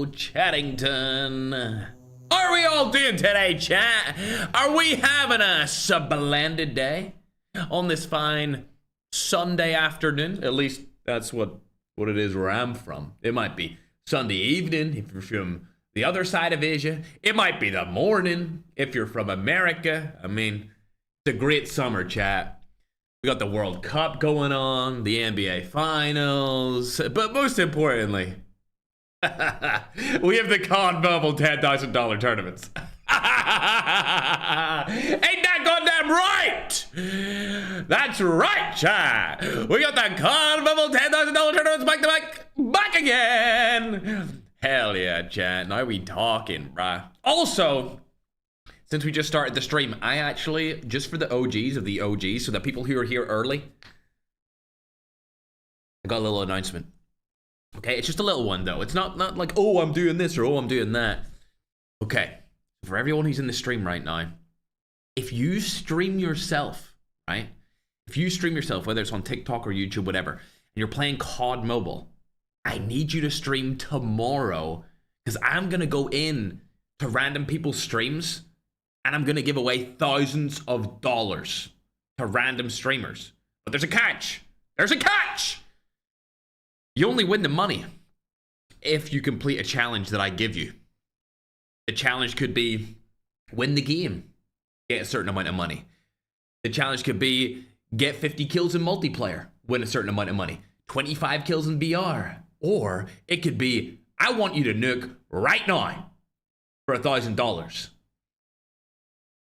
Chattington. Are we all doing today, chat? Are we having a splendid day on this fine Sunday afternoon? At least that's what it is where I'm from. It might be Sunday evening if you're from the other side of Asia. It might be the morning if you're from America. I mean, it's a great summer, chat. We got the World Cup going on, the NBA Finals, but most importantly, we have the COD Mobile $10,000 tournaments. Ain't that goddamn right? That's right, chat. We got the COD Mobile $10,000 tournaments back to back again. Hell yeah, chat. Now we talking, bruh. Also, since we just started the stream, I actually, just for the OGs of the OGs, so the people who are here early, I got a little announcement. Okay, it's just a little one though. It's not like, oh, I'm doing this or oh, I'm doing that. Okay, for everyone who's in the stream right now, if you stream yourself, right? If you stream yourself, whether it's on TikTok or YouTube, whatever, and you're playing COD Mobile, I need you to stream tomorrow because I'm going to go in to random people's streams and I'm going to give away thousands of dollars to random streamers. But there's a catch. There's a catch. You only win the money if you complete a challenge that I give you. The challenge could be win the game, get a certain amount of money. The challenge could be get 50 kills in multiplayer, win a certain amount of money. 25 kills in BR. Or it could be, I want you to nuke right now for $1,000.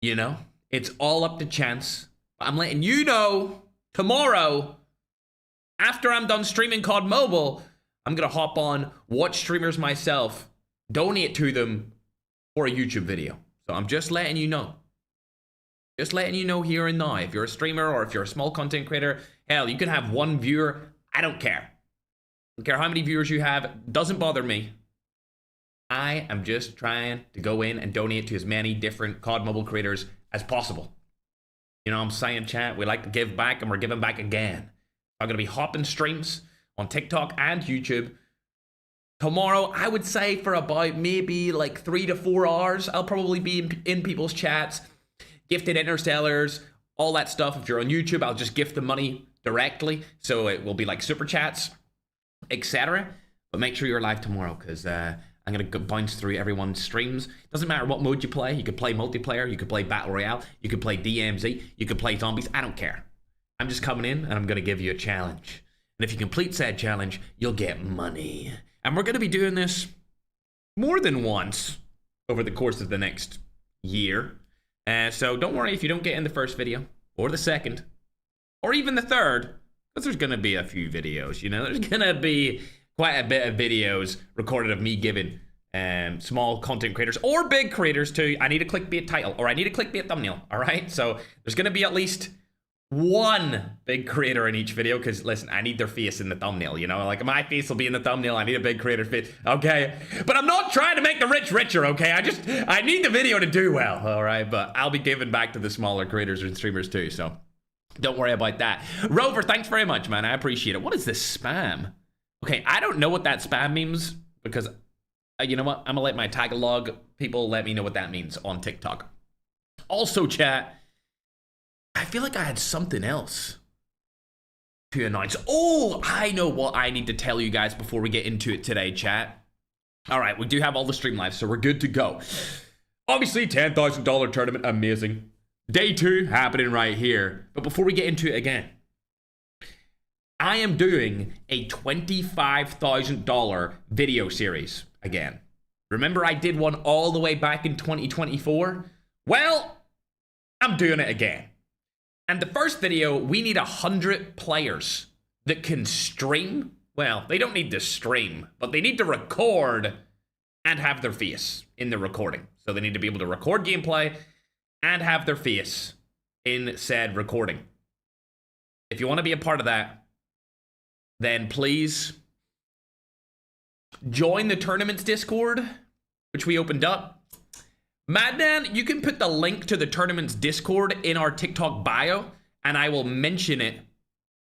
You know, it's all up to chance. I'm letting you know tomorrow, after I'm done streaming COD Mobile, I'm going to hop on, watch streamers myself, donate to them for a YouTube video. So I'm just letting you know. Just letting you know here and now. If you're a streamer or if you're a small content creator, hell, you can have one viewer. I don't care. I don't care how many viewers you have. Doesn't bother me. I am just trying to go in and donate to as many different COD Mobile creators as possible. You know what I'm saying, chat? We like to give back and we're giving back again. I'm going to be hopping streams on TikTok and YouTube. Tomorrow, I would say for about maybe like 3 to 4 hours, I'll probably be in people's chats, gifted interstellars, all that stuff. If you're on YouTube, I'll just gift the money directly. So it will be like super chats, etc. But make sure you're live tomorrow because I'm going to bounce through everyone's streams. Doesn't matter what mode you play. You could play multiplayer. You could play Battle Royale. You could play DMZ. You could play zombies. I don't care. I'm just coming in and I'm going to give you a challenge. And if you complete said challenge, you'll get money. And we're going to be doing this more than once over the course of the next year. So don't worry if you don't get in the first video or the second or even the third, because there's going to be a few videos, you know. There's going to be quite a bit of videos recorded of me giving small content creators or big creators too. I need a clickbait title or I need a clickbait thumbnail. All right. So there's going to be at least one big creator in each video because listen, I need their face in the thumbnail, you know, like my face will be in the thumbnail. I need a big creator face. Okay. But I'm not trying to make the rich richer. Okay. I need the video to do well. All right. But I'll be giving back to the smaller creators and streamers too. So don't worry about that. Rover, thanks very much, man. I appreciate it. What is this spam? Okay, I don't know what that spam means because, you know what? I'm going to let my Tagalog people let me know what that means on TikTok. Also, chat, I feel like I had something else to announce. Oh, I know what I need to tell you guys before we get into it today, chat. All right, we do have all the stream live, so we're good to go. Obviously, $10,000 tournament, amazing. Day 2 happening right here. But before we get into it again, I am doing a $25,000 video series again. Remember I did one all the way back in 2024? Well, I'm doing it again. And the first video, we need 100 players that can stream. Well, they don't need to stream, but they need to record and have their face in the recording. So they need to be able to record gameplay and have their face in said recording. If you want to be a part of that, then please join the tournament's Discord, which we opened up. Madman, you can put the link to the tournament's Discord in our TikTok bio, and I will mention it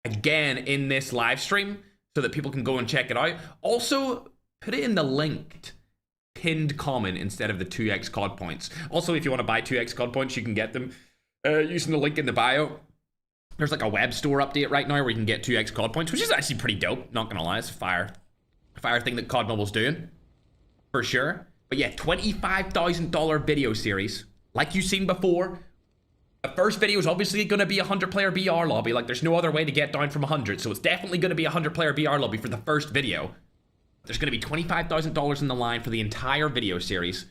again in this live stream so that people can go and check it out. Also, put it in the linked pinned comment instead of the 2x COD points. Also, if you want to buy 2x COD points, you can get them using the link in the bio. There's like a web store update right now where you can get 2x COD points, which is actually pretty dope. Not gonna lie, it's a fire thing that COD Mobile's doing, for sure. But yeah, $25,000 video series, like you've seen before. The first video is obviously going to be a 100-player BR lobby. Like, there's no other way to get down from 100, so it's definitely going to be a 100-player BR lobby for the first video. There's going to be $25,000 in the line for the entire video series.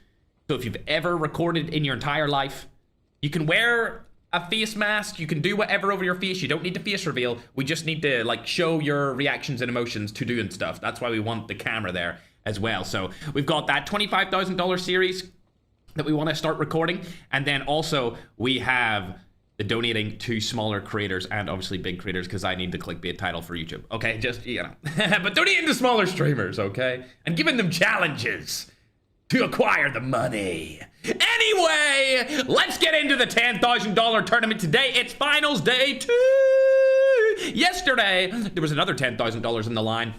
So if you've ever recorded in your entire life, you can wear a face mask, you can do whatever over your face. You don't need to face reveal. We just need to, like, show your reactions and emotions to doing stuff. That's why we want the camera there as well. So we've got that $25,000 series that we want to start recording, and then also we have the donating to smaller creators and obviously big creators, because I need the clickbait title for YouTube. Okay, just, you know. But donating to smaller streamers, okay, and giving them challenges to acquire the money. Anyway, let's get into the $10,000 tournament today. It's finals day 2. Yesterday there was another $10,000 in the line.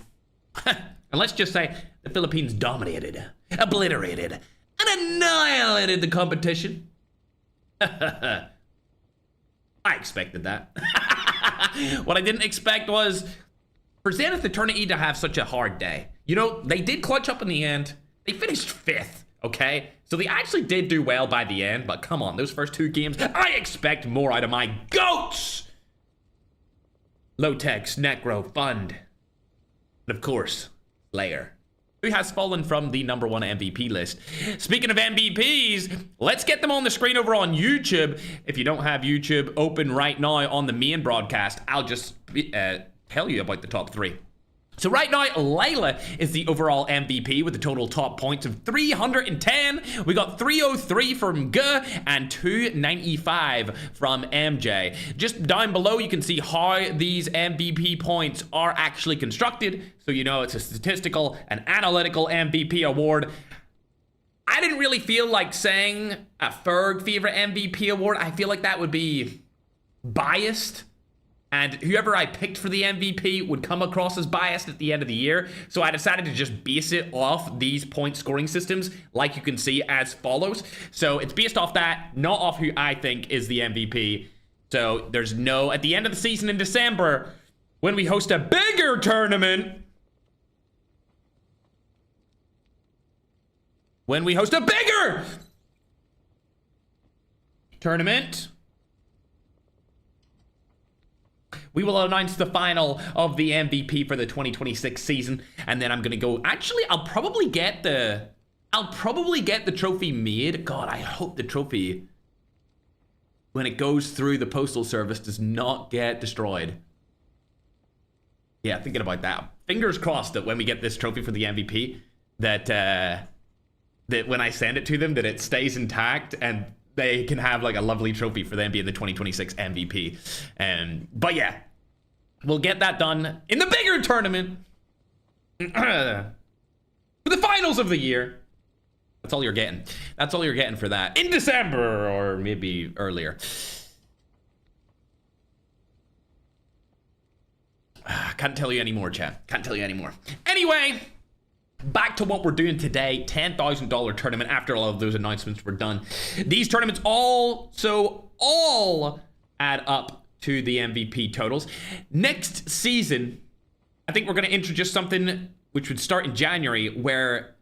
And let's just say the Philippines dominated, obliterated, and annihilated the competition. I expected that. What I didn't expect was for Zenith Eternity to have such a hard day. You know, they did clutch up in the end. They finished 5th, okay? So they actually did do well by the end, but come on, those first 2 games, I expect more out of my GOATs! Low-Tex, Necro, Fund, and of course, Slayer, who has fallen from the #1 MVP list. Speaking of MVPs, let's get them on the screen over on YouTube. If you don't have YouTube open right now on the main broadcast, I'll just tell you about the top 3. So right now, Layla is the overall MVP with the total top points of 310. We got 303 from G and 295 from MJ. Just down below, you can see how these MVP points are actually constructed. So you know it's a statistical and analytical MVP award. I didn't really feel like saying a Ferg favorite MVP award. I feel like that would be biased. And whoever I picked for the MVP would come across as biased at the end of the year. So I decided to just base it off these point scoring systems, like you can see as follows. So it's based off that, not off who I think is the MVP. So there's no, at the end of the season in December, when we host a bigger tournament, we will announce the final of the MVP for the 2026 season, and then I'm gonna go. Actually, I'll probably get the trophy made. God, I hope the trophy, when it goes through the postal service, does not get destroyed. Yeah, thinking about that. Fingers crossed that when we get this trophy for the MVP, that that when I send it to them, that it stays intact and they can have like a lovely trophy for them being the 2026 MVP. But yeah, we'll get that done in the bigger tournament for the finals of the year. That's all you're getting. That's all you're getting for that in December or maybe earlier. Can't tell you anymore, chat. Can't tell you anymore. Anyway, back to what we're doing today. $10,000 tournament after all of those announcements were done. These tournaments all add up to the MVP totals. Next season, I think we're going to introduce something which would start in January, where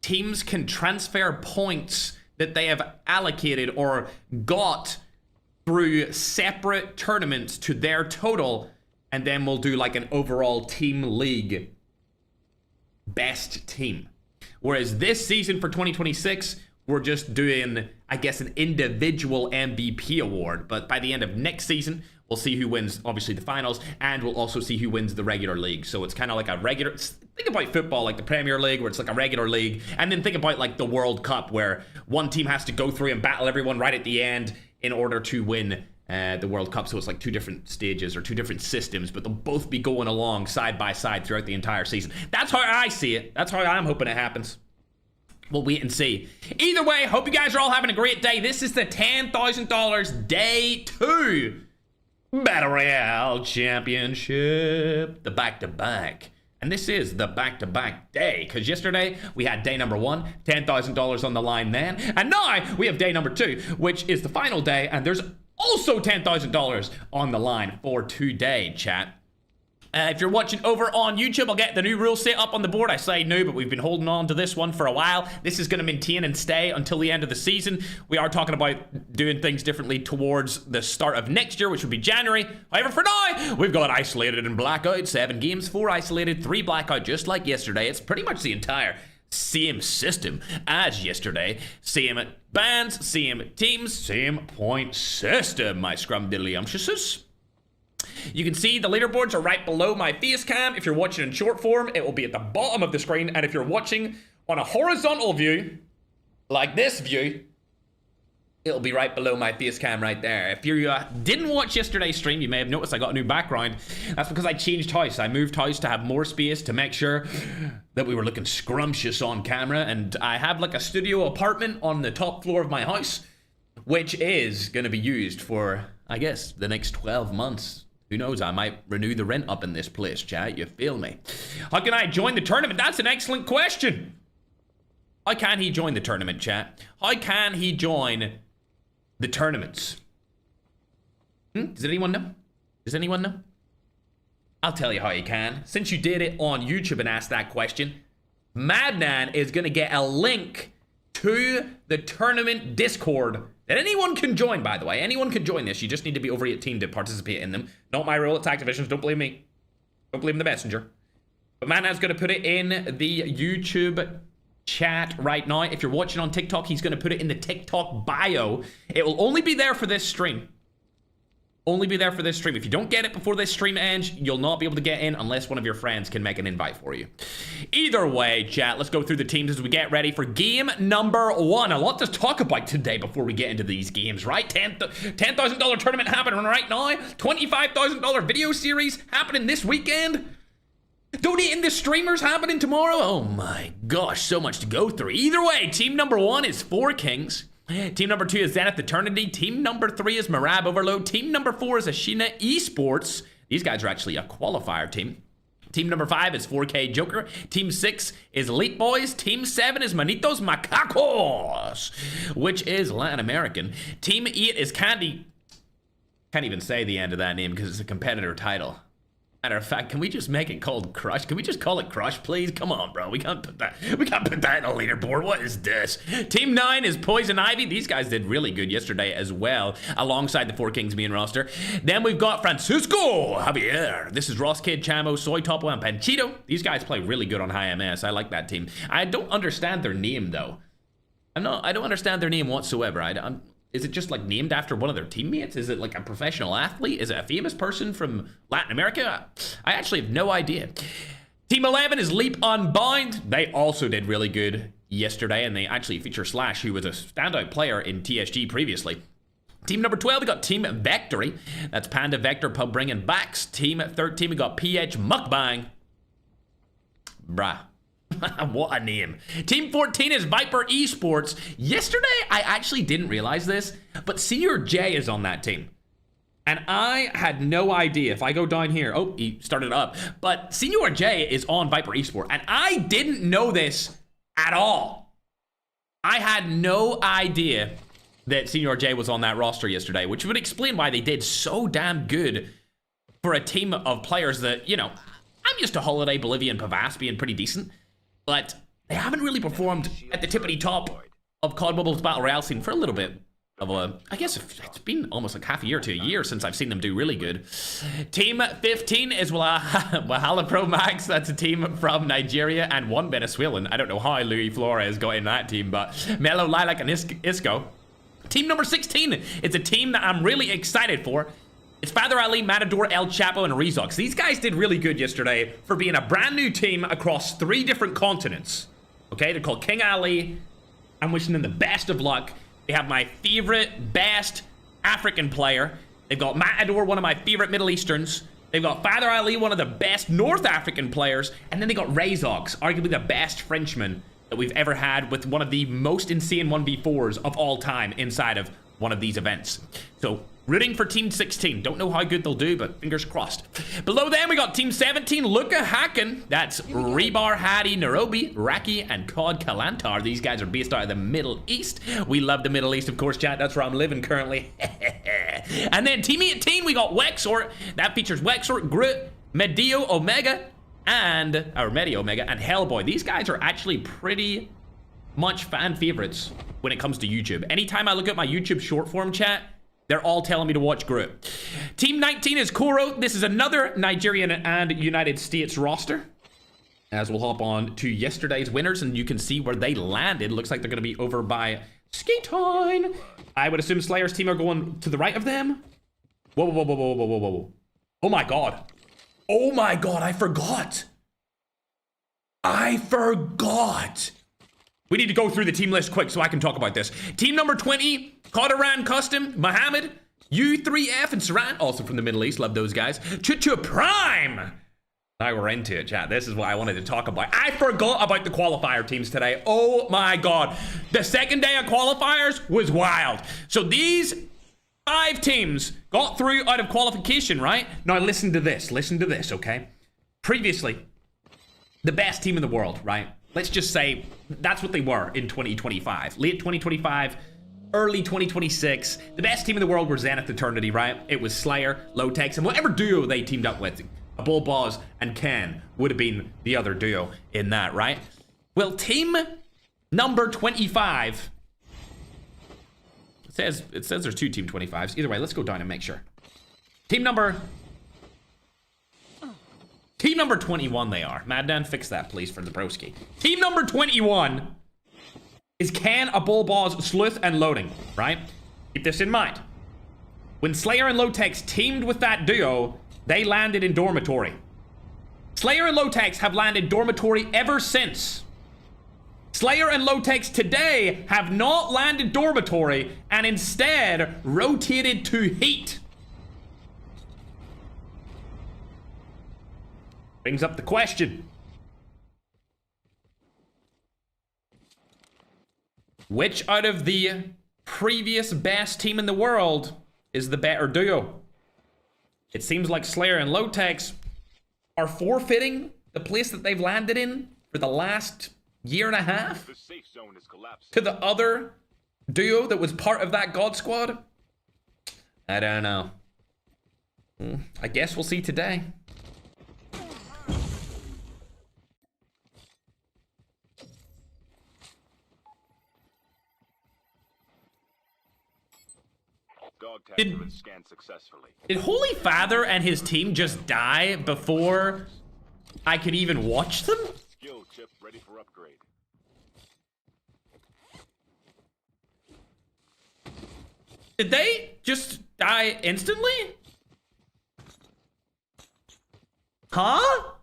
teams can transfer points that they have allocated or got through separate tournaments to their total, and then we'll do like an overall team league best team. Whereas this season for 2026, we're just doing, I guess, an individual MVP award. But by the end of next season, we'll see who wins, obviously, the finals, and we'll also see who wins the regular league. So it's kind of like a regular, think about football like the Premier League, where it's like a regular league, and then think about like the World Cup, where one team has to go through and battle everyone right at the end in order to win the World Cup. So it's like 2 different stages or 2 different systems, but they'll both be going along side by side throughout the entire season. That's how I see it. That's how I'm hoping it happens. We'll wait and see. Either way, hope you guys are all having a great day. This is the $10,000 day 2 Battle Royale Championship, the back-to-back. And this is the back-to-back day, because yesterday we had day number 1, $10,000 on the line then, and now we have day number 2, which is the final day, and there's also $10,000 on the line for today, chat. If you're watching over on YouTube, I'll get the new rule set up on the board. I say new, but we've been holding on to this one for a while. This is going to maintain and stay until the end of the season. We are talking about doing things differently towards the start of next year, which would be January. However, for now, we've got isolated and blackout. 7 games, 4 isolated, 3 blackout, just like yesterday. It's pretty much the entire same system as yesterday. Same bands, same teams, same point system, my scrumdiddlyumptiouses. You can see the leaderboards are right below my face cam. If you're watching in short form, it will be at the bottom of the screen. And if you're watching on a horizontal view, like this view, it'll be right below my face cam right there. If you didn't watch yesterday's stream, you may have noticed I got a new background. That's because I changed house. I moved house to have more space to make sure that we were looking scrumptious on camera. And I have like a studio apartment on the top floor of my house, which is going to be used for, I guess, the next 12 months. Who knows, I might renew the rent up in this place, chat. You feel me? How can I join the tournament? That's an excellent question. How can he join the tournament, chat? How can he join the tournaments? Does anyone know? Does anyone know? I'll tell you how you can. Since you did it on YouTube and asked that question, Madnan is going to get a link to the tournament Discord that anyone can join, by the way. Anyone can join this. You just need to be over 18 to participate in them. Not my rule, it's Activision's. Don't blame me. Don't blame the messenger. But Madnan's going to put it in the YouTube chat right now. If you're watching on TikTok, he's going to put it in the TikTok bio. It will only be there for this stream. Only be there for this stream. If you don't get it before this stream ends, you'll not be able to get in unless one of your friends can make an invite for you. Either way, chat, let's go through the teams as we get ready for game number 1. A lot to talk about today before we get into these games, right? $10,000 tournament happening right now. $25,000 video series happening this weekend. Donating the streamers happening tomorrow. Oh my gosh, so much to go through. Either way, team number 1 is 4 Kings. Team number 2 is Zenith Eternity. Team number 3 is Marab Overload. Team number 4 is Ashina Esports. These guys are actually a qualifier team. Team number 5 is 4K Joker. Team 6 is Elite Boys. Team 7 is Manitos Macacos, which is Latin American. Team 8 is Candy. Can't even say the end of that name because it's a competitor title. Matter of fact, can we just make it called Crush? Can we just call it Crush, please? Come on, bro. We can't put that in a leaderboard. What is this? Team 9 is Poison Ivy. These guys did really good yesterday as well, alongside the 4 Kings main roster. Then we've got Francisco Javier. This is Ross Kid, Chamo, Soy Topo, and Panchito. These guys play really good on high MS. I like that team. I don't understand their name, though. I don't understand their name whatsoever. Is it just like named after one of their teammates? Is it like a professional athlete? Is it a famous person from Latin America? I actually have no idea. Team 11 is Leap Unbound. They also did really good yesterday, and they actually feature Slash, who was a standout player in TSG previously. Team number 12, we got Team Vectory. That's Panda, Vector, Pub, bringing backs. Team 13, we got PH Mukbang. Bruh. What a name. Team 14 is Viper Esports. Yesterday, I actually didn't realize this, but Senior J is on that team. And I had no idea. If I go down here, oh, he started up. But Senior J is on Viper Esports, and I didn't know this at all. I had no idea that Senior J was on that roster yesterday, which would explain why they did so damn good for a team of players that, you know, I'm used to Holiday, Bolivia, and Pavas being pretty decent. But they haven't really performed at the tippity top of COD Mobile's Battle Royale scene for a little bit of a... I guess it's been almost like half a year to a year since I've seen them do really good. Team 15 is Wahala Pro Max. That's a team from Nigeria and 1 Venezuelan. I don't know how Luis Flores got in that team, but Melo, Lilac, and Isco. Team number 16 is a team that I'm really excited for. It's Father Ali, Matador, El Chapo, and Rezox. These guys did really good yesterday for being a brand new team across 3 different continents. Okay, they're called King Ali. I'm wishing them the best of luck. They have my favorite, best African player. They've got Matador, one of my favorite Middle Easterns. They've got Father Ali, one of the best North African players. And then they got Rezox, arguably the best Frenchman that we've ever had with one of the most insane 1v4s of all time inside of one of these events. So, rooting for Team 16. Don't know how good they'll do, but fingers crossed. Below them, we got Team 17, Luka Haken. That's Rebar, Hadi, Nairobi, Raki, and Cod Kalantar. These guys are based out of the Middle East. We love the Middle East, of course, chat. That's where I'm living currently. And then Team 18, we got Wexort. That features Wexort, Groot, Medio Omega, and Hellboy. These guys are actually pretty much fan favorites when it comes to YouTube. Anytime I look at my YouTube short form chat, they're all telling me to watch Groot. Team 19 is Koro. This is another Nigerian and United States roster. As we'll hop on to yesterday's winners, and you can see where they landed. Looks like they're going to be over by Skatine. I would assume Slayer's team are going to the right of them. Whoa, whoa, whoa, whoa, whoa, whoa, whoa, whoa. Oh my god. Oh my god, I forgot. I forgot. We need to go through the team list quick so I can talk about this. Team number 20, Qadaran Custom, Mohammed, U3F, and Saran, also from the Middle East. Love those guys. Chuchu Prime. Now we're into it, chat. This is what I wanted to talk about. I forgot about the qualifier teams today. Oh my god. The second day of qualifiers was wild. So these 5 teams got through out of qualification, right? Now listen to this. Listen to this, okay? Previously, the best team in the world, right? Let's just say that's what they were in 2025. Late 2025, early 2026. The best team in the world were Zenith Eternity, right? It was Slayer, Lotex, and whatever duo they teamed up with. Bullboz and Ken would have been the other duo in that, right? Well, team number 25. It says there's 2 team 25s. Either way, let's go down and make sure. Team number 21 they are. Maddan, fix that, please, for the broski. Team number 21 is Ken, a Bullboz, Sleuth, and Loading, right? Keep this in mind. When Slayer and Lotex teamed with that duo, they landed in Dormitory. Slayer and Lotex have landed Dormitory ever since. Slayer and Lotex today have not landed Dormitory and instead rotated to Heat. Brings up the question. Which out of the previous best team in the world is the better duo? It seems like Slayer and Lotex are forfeiting the place that they've landed in for the last year and a half the safe zone is collapsing to the other duo that was part of that God Squad. I don't know. I guess we'll see today. Did Holy Father and his team just die before I could even watch them? Skill chip ready for upgrade. Did they just die instantly? Huh?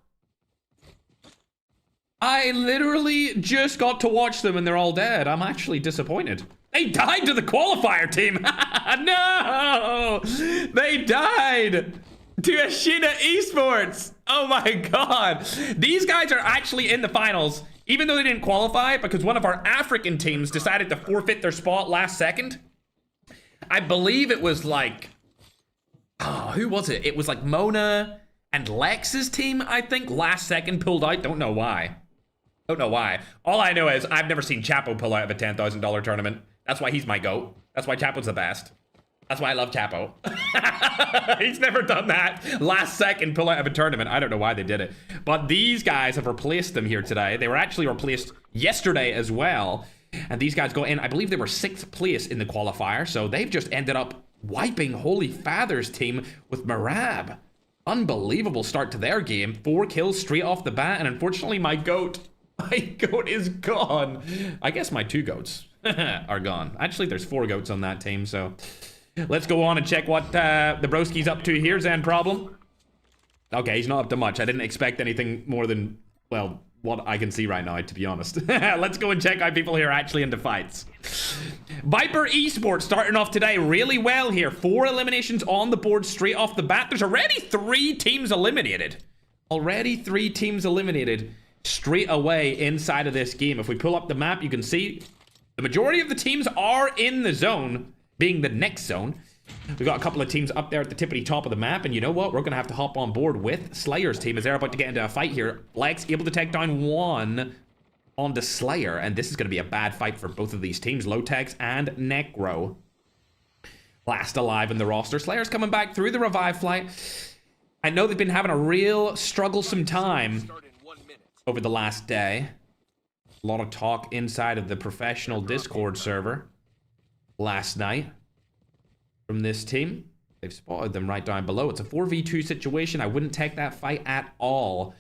I literally just got to watch them and they're all dead. I'm actually disappointed. They died to the qualifier team. No! They died to Ashina Esports. Oh my god. These guys are actually in the finals, even though they didn't qualify because one of our African teams decided to forfeit their spot last second. I believe it was like... Oh, who was it? It was like Mona and Lex's team, I think, last second pulled out. Don't know why. Don't know why. All I know is I've never seen Chapo pull out of a $10,000 tournament. That's why he's my GOAT. That's why Chapo's the best. That's why I love Chapo. He's never done that. Last second pull out of a tournament. I don't know why they did it. But these guys have replaced them here today. They were actually replaced yesterday as well. And these guys go in, I believe they were 6th place in the qualifier. So they've just ended up wiping Holy Father's team with Marab. Unbelievable start to their game. 4 kills straight off the bat. And unfortunately, my GOAT is gone. I guess my 2 goats are gone. Actually, there's 4 goats on that team, so let's go on and check what the broski's up to here. Zan Problem. Okay, he's not up to much. I didn't expect anything more than, well, what I can see right now, to be honest. Let's go and check how people here are actually into fights. Viper Esports starting off today really well here. 4 eliminations on the board straight off the bat. There's already 3 teams eliminated. Already 3 teams eliminated straight away inside of this game. If we pull up the map, you can see the majority of the teams are in the zone, being the next zone. We've got a couple of teams up there at the tippity top of the map, and you know what? We're going to have to hop on board with Slayer's team as they're about to get into a fight here. Lex able to take down one on the Slayer, and this is going to be a bad fight for both of these teams, Lotex and Necro. Last alive in the roster. Slayer's coming back through the revive flight. I know they've been having a real strugglesome time over the last day. A lot of talk inside of the professional Discord server last night from this team. They've spotted them right down below. It's a 4v2 situation. I wouldn't take that fight at all.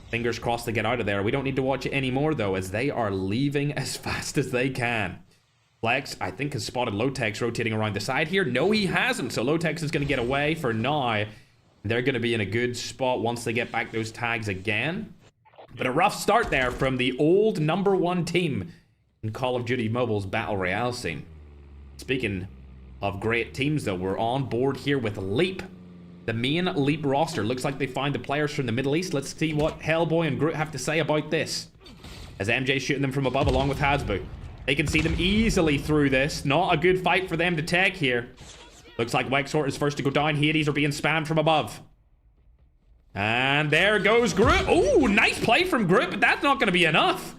Fingers crossed to get out of there. We don't need to watch it anymore, though, as they are leaving as fast as they can. Flex, I think, has spotted Lotex rotating around the side here. No, he hasn't. So Lotex is going to get away for now. They're going to be in a good spot once they get back those tags again. But a rough start there from the old #1 team in Call of Duty Mobile's Battle Royale scene. Speaking of great teams, though, we're on board here with Leap. The main Leap roster. Looks like they find the players from the Middle East. Let's see what Hellboy and Groot have to say about this. As MJ's shooting them from above along with Hasbu. They can see them easily through this. Not a good fight for them to take here. Looks like Wexhort is first to go down. Hades are being spammed from above. And there goes Groot. Oh, nice play from Groot, but that's not going to be enough.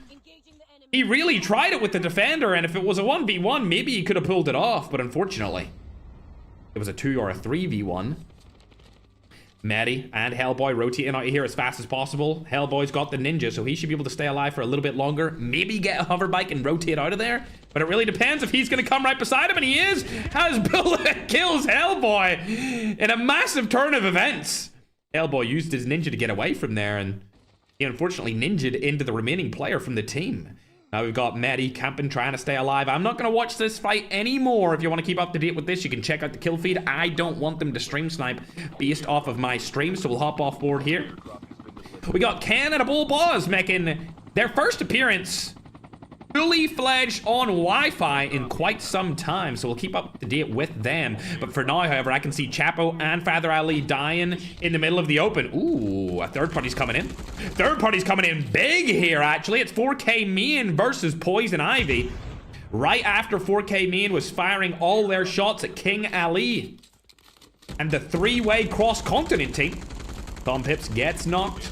He really tried it with the defender, and if it was a 1v1, maybe he could have pulled it off, but unfortunately, it was a 2 or a 3v1. Maddie and Hellboy rotating out of here as fast as possible. Hellboy's got the ninja, so he should be able to stay alive for a little bit longer. Maybe get a hover bike and rotate out of there. But it really depends if he's going to come right beside him, and he is. Hasbulla kills Hellboy in a massive turn of events. Hellboy used his ninja to get away from there, and he unfortunately ninja'd into the remaining player from the team. Now we've got Maddie camping, trying to stay alive. I'm not going to watch this fight anymore. If you want to keep up to date with this, you can check out the kill feed. I don't want them to stream snipe based off of my stream, so we'll hop off board here. We got Ken and a Bull Boss making their first appearance fully fledged on Wi-Fi in quite some time, so we'll keep up to date with them. But for now, however, I can see Chapo and Father Ali dying in the middle of the open. Ooh, a third party's coming in. Third party's coming in big here, actually. It's 4K Mean versus Poison Ivy. Right after 4K Mean was firing all their shots at King Ali. And the three-way cross-continent team. Tom Pips gets knocked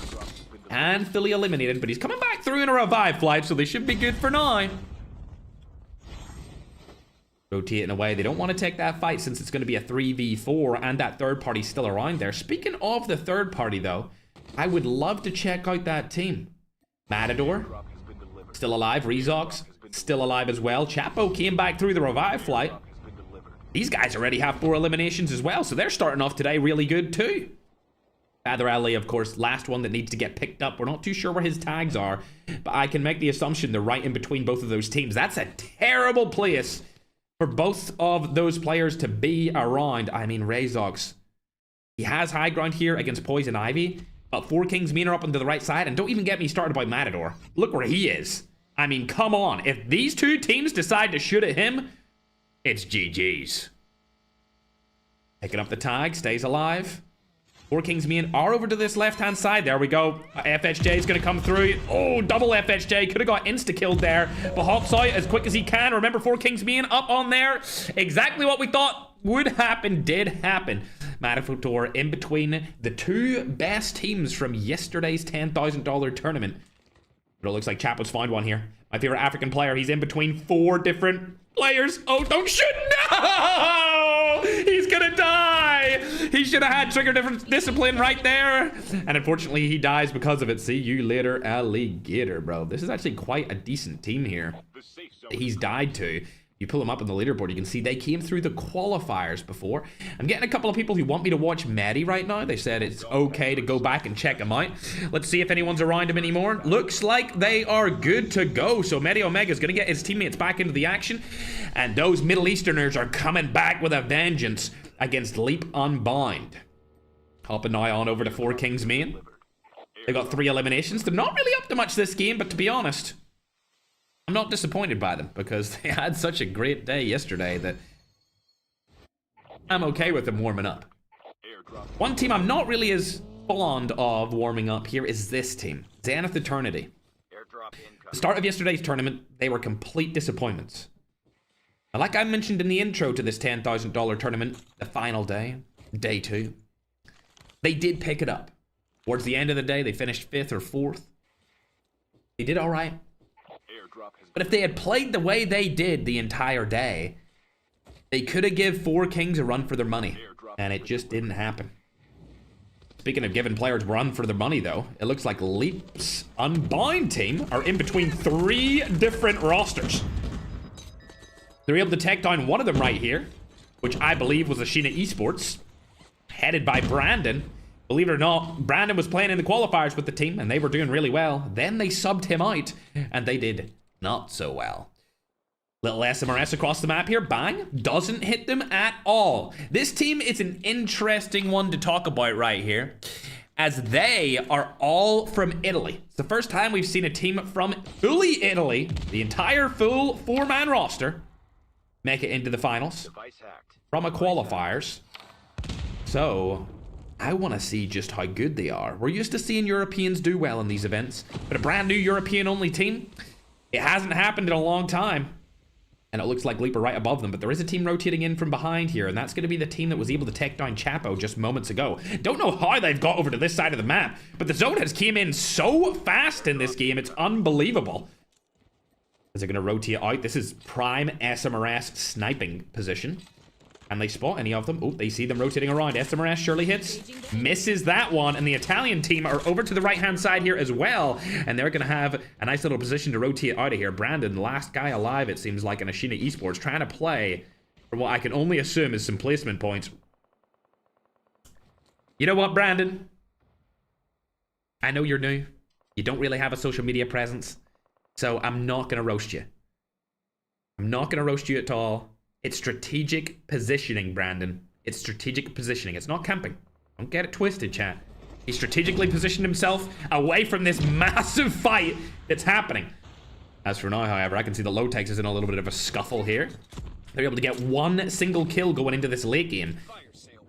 and fully eliminated, but he's coming back through in a revive flight, so they should be good for now. Rotating away. They don't want to take that fight since it's going to be a 3v4 and that third party's still around there. Speaking of the third party, though, I would love to check out that team. Matador, still alive. Rezox, still alive as well. Chapo came back through the revive flight. These guys already have 4 eliminations as well, so they're starting off today really good too. Father Ali, of course, last one that needs to get picked up. We're not too sure where his tags are, but I can make the assumption they're right in between both of those teams. That's a terrible place for both of those players to be around. I mean, Rezox, he has high ground here against Poison Ivy, but 4 Kings Mean are up onto the right side, and don't even get me started by Matador. Look where he is. I mean, come on. If these two teams decide to shoot at him, it's GG's. Picking up the tag, stays alive. 4 Kings Mean are over to this left-hand side. There we go. FHJ is going to come through. Oh, double FHJ. Could have got insta-killed there. But hops out as quick as he can. Remember, 4 Kings Mean up on there. Exactly what we thought would happen did happen. Matafotor in between the 2 best teams from yesterday's $10,000 tournament. But it looks like Chapo's found one here. My favorite African player. He's in between 4 different players. Oh, don't shoot. No! He's going to die. He should have had trigger discipline right there. And unfortunately, he dies because of it. See you later, alligator, bro. This is actually quite a decent team here. He's died to. You pull them up on the leaderboard, you can see they came through the qualifiers before. I'm getting a couple of people who want me to watch Maddie right now. They said it's okay to go back and check him out. Let's see if anyone's around him anymore. Looks like they are good to go. So Maddie Omega is going to get his teammates back into the action. And those Middle Easterners are coming back with a vengeance against Leap Unbound. Hopping now on over to 4 Kings Main. They got 3 eliminations. They're not really up to much this game, but to be honest, I'm not disappointed by them because they had such a great day yesterday that I'm okay with them warming up. One team I'm not really as fond of warming up here is this team. Zenith Eternity. Airdrop The incoming. start of yesterday's tournament, they were complete disappointments. And like I mentioned in the intro to this $10,000 tournament, the final day, day 2, they did pick it up. Towards the end of the day, they finished 5th or 4th. They did all right. Airdrop has But if they had played the way they did the entire day, they could have given 4 Kings a run for their money. And it just didn't happen. Speaking of giving players run for their money, though, it looks like Leap's Unbound team are in between 3 different rosters. They're able to take down one of them right here, which I believe was Ashina Esports, headed by Brandon. Believe it or not, Brandon was playing in the qualifiers with the team, and they were doing really well. Then they subbed him out, and they did not so well. Little SMRS across the map here, bang, doesn't hit them at all. This team is an interesting one to talk about right here, as they are all from Italy. It's the first time we've seen a team from fully Italy, the entire full 4-man roster, make it into the finals device hacked. from a qualifiers. So I want to see just how good they are. We're used to seeing Europeans do well in these events, but a brand new European-only team, it hasn't happened in a long time. And it looks like Leap are right above them, but there is a team rotating in from behind here, and that's going to be the team that was able to take down Chapo just moments ago. Don't know how they've got over to this side of the map, but the zone has came in so fast in this game, it's unbelievable. As they're going to rotate out, this is prime SMRS sniping position. And they spot any of them. Oh, they see them rotating around. SMRS surely hits. Misses that one. And the Italian team are over to the right-hand side here as well. And they're going to have a nice little position to rotate out of here. Brandon, last guy alive, it seems like, in Ashina Esports, trying to play for what I can only assume is some placement points. You know what, Brandon? I know you're new. You don't really have a social media presence. So I'm not going to roast you. I'm not going to roast you at all. It's strategic positioning, Brandon. It's strategic positioning. It's not camping. Don't get it twisted, chat. He strategically positioned himself away from this massive fight that's happening. As for now, however, I can see the Lotex is in a little bit of a scuffle here. They're able to get one single kill going into this late game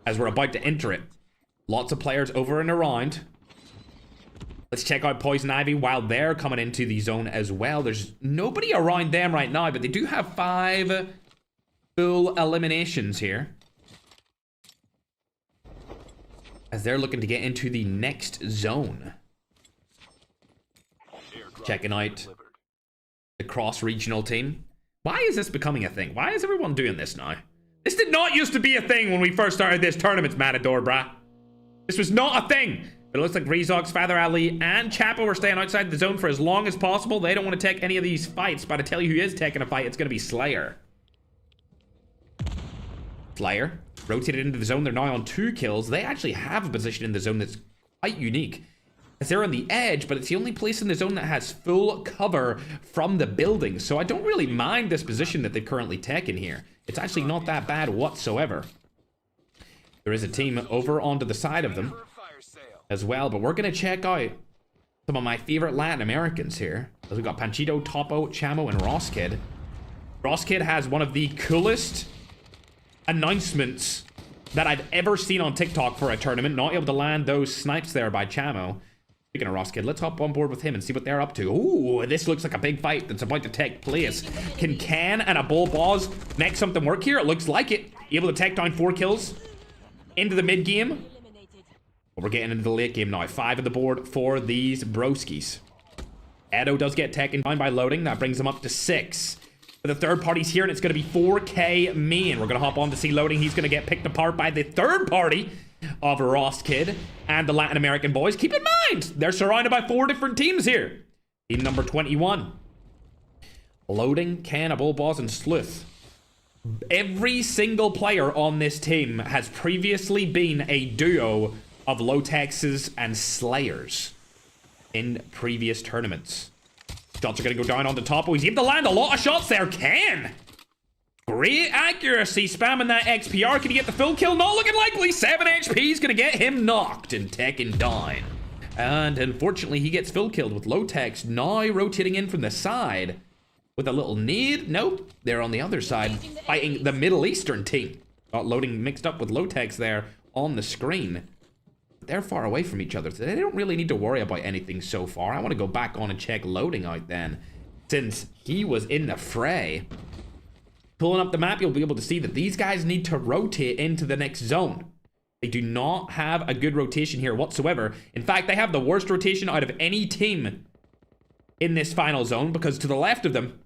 as we're about to enter it. Lots of players over and around. Let's check out Poison Ivy while they're coming into the zone as well. There's nobody around them right now, but they do have 5 full eliminations here, as they're looking to get into the next zone. Checking out the cross-regional team. Why is this becoming a thing? Why is everyone doing this now? This did not used to be a thing when we first started this tournament, Matador, brah. This was not a thing. But it looks like Rezox, Father Ali, and Chapo are staying outside the zone for as long as possible. They don't want to take any of these fights, but I tell you who is taking a fight, it's going to be Slayer. Slayer rotated into the zone. They're now on 2 kills. They actually have a position in the zone that's quite unique, as they're on the edge, but it's the only place in the zone that has full cover from the buildings. So I don't really mind this position that they've currently taken here. It's actually not that bad whatsoever. There is a team over onto the side of them as well, but we're going to check out some of my favorite Latin Americans here. We've got Panchito, Topo, Chamo, and Rosskid. Rosskid has one of the coolest announcements that I've ever seen on TikTok for a tournament. Not able to land those snipes there by Chamo. Speaking of Rosskid, let's hop on board with him and see what they're up to. Ooh, this looks like a big fight that's about to take place. Can Ken and a Bull Boss make something work here? It looks like it. Able to take down 4 kills into the mid game. But we're getting into the late game now. 5 on the board for these broskies. Edo does get taken down by loading. That brings him up to 6. The third party's here, and it's going to be 4K main. We're going to hop on to see loading. He's going to get picked apart by the third party of Rosskid and the Latin American boys. Keep in mind, they're surrounded by 4 different teams here. Team number 21. Loading, Cannibal, Boss, and Sleuth. Every single player on this team has previously been a duo of Lotexes and Slayers in previous tournaments. Shots are going to go down on the top. Oh, he's able to land a lot of shots there. Ken! Great accuracy, spamming that XPR. Can he get the full kill? Not looking likely. 7 HP is going to get him knocked and taken down. And unfortunately, he gets full killed with Lotex now rotating in from the side with a little nade. Nope, they're on the other side fighting the Middle Eastern team. Got loading mixed up with Lotex there on the screen. They're far away from each other, so they don't really need to worry about anything so far. I want to go back on and check loading out then, since he was in the fray. Pulling up the map, you'll be able to see that these guys need to rotate into the next zone. They do not have a good rotation here whatsoever. In fact, they have the worst rotation out of any team in this final zone, because to the left of them,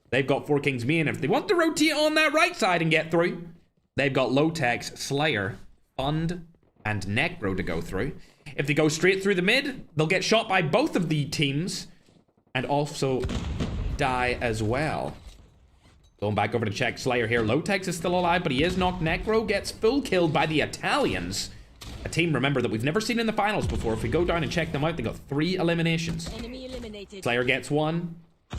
they've got Four Kings Me, and if they want to rotate on that right side and get through, they've got Lotex, Slayer, Fund, and Necro to go through. If they go straight through the mid, they'll get shot by both of the teams and also die as well. Going back over to check Slayer here. Lotex is still alive, but he is knocked. Necro gets full killed by the Italians. A team, remember, that we've never seen in the finals before. If we go down and check them out, they got 3 eliminations. Enemy eliminated. Slayer gets 1.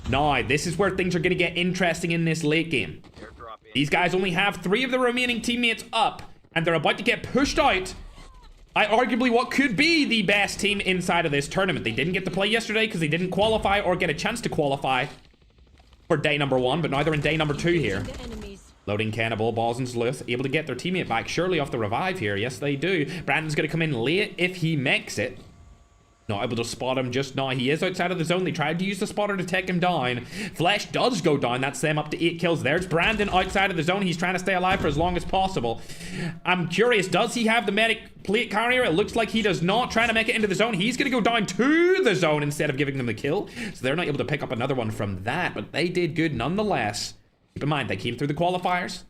Now, this is where things are going to get interesting in this late game. Airdrop in. These guys only have 3 of the remaining teammates up, and they're about to get pushed out by arguably what could be the best team inside of this tournament. They didn't get to play yesterday because they didn't qualify or get a chance to qualify for day number 1, but now they're in day number 2 here. The enemies. Loading Cannibal, Balls and Sleuth, able to get their teammate back, surely off the revive here. Yes, they do. Brandon's going to come in late if he makes it. Not able to spot him just now. He is outside of the zone. They tried to use the spotter to take him down. Flesh does go down. That's them up to 8 kills. There's Brandon outside of the zone. He's trying to stay alive for as long as possible. I'm curious, does he have the medic plate carrier? It looks like he does not. Trying to make it into the zone. He's going to go down to the zone instead of giving them the kill. So they're not able to pick up another one from that, but they did good nonetheless. Keep in mind, they came through the qualifiers.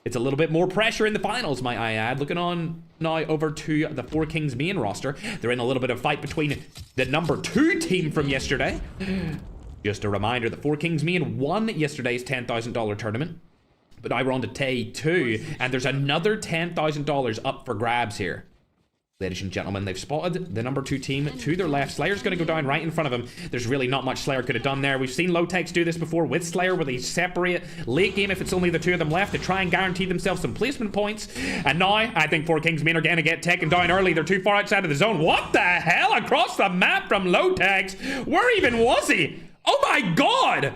It's a little bit more pressure in the finals, might I add. Looking on now over to the Four Kings main roster. They're in a little bit of fight between the number 2 team from yesterday. Just a reminder that Four Kings main won yesterday's $10,000 tournament. But now we're on to day 2, and there's another $10,000 up for grabs here. Ladies and gentlemen, they've spotted the number 2 team to their left. Slayer's going to go down right in front of him. There's really not much Slayer could have done there. We've seen Lotex do this before with Slayer, where they separate late game if it's only the 2 of them left to try and guarantee themselves some placement points. And now, I think Four Kings main are going to get taken down early. They're too far outside of the zone. What the hell? Across the map from Lotex? Where even was he? Oh my god!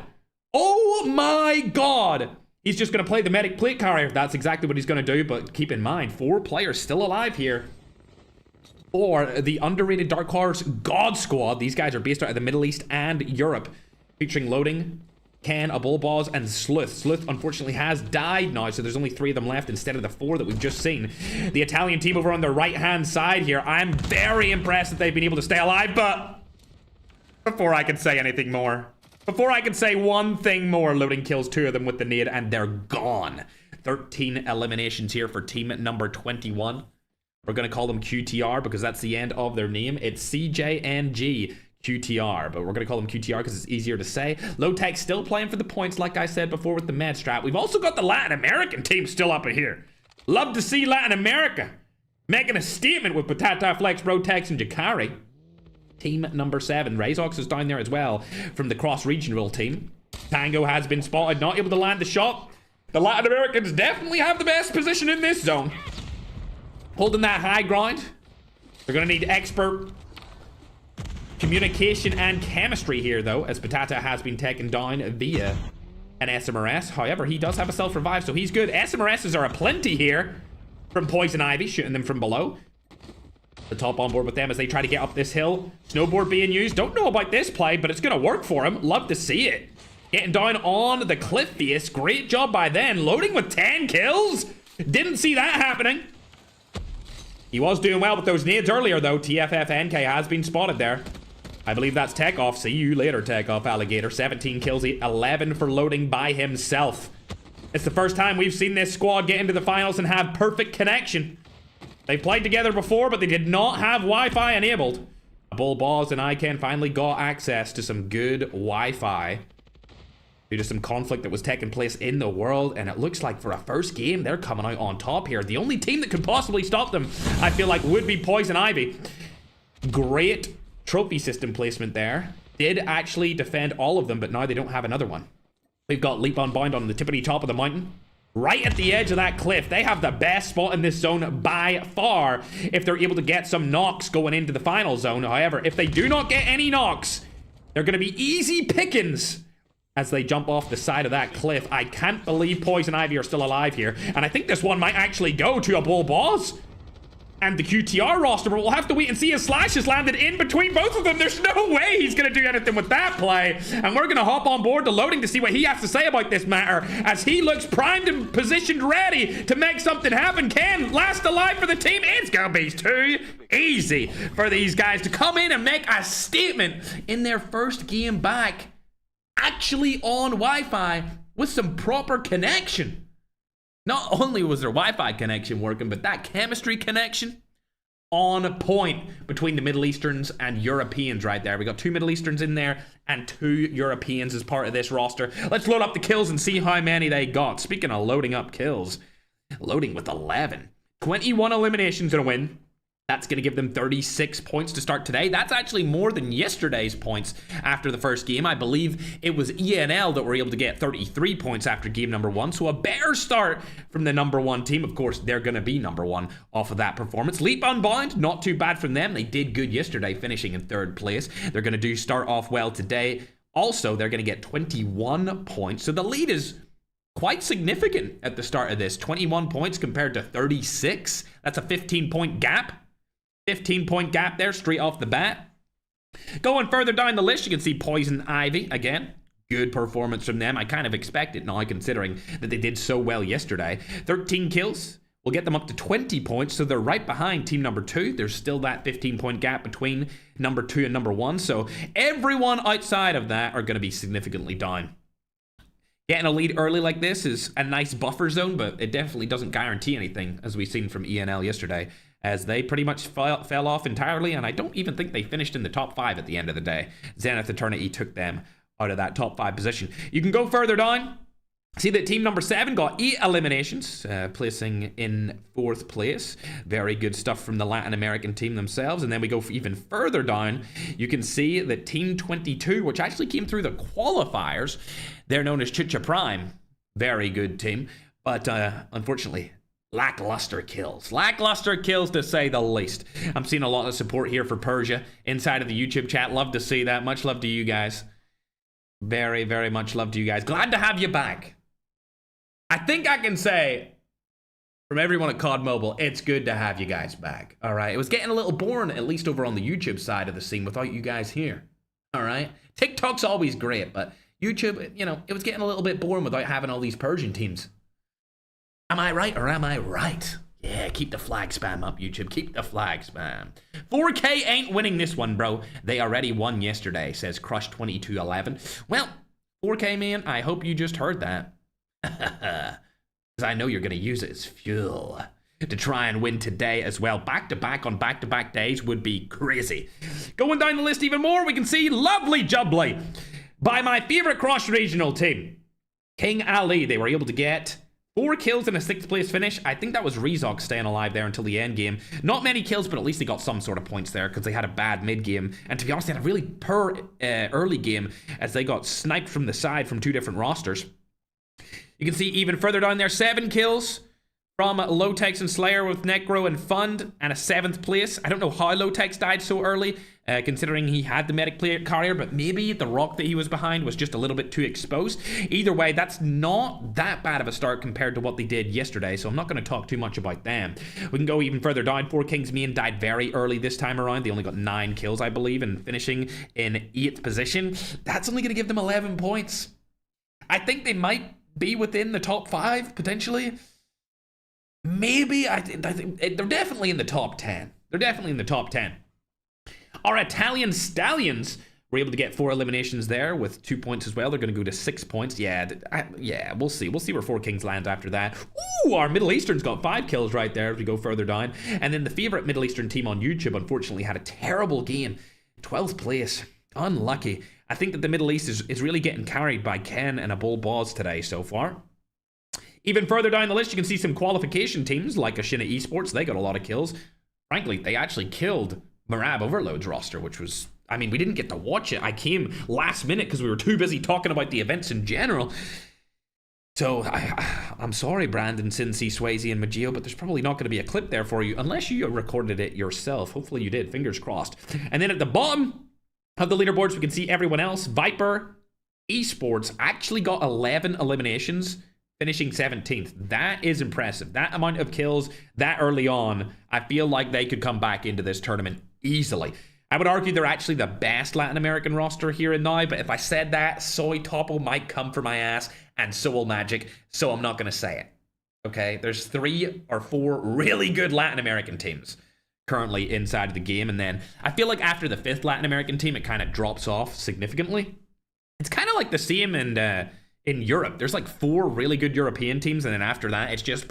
Oh my god! He's just going to play the medic plate carrier. That's exactly what he's going to do, but keep in mind, 4 players still alive here. Or the underrated Dark Horse God Squad. These guys are based out of the Middle East and Europe, featuring Loading, Ken, a Bullboss, and Sleuth. Sleuth, unfortunately, has died now, so there's only 3 of them left instead of the 4 that we've just seen. The Italian team over on the right-hand side here, I'm very impressed that they've been able to stay alive, but before I can say anything more, before I can say one thing more, Loading kills 2 of them with the nade, and they're gone. 13 eliminations here for team number 21. We're going to call them QTR because that's the end of their name. It's CJNG QTR, but we're going to call them QTR because it's easier to say. Lotex still playing for the points, like I said before, with the med strat. We've also got the Latin American team still up in here. Love to see Latin America making a statement with Patata, Flex, Rotex, and Jakari. Team number 7. Razox is down there as well from the cross-regional team. Tango has been spotted, not able to land the shot. The Latin Americans definitely have the best position in this zone. Holding that high ground. They're going to need expert communication and chemistry here, though, as Patata has been taken down via an SMRS. However, he does have a self-revive, so he's good. SMRSs are aplenty here from Poison Ivy, shooting them from below. The top on board with them as they try to get up this hill. Snowboard being used. Don't know about this play, but it's going to work for him. Love to see it. Getting down on the cliff face. Great job by them. Loading with 10 kills. Didn't see that happening. He was doing well with those nades earlier, though. TFFNK has been spotted there. I believe that's Takeoff. See you later, Takeoff, Alligator. 17 kills, 11 for Loading by himself. It's the first time we've seen this squad get into the finals and have perfect connection. They played together before, but they did not have Wi-Fi enabled. Bullboss and ICANN finally got access to some good Wi-Fi due to some conflict that was taking place in the world, and it looks like for a first game, they're coming out on top here. The only team that could possibly stop them, I feel like, would be Poison Ivy. Great trophy system placement there. Did actually defend all of them, but now they don't have another one. We've got Leap Unbound on the tippity top of the mountain. Right at the edge of that cliff. They have the best spot in this zone by far if they're able to get some knocks going into the final zone. However, if they do not get any knocks, they're going to be easy pickings as they jump off the side of that cliff. I can't believe Poison Ivy are still alive here. And I think this one might actually go to a Bullboss. and the QTR roster, but we'll have to wait and see as Slash has landed in between both of them. There's no way he's going to do anything with that play, and we're going to hop on board to loading to see what he has to say about this matter as he looks primed and positioned ready to make something happen. Ken, last alive for the team. It's going to be too easy for these guys to come in and make a statement in their first game back, actually on Wi-Fi with some proper connection. Not only was their Wi-Fi connection working, but that chemistry connection on point between the Middle Easterns and Europeans right there. We got 2 Middle Easterns in there and 2 Europeans as part of this roster. Let's load up the kills and see how many they got. Speaking of loading up kills, loading with 11. 21 eliminations in a win. That's going to give them 36 points to start today. That's actually more than yesterday's points after the first game. I believe it was ENL that were able to get 33 points after game number 1. So a better start from the number 1 team. Of course, they're going to be number 1 off of that performance. Leap Unbound, not too bad from them. They did good yesterday, finishing in 3rd place. They're going to start off well today. Also, they're going to get 21 points. So the lead is quite significant at the start of this. 21 points compared to 36. That's a 15-point gap. 15-point gap there straight off the bat. Going further down the list, you can see Poison Ivy again. Good performance from them. I kind of expect it now, considering that they did so well yesterday. 13 kills will get them up to 20 points, so they're right behind team number 2. There's still that 15-point gap between number 2 and number 1, so everyone outside of that are going to be significantly down. Getting a lead early like this is a nice buffer zone, but it definitely doesn't guarantee anything, as we've seen from ENL yesterday, as they pretty much fell off entirely, and I don't even think they finished in the top 5 at the end of the day. Zenith Eternity took them out of that top 5 position. You can go further down. See that team number 7 got 8 eliminations, placing in 4th place. Very good stuff from the Latin American team themselves. And then we go even further down. You can see that team 22, which actually came through the qualifiers, they're known as Chicha Prime. Very good team. But unfortunately, lackluster kills. Lackluster kills, to say the least. I'm seeing a lot of support here for Persia inside of the YouTube chat. Love to see that. Much love to you guys. Very, very much love to you guys. Glad to have you back. I think I can say, from everyone at COD Mobile, it's good to have you guys back. All right? It was getting a little boring, at least over on the YouTube side of the scene, without you guys here. All right? TikTok's always great, but YouTube, you know, it was getting a little bit boring without having all these Persian teams. Am I right or am I right? Yeah, keep the flag spam up, YouTube. Keep the flag spam. 4K ain't winning this one, bro. They already won yesterday, says Crush2211. Well, 4K, man, I hope you just heard that. Because I know you're going to use it as fuel to try and win today as well. Back-to-back on back-to-back days would be crazy. Going down the list even more, we can see Lovely Jubbly by my favorite cross-regional team, King Ali. They were able to get 4 kills in a 6th place finish. I think that was Rezog staying alive there until the end game. Not many kills, but at least they got some sort of points there because they had a bad mid game. And to be honest, they had a really poor early game as they got sniped from the side from 2 different rosters. You can see even further down there, 7 kills from Lowtex and Slayer with Necro and Fund, and a 7th place. I don't know how Lowtex died so early, considering he had the medic carrier, but maybe the rock that he was behind was just a little bit too exposed. Either way, that's not that bad of a start compared to what they did yesterday, so I'm not going to talk too much about them. We can go even further down. 4 Kings Main died very early this time around. They only got 9 kills, I believe, and finishing in 8th position. That's only going to give them 11 points. I think they might be within the top 5, potentially. Maybe. I think they're definitely in the top 10. They're definitely in the top 10. Our Italian Stallions were able to get 4 eliminations there with 2 points as well. They're going to go to 6 points. Yeah, we'll see. We'll see where 4 Kings land after that. Ooh, our Middle Easterns got 5 kills right there as we go further down. And then the favorite Middle Eastern team on YouTube, unfortunately, had a terrible game. 12th place. Unlucky. I think that the Middle East is really getting carried by Ken and a Bull Boz today so far. Even further down the list, you can see some qualification teams like Ashina Esports. They got a lot of kills. Frankly, they actually killed Marab Overload's roster, which was, I mean, we didn't get to watch it. I came last minute because we were too busy talking about the events in general. So, I'm sorry, Brandon, Cincy, Swayze, and Magio, but there's probably not going to be a clip there for you unless you recorded it yourself. Hopefully you did. Fingers crossed. And then at the bottom of the leaderboards, we can see everyone else. Viper Esports actually got 11 eliminations finishing 17th. That is impressive. That amount of kills that early on, I feel like they could come back into this tournament easily. I would argue they're actually the best Latin American roster here and now, but if I said that, Soy Topple might come for my ass, and so will Magic, so I'm not going to say it. Okay, there's 3 or 4 really good Latin American teams currently inside of the game, and then I feel like after the 5th Latin American team, it kind of drops off significantly. It's kind of like the same in Europe. There's like 4 really good European teams, and then after that, it's just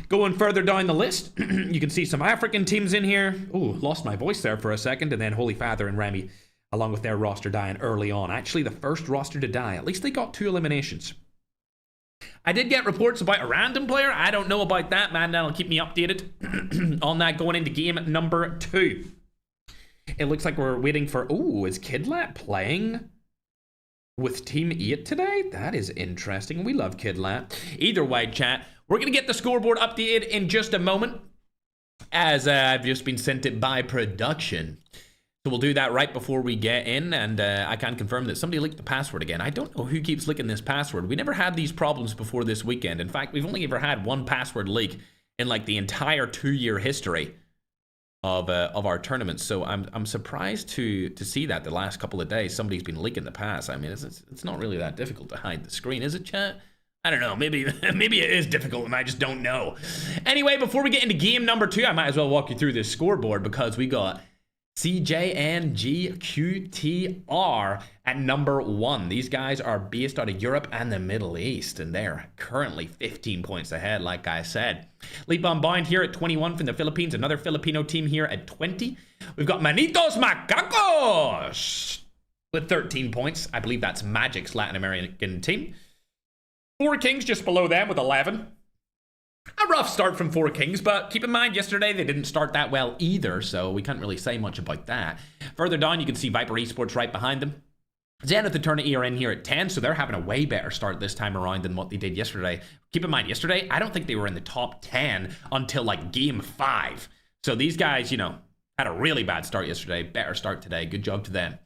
going further down the list. You can see some African teams in here. Oh, lost my voice there for a second, and then Holy Father and Remy, along with their roster dying early on. Actually, the first roster to die. At least they got 2 eliminations. I did get reports about a random player. I don't know about that, man. That'll keep me updated on that going into game number 2. It looks like we're waiting for... Oh, is Kidlat playing with Team 8 today? That is interesting. We love Kidlat. Either way, chat, we're going to get the scoreboard updated in just a moment, as I've just been sent it by production. So we'll do that right before we get in, and I can confirm that somebody leaked the password again. I don't know who keeps leaking this password. We never had these problems before this weekend. In fact, we've only ever had 1 password leak in like the entire 2-year history of our tournaments. So I'm surprised to see that the last couple of days somebody's been leaking the pass. I mean, it's not really that difficult to hide the screen, is it, chat? I don't know. Maybe it is difficult and I just don't know. Anyway, before we get into game number 2, I might as well walk you through this scoreboard because we got CJNGQTR at number 1. These guys are based out of Europe and the Middle East, and they're currently 15 points ahead, like I said. Leap Unbound here at 21 from the Philippines, another Filipino team here at 20. We've got Manitos Macacos with 13 points. I believe that's Magic's Latin American team. 4 Kings just below them with 11. A rough start from 4 Kings, but keep in mind, yesterday they didn't start that well either, so we can't really say much about that. Further down, you can see Viper Esports right behind them. Zenith Eternity are in here at 10, so they're having a way better start this time around than what they did yesterday. Keep in mind, yesterday, I don't think they were in the top 10 until like game 5. So these guys, you know, had a really bad start yesterday. Better start today. Good job to them.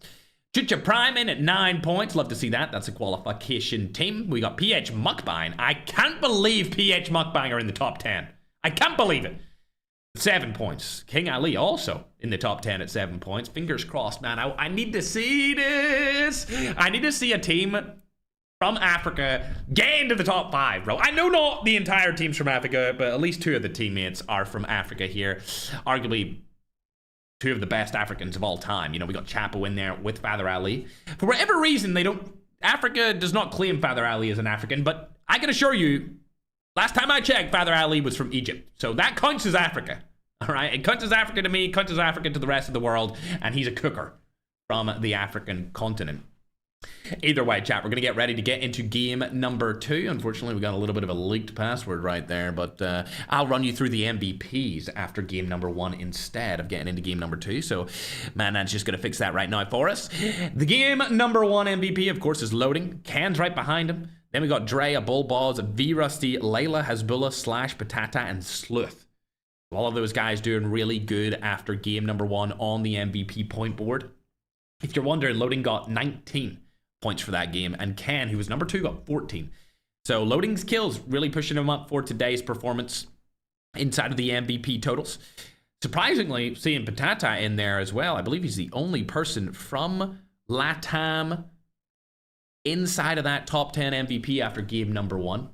Chucha Prime in at 9 points. Love to see that. That's a qualification team. We got PH Mukbang. I can't believe PH Mukbang are in the top 10. I can't believe it. 7 points. King Ali also in the top 10 at 7 points. Fingers crossed, man. I need to see this. I need to see a team from Africa get into the top 5, bro. I know not the entire team's from Africa, but at least 2 of the teammates are from Africa here. Arguably 2 of the best Africans of all time. You know, we got Chapo in there with Father Ali. For whatever reason, Africa does not claim Father Ali as an African, but I can assure you, last time I checked, Father Ali was from Egypt. So that counts as Africa. All right? It counts as Africa to me, counts as Africa to the rest of the world, and he's a cooker from the African continent. Either way, chat, we're going to get ready to get into game number 2. Unfortunately, we got a little bit of a leaked password right there, but I'll run you through the MVPs after game number 1 instead of getting into game number 2. So, Manan's just going to fix that right now for us. The game number 1 MVP, of course, is loading. Can's right behind him. Then we got Drea, Bullballs, V-Rusty, Layla, Hasbullah, Slash, Patata, and Sleuth. All of those guys doing really good after game number 1 on the MVP point board. If you're wondering, Loading got 19 points for that game, and Ken, who was number 2, got 14. So Loading's kills really pushing him up for today's performance inside of the MVP totals. Surprisingly, seeing Patata in there as well. I believe he's the only person from LATAM inside of that top 10 MVP after game number 1.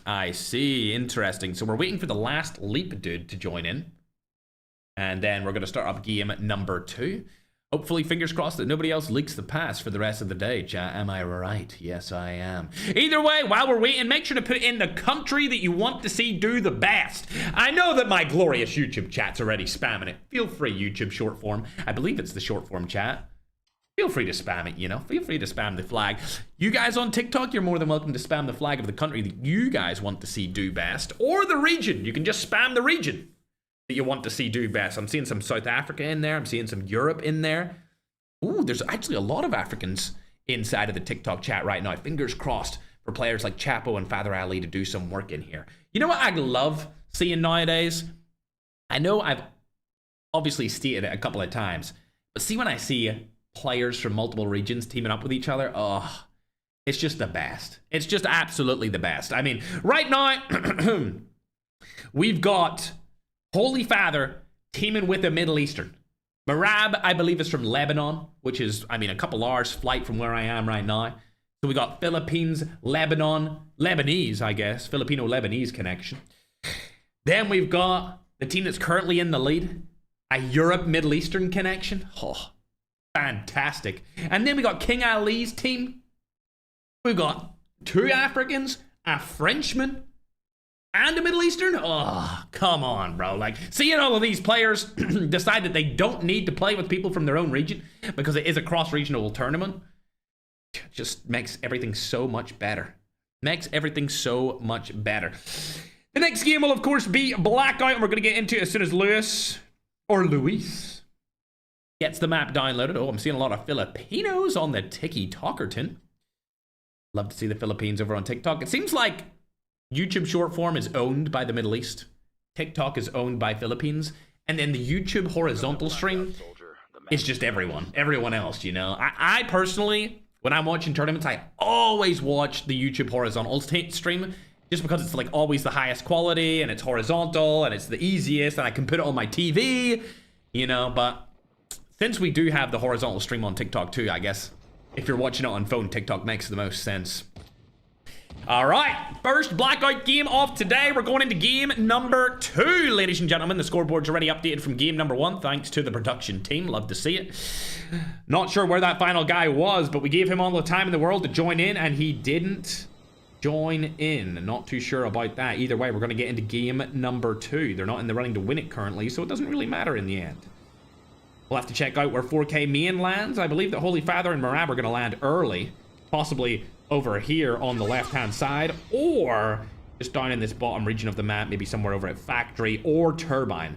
I see. Interesting. So we're waiting for the last Leap dude to join in. And then we're going to start up game number 2. Hopefully, fingers crossed that nobody else leaks the pass for the rest of the day, chat. Am I right? Yes, I am. Either way, while we're waiting, make sure to put in the country that you want to see do the best. I know that my glorious YouTube chat's already spamming it. Feel free, YouTube short form. I believe it's the short form chat. Feel free to spam it, you know. Feel free to spam the flag. You guys on TikTok, you're more than welcome to spam the flag of the country that you guys want to see do best. Or the region. You can just spam the region that you want to see do best. I'm seeing some South Africa in there. I'm seeing some Europe in there. Ooh, there's actually a lot of Africans inside of the TikTok chat right now. Fingers crossed for players like Chapo and Father Ali to do some work in here. You know what I love seeing nowadays? I know I've obviously stated it a couple of times, but see when I see players from multiple regions teaming up with each other, oh, It's just the best. It's just absolutely the best. I mean, right now, we've got Holy Father teaming with a Middle Eastern. Marab, I believe, is from Lebanon, which is, I mean, a couple hours flight from where I am right now. So we got Philippines, Lebanon, Lebanese, I guess. Filipino-Lebanese connection. Then we've got the team that's currently in the lead. A Europe-Middle Eastern connection. Oh, fantastic. And then we got King Ali's team. We've got 2 Africans, a Frenchman, and a Middle Eastern? Oh, come on, bro. Like, seeing all of these players decide that they don't need to play with people from their own region because it is a cross-regional tournament just makes everything so much better. Makes everything so much better. The next game will, of course, be Blackout, and we're going to get into it as soon as Luis gets the map downloaded. Oh, I'm seeing a lot of Filipinos on the Tiki-Talkerton. Love to see the Philippines over on TikTok. It seems like YouTube short form is owned by the Middle East. TikTok is owned by Philippines. And then the YouTube horizontal stream is just everyone else, you know. I personally, when I'm watching tournaments, I always watch the YouTube horizontal stream just because it's like always the highest quality and it's horizontal and it's the easiest and I can put it on my TV, you know. But since we do have the horizontal stream on TikTok too, I guess if you're watching it on phone, TikTok makes the most sense. All right, first Blackout game of today. We're going into game number 2, ladies and gentlemen. The scoreboard's already updated from game number 1, thanks to the production team. Love to see it. Not sure where that final guy was, but we gave him all the time in the world to join in, and he didn't join in. Not too sure about that. Either way, we're going to get into game number 2. They're not in the running to win it currently, so it doesn't really matter in the end. We'll have to check out where 4K main lands. I believe that Holy Father and Marab are going to land early, possibly over here on the left-hand side, or just down in this bottom region of the map, maybe somewhere over at Factory or Turbine.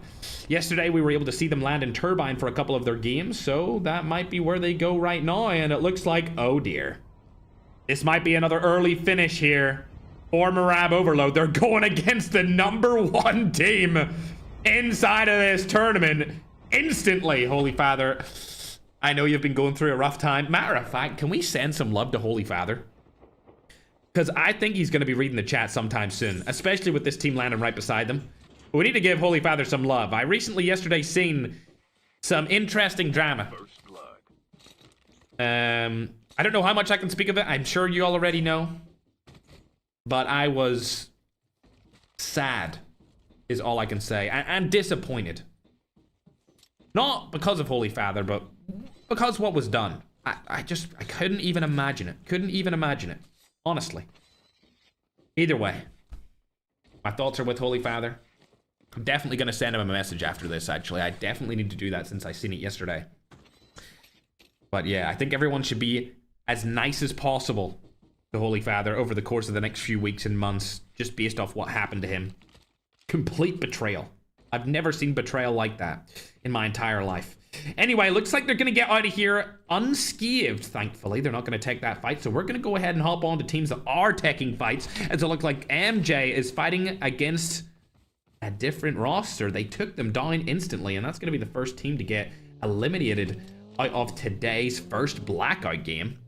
Yesterday, we were able to see them land in Turbine for a couple of their games, so that might be where they go right now, and it looks like, oh dear. This might be another early finish here for Marab Overload. They're going against the #1 team inside of this tournament. Instantly, Holy Father. I know you've been going through a rough time. Matter of fact, can we send some love to Holy Father? Because I think he's going to be reading the chat sometime soon, especially with this team landing right beside them. But we need to give Holy Father some love. I recently, yesterday, seen some interesting drama. I don't know how much I can speak of it. I'm sure you already know. But I was sad, is all I can say. And disappointed. Not because of Holy Father, but because what was done. I couldn't even imagine it. Couldn't even imagine it. Honestly. Either way. My thoughts are with Holy Father. I'm definitely going to send him a message after this, actually. I definitely need to do that since I seen it yesterday. But yeah, I think everyone should be as nice as possible to Holy Father over the course of the next few weeks and months, just based off what happened to him. Complete betrayal. I've never seen betrayal like that in my entire life. Anyway, looks like they're going to get out of here unscathed, thankfully. They're not going to take that fight, so we're going to go ahead and hop on to teams that are taking fights, as it looks like MJ is fighting against a different roster. They took them down instantly, and that's going to be the first team to get eliminated out of today's first Blackout game.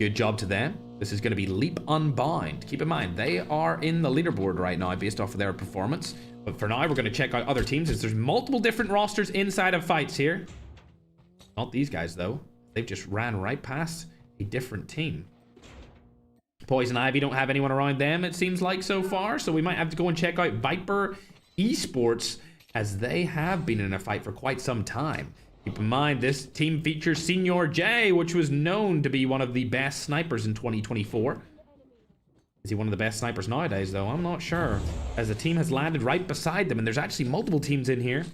Good job to them. This is going to be Leap Unbound. Keep in mind, they are in the leaderboard right now based off of their performance. But for now, we're going to check out other teams as there's multiple different rosters inside of fights here. Not these guys, though. They've just ran right past a different team. Poison Ivy don't have anyone around them, it seems like, so far. So we might have to go and check out Viper Esports, as they have been in a fight for quite some time. Keep in mind, this team features Senior J, which was known to be one of the best snipers in 2024. Is he one of the best snipers nowadays, though? I'm not sure, as the team has landed right beside them, and there's actually multiple teams in here,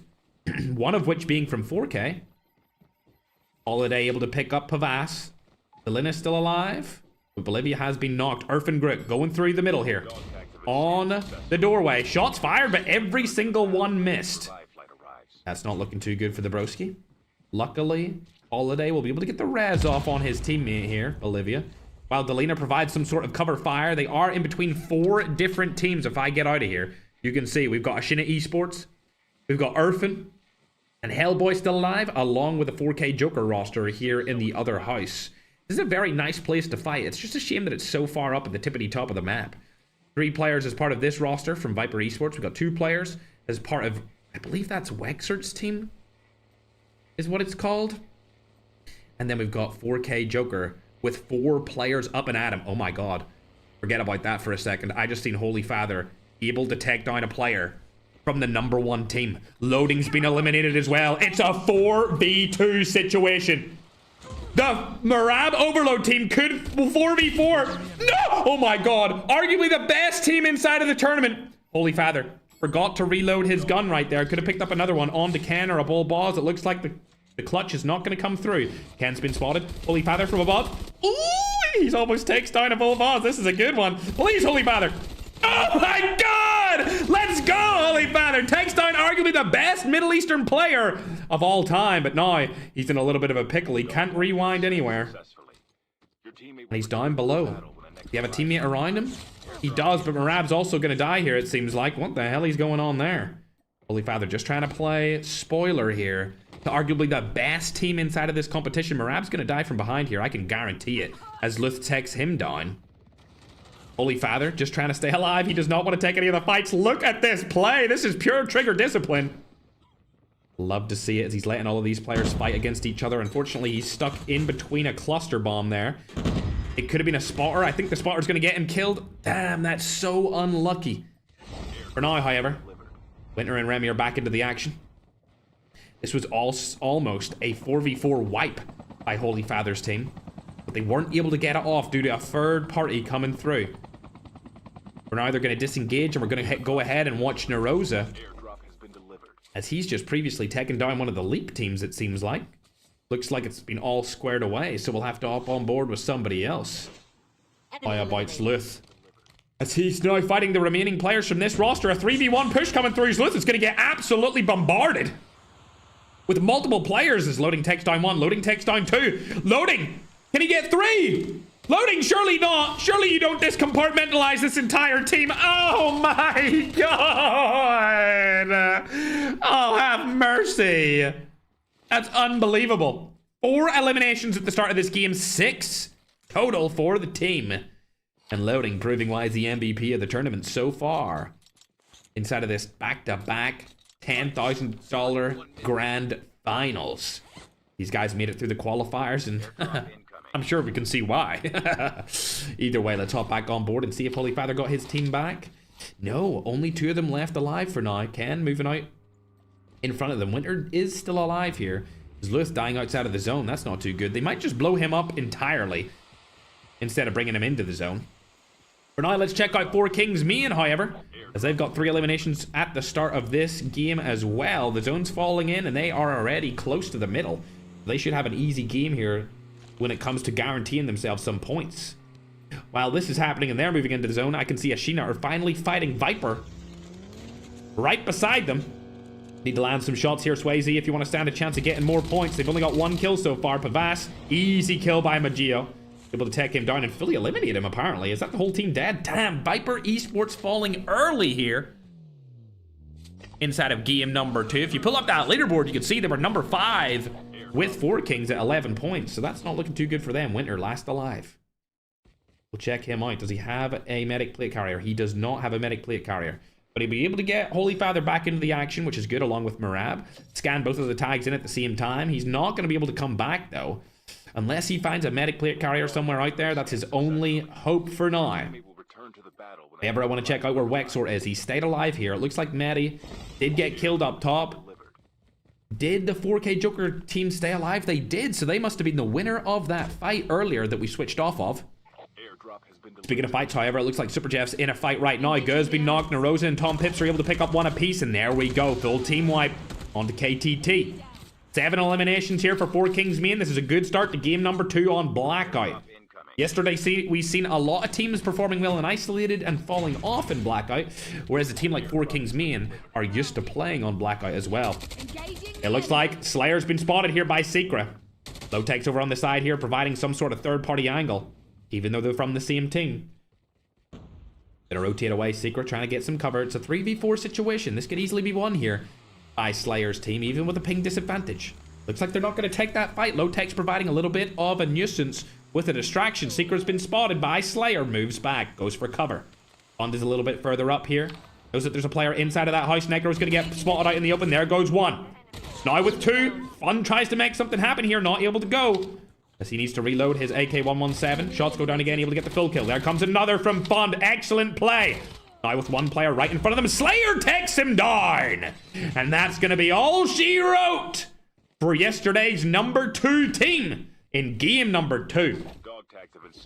one of which being from 4K. Holiday able to pick up Pavas. Delina's still alive, but Bolivia has been knocked. Erfengrit going through the middle here. On the doorway. Shots fired, but every single one missed. That's not looking too good for the broski. Luckily, Holiday will be able to get the res off on his teammate here, Bolivia. While Delina provides some sort of cover fire, they are in between 4 different teams. If I get out of here, you can see we've got Ashina Esports, we've got Erfen, and Hellboy still alive, along with the 4K Joker roster here in the other house. This is a very nice place to fight. It's just a shame that it's so far up at the tippity top of the map. 3 players as part of this roster from Viper Esports. We've got 2 players as part of, I believe that's Wexert's team, is what it's called. And then we've got 4K Joker with 4 players up and at him. Oh my god. Forget about that for a second. I just seen Holy Father able to take down a player from the #1 team. Loading's been eliminated as well. It's a 4v2 situation. The Marab Overload team could 4v4. No! Oh my god. Arguably the best team inside of the tournament. Holy Father forgot to reload his gun right there. Could have picked up another one on the Ken or a Bull Boss. It looks like the clutch is not going to come through. Ken's been spotted. Holy Father from above. Ooh! He's almost takes down a Bull Boss. This is a good one. Please, Holy Father. Oh my god! Let's go, Holy Father! Takes down arguably the best Middle Eastern player of all time, but now he's in a little bit of a pickle. He can't rewind anywhere. And he's down below. Do you have a teammate around him? He does, but Marab's also going to die here, it seems like. What the hell is going on there? Holy Father just trying to play spoiler here to arguably the best team inside of this competition. Marab's going to die from behind here, I can guarantee it, as Luth takes him down. Holy Father just trying to stay alive. He does not want to take any of the fights. Look at this play. This is pure trigger discipline. Love to see it as he's letting all of these players fight against each other. Unfortunately, he's stuck in between a cluster bomb there. It could have been a spotter. I think the spotter's going to get him killed. Damn, that's so unlucky. For now, however, Winter and Remy are back into the action. This was almost a 4v4 wipe by Holy Father's team, but they weren't able to get it off due to a third party coming through. For now, they're going to disengage, and we're going to go ahead and watch Narosa, as he's just previously taken down one of the Leap teams, it seems like. Looks like it's been all squared away, so we'll have to hop on board with somebody else. Fire bites Luth, as he's now fighting the remaining players from this roster. A 3v1 push coming through. Luth is going to get absolutely bombarded with multiple players as Loading takes down 1, Loading takes down 2. Loading, can he get 3? Loading, surely not. Surely you don't discompartmentalize this entire team. Oh my god. Oh, have mercy. That's unbelievable. 4 eliminations at the start of this game. 6 total for the team. And Loading proving why he's the MVP of the tournament so far. Inside of this back-to-back $10,000 grand finals. These guys made it through the qualifiers, and I'm sure we can see why. Either way, let's hop back on board and see if Holy Father got his team back. No, only 2 of them left alive for now. Ken moving out in front of them. Winter is still alive here. Luth dying outside of the zone. That's not too good. They might just blow him up entirely instead of bringing him into the zone. For now, let's check out 4 Kings Main, however, as they've got 3 eliminations at the start of this game as well. The zone's falling in, and they are already close to the middle. They should have an easy game here when it comes to guaranteeing themselves some points. While this is happening and they're moving into the zone, I can see Ashina are finally fighting Viper right beside them. Need to land some shots here, Swayze, if you want to stand a chance of getting more points. They've only got 1 kill so far. Pavas, easy kill by Magio. Able to take him down and fully eliminate him, apparently. Is that the whole team dead? Damn, Viper Esports falling early here inside of game number 2. If you pull up that leaderboard, you can see they were number 5 with 4 Kings at 11 points. So that's not looking too good for them. Winter last alive. We'll check him out. Does he have a medic plate carrier? He does not have a medic plate carrier. But he'll be able to get Holy Father back into the action, which is good, along with Marab. Scan both of the tags in at the same time. He's not going to be able to come back, though, unless he finds a medic plate carrier somewhere out there. That's his only hope for now. If ever I want to check out where Wexor is, he stayed alive here. It looks like Medi did get killed up top. Did the 4K Joker team stay alive? They did, so they must have been the winner of that fight earlier that we switched off of. Speaking of fights, however, it looks like Super Jeff's in a fight right now. Gur's been knocked, Narosa and Tom Pips are able to pick up 1 apiece, and there we go. Full team wipe onto KTT. 7 eliminations here for 4 Kings Main. This is a good start to game number 2 on Blackout. Yesterday, we've seen a lot of teams performing well in Isolated and falling off in Blackout, whereas a team like 4 Kings Main are used to playing on Blackout as well. It looks like Slayer's been spotted here by Secra. Low takes over on the side here, providing some sort of third-party angle, even though they're from the same team. Gonna rotate away, Secret trying to get some cover. It's a 3v4 situation. This could easily be won here by Slayer's team, even with a ping disadvantage. Looks like they're not going to take that fight. Low tech's providing a little bit of a nuisance with a distraction. Secret's been spotted by Slayer. Moves back. Goes for cover. Bond is a little bit further up here. Knows that there's a player inside of that house. Necro's going to get spotted out in the open. There goes one. Now with two. Fun tries to make something happen here. Not able to go, as he needs to reload his AK-117. Shots go down again. Able to get the full kill. There comes another from Bond. Excellent play. Now with one player right in front of them. Slayer takes him down. And that's going to be all she wrote for yesterday's number 2 team in game number 2.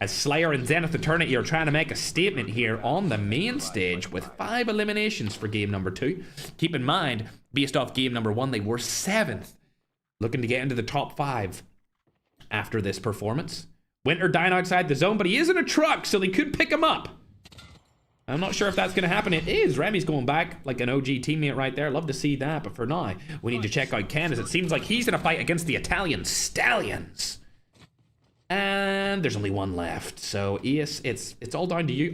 As Slayer and Zenith Eternity are trying to make a statement here on the main stage with 5 eliminations for game number 2. Keep in mind, based off game number 1, they were 7th. Looking to get into the top 5 after this performance. Winter dying outside the zone, but he is in a truck, so they could pick him up. I'm not sure if that's going to happen. It is. Remy's going back like an OG teammate right there. Love to see that, but for now, we need to check out Ken, as it seems like he's in a fight against the Italian Stallions. And there's only one left. So, Eas, it's all down to you.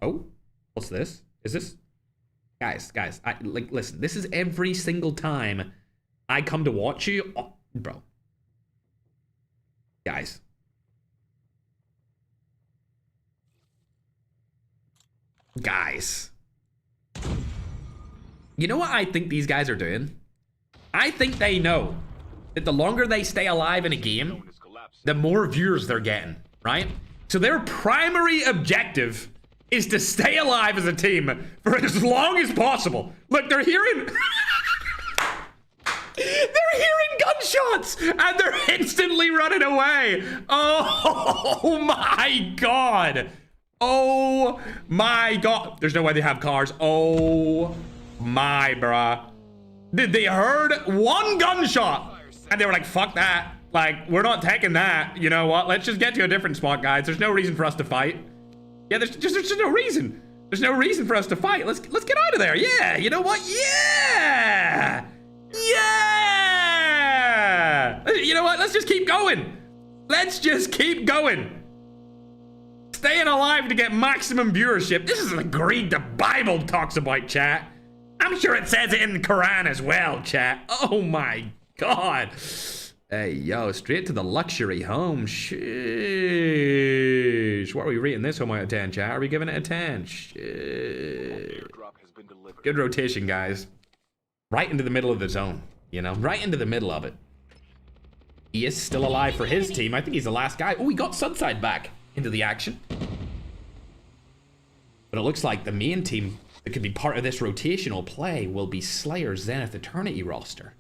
Oh, what's this? Is this? Guys, listen, this is every single time I come to watch you. Oh, bro. Guys. You know what I think these guys are doing? I think they know that the longer they stay alive in a game, the more viewers they're getting, right? So their primary objective is to stay alive as a team for as long as possible. Look, they're hearing... they're hearing gunshots, and they're instantly running away. Oh my god. Oh my god. There's no way they have cars. Oh my bruh. They heard one gunshot, and they were like, fuck that. Like, we're not taking that. You know what? Let's just get to a different spot, guys. There's no reason for us to fight. Yeah, there's just no reason. There's no reason for us to fight. Let's get out of there. Yeah, you know what? Yeah! Yeah! You know what? Let's just keep going. Let's just keep going. Staying alive to get maximum viewership. This is a greed the Bible talks about, chat. I'm sure it says it in the Quran as well, chat. Oh my god. Hey, yo, straight to the luxury home. Sheesh. What are we rating this home out of 10, chat? Are we giving it a 10? Shit. Good rotation, guys. Right into the middle of the zone, you know? Right into the middle of it. He is still alive for his team. I think he's the last guy. Oh, he got Sunside back into the action. But it looks like the main team that could be part of this rotational play will be Slayer's Zenith Eternity roster,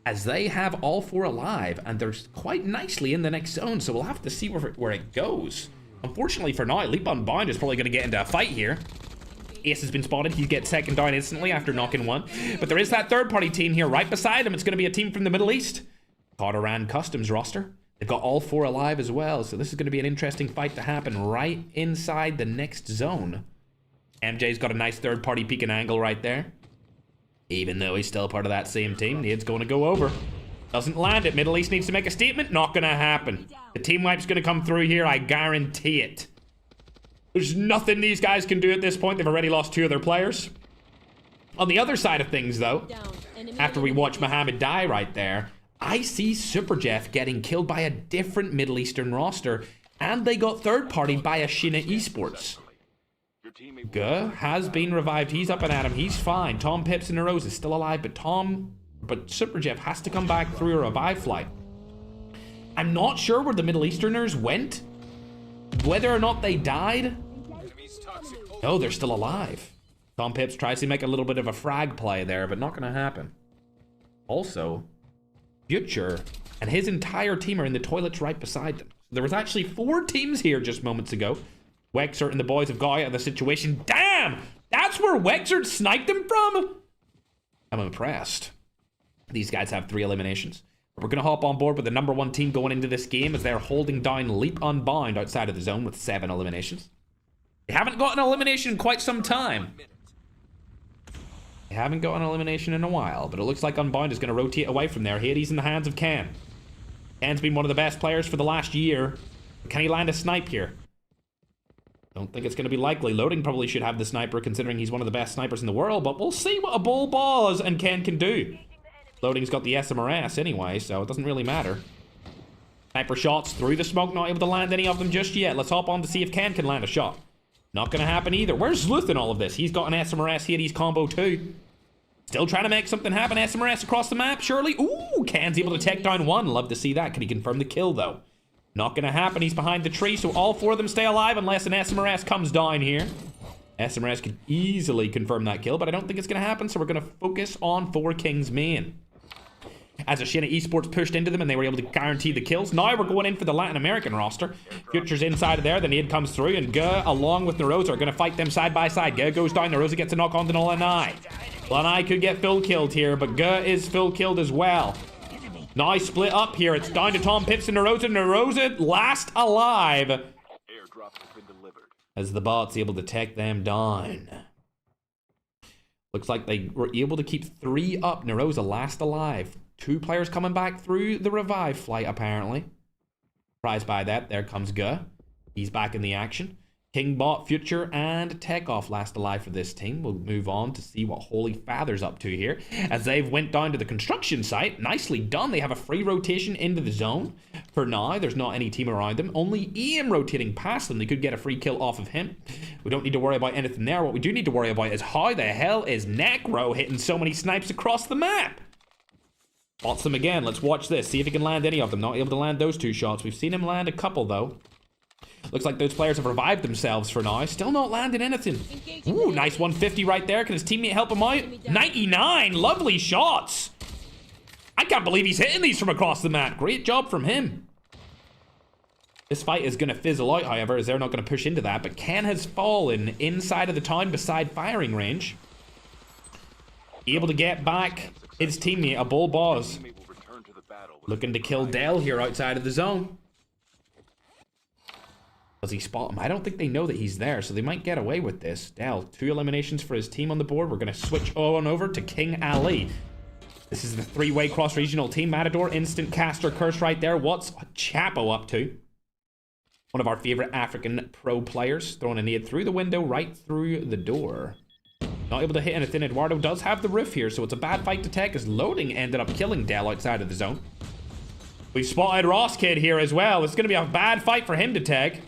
as they have all 4 alive, and they're quite nicely in the next zone, so we'll have to see where it goes. Unfortunately for now, Leap Unbound is probably going to get into a fight here. Ace has been spotted. He gets second down instantly after knocking one. But there is that third-party team here right beside him. It's going to be a team from the Middle East. Cod Customs roster. They've got all 4 alive as well, so this is going to be an interesting fight to happen right inside the next zone. MJ's got a nice third-party peek and angle right there. Even though he's still part of that same team, Nade's going to go over. Doesn't land it. Middle East needs to make a statement. Not going to happen. The team wipe's going to come through here. I guarantee it. There's nothing these guys can do at this point. They've already lost 2 of their players. On the other side of things, though, after we watch Mohammed die right there, I see Super Jeff getting killed by a different Middle Eastern roster, and they got third-partied by Ashina Esports. Guh has been revived. He's up and at him. He's fine. Tom Pips and Rose is still alive, but Super Jeff has to come back through a revive flight. I'm not sure where the Middle Easterners went, whether or not they died. No, they're still alive. Tom Pips tries to make a little bit of a frag play there, but not going to happen. Also, Future and his entire team are in the toilets right beside them. There was actually 4 teams here just moments ago. Wexert and the boys have got out of the situation. Damn! That's where Wexert sniped them from? I'm impressed. These guys have 3 eliminations. We're going to hop on board with the number 1 team going into this game, as they're holding down Leap Unbound outside of the zone with 7 eliminations. They haven't got an elimination in quite some time. They haven't got an elimination in a while, but it looks like Unbound is going to rotate away from there. Hades in the hands of Ken. Ken's been one of the best players for the last year. Can he land a snipe here? Don't think it's going to be likely. Loading probably should have the sniper, considering he's one of the best snipers in the world, but we'll see what a bull balls and Ken can do. Loading's got the SMRS anyway, so it doesn't really matter. Sniper shots through the smoke, not able to land any of them just yet. Let's hop on to see if Ken can land a shot. Not gonna happen either. Where's Sleuth in all of this? He's got an SMRS Hades combo too. Still trying to make something happen. SMRS across the map, surely. Ooh, Ken's able to take down one. Love to see that. Can he confirm the kill though? Not gonna happen. He's behind the tree, so all four of them stay alive unless an SMRS comes down here. SMRS could easily confirm that kill, but I don't think it's gonna happen, so we're gonna focus on 4 Kings main. As Ashina Esports pushed into them and they were able to guarantee the kills. Now we're going in for the Latin American roster. Future's inside of there. The nade comes through and Guh along with Narosa are going to fight them side by side. Guh goes down. Narosa gets a knock on to Lanai. Lanai could get full killed here, but Guh is full killed as well. Now split up here. It's down to Tom Pips and Narosa. Narosa last alive. Airdrop has been delivered. As the bot's able to take them down. Looks like they were able to keep 3 up. Narosa last alive. 2 players coming back through the revive flight, apparently. Surprised by that. There comes Guh. He's back in the action. Kingbot, Future, and Takeoff last alive for this team. We'll move on to see what Holy Father's up to here. As they've went down to the construction site. Nicely done. They have a free rotation into the zone. For now, there's not any team around them. Only Ian rotating past them. They could get a free kill off of him. We don't need to worry about anything there. What we do need to worry about is how the hell is Necro hitting so many snipes across the map? Spots them again. Let's watch this. See if he can land any of them. Not able to land those 2 shots. We've seen him land a couple, though. Looks like those players have revived themselves for now. Still not landing anything. Ooh, nice 150 right there. Can his teammate help him out? 99. Lovely shots. I can't believe he's hitting these from across the map. Great job from him. This fight is going to fizzle out, however, as they're not going to push into that. But Ken has fallen inside of the town beside firing range. Able to get back his teammate, a bull boss. Looking to kill Dell here outside of the zone. Does he spot him? I don't think they know that he's there, so they might get away with this. Dell, 2 eliminations for his team on the board. We're going to switch on over to King Ali. This is the 3-way cross-regional team. Matador, instant caster curse right there. What's Chapo up to? One of our favorite African pro players. Throwing a nade through the window, right through the door. Not able to hit anything. Eduardo does have the roof here, so it's a bad fight to take as loading ended up killing Dell outside of the zone. We've spotted Ross Kid here as well. It's going to be a bad fight for him to take.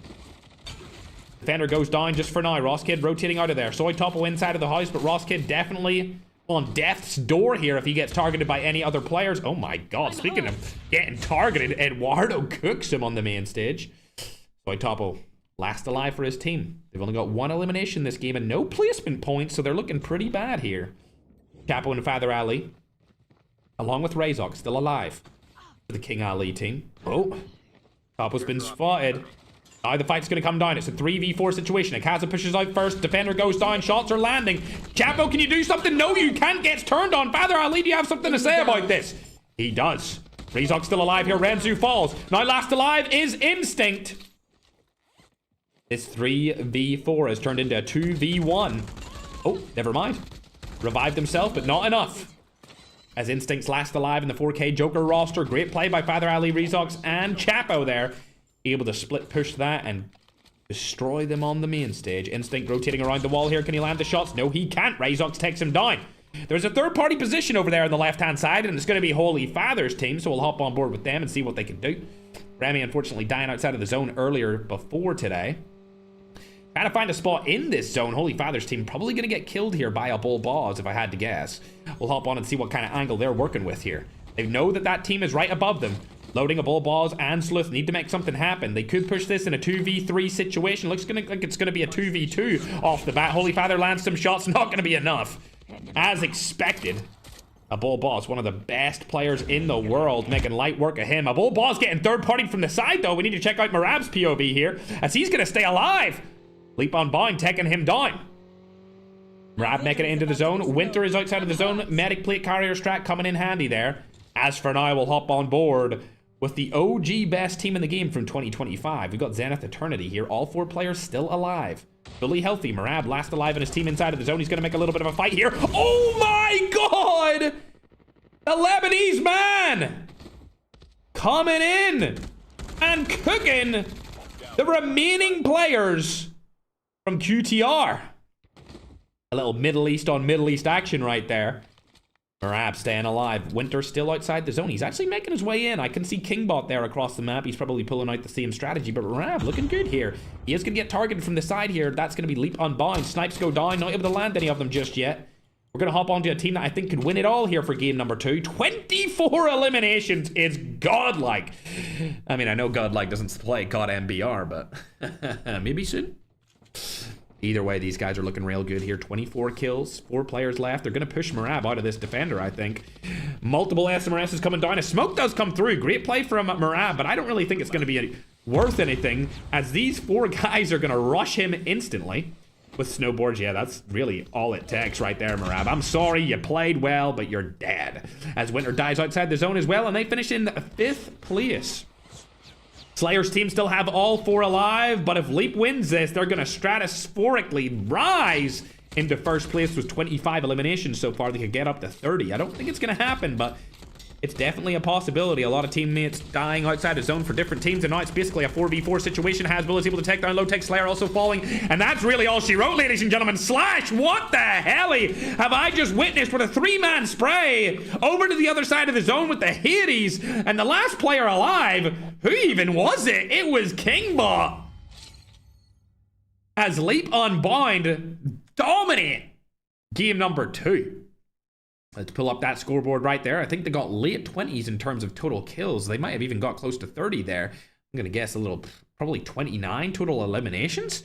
Defender goes down just for now. Ross Kid rotating out of there. Soy Topo inside of the house, but Ross Kid definitely on death's door here if he gets targeted by any other players. Oh my god, speaking of getting targeted, Eduardo cooks him on the main stage. Soy Topo last alive for his team. They've only got 1 elimination this game and no placement points, so they're looking pretty bad here. Chapo and Father Ali, along with Razok, still alive for the King Ali team. Oh, Topo's been spotted. Now the fight's going to come down. It's a 3v4 situation. Akaza pushes out first. Defender goes down. Shots are landing. Chapo, can you do something? No, you can't. Gets turned on. Father Ali, do you have something to say about this? He does. Razok still alive here. Renzu falls. Now last alive is Instinct. This 3v4 has turned into a 2v1. Oh, never mind. Revived himself, but not enough. As Instinct's last alive in the 4K Joker roster. Great play by Father Ali, Rezox, and Chapo there. Able to split push that and destroy them on the main stage. Instinct rotating around the wall here. Can he land the shots? No, he can't. Rezox takes him down. There's a third-party position over there on the left-hand side, and it's going to be Holy Father's team, so we'll hop on board with them and see what they can do. Remy, unfortunately, dying outside of the zone earlier before today. Trying to find a spot in this zone. Holy Father's team probably going to get killed here by a bull boss, if I had to guess. We'll hop on and see what kind of angle they're working with here. They know that that team is right above them. Loading a bull boss and Sleuth need to make something happen. They could push this in a 2v3 situation. Looks like it's going to be a 2v2 off the bat. Holy Father lands some shots. Not going to be enough. As expected. A bull boss, one of the best players in the world, making light work of him. A bull boss getting third-partied from the side, though. We need to check out Marab's POV here, as he's going to stay alive. Leap on bind, taking him down. Marab making it into the zone. Winter is outside of the zone. Medic plate carrier strat coming in handy there. As for now, we'll hop on board with the OG best team in the game from 2025. We've got Zenith Eternity here. All 4 players still alive. Fully healthy. Marab last alive in his team inside of the zone. He's going to make a little bit of a fight here. Oh my god! The Lebanese man! Coming in and cooking the remaining players from QTR. A little Middle East on Middle East action right there. Marab staying alive. Winter still outside the zone. He's actually making his way in. I can see Kingbot there across the map. He's probably pulling out the same strategy, but Marab looking good here. He is going to get targeted from the side here. That's going to be Leap Unbound. Snipes go down. Not able to land any of them just yet. We're going to hop onto a team that I think could win it all here for game number 2. 24 eliminations is godlike. I mean, I know godlike doesn't play COD MBR, but maybe soon. Either way, these guys are looking real good here. 24 kills, 4 players left. They're going to push Marab out of this defender, I think. Multiple SMRSs coming down. A smoke does come through. Great play from Marab, but I don't really think it's going to be worth anything, as these 4 guys are going to rush him instantly. With snowboards, yeah, that's really all it takes right there, Marab. I'm sorry, you played well, but you're dead. As Winter dies outside the zone as well, and they finish in 5th place. Slayer's team still have all 4 alive, but if Leap wins this, they're going to stratosporically rise into 1st place with 25 eliminations so far. They could get up to 30. I don't think it's going to happen, but it's definitely a possibility. A lot of teammates dying outside the zone for different teams, and now it's basically a 4v4 situation. Hasbull is able to take down Low-Tech. Slayer also falling, and that's really all she wrote, ladies and gentlemen. Slash, what the helly have I just witnessed with a 3-man spray over to the other side of the zone with the Hades, and the last player alive, who even was it? It was Kingbot. As Leap Unbound dominate game number 2. Let's pull up that scoreboard right there. I think they got late 20s in terms of total kills. They might have even got close to 30 there. I'm going to guess a little, probably 29 total eliminations.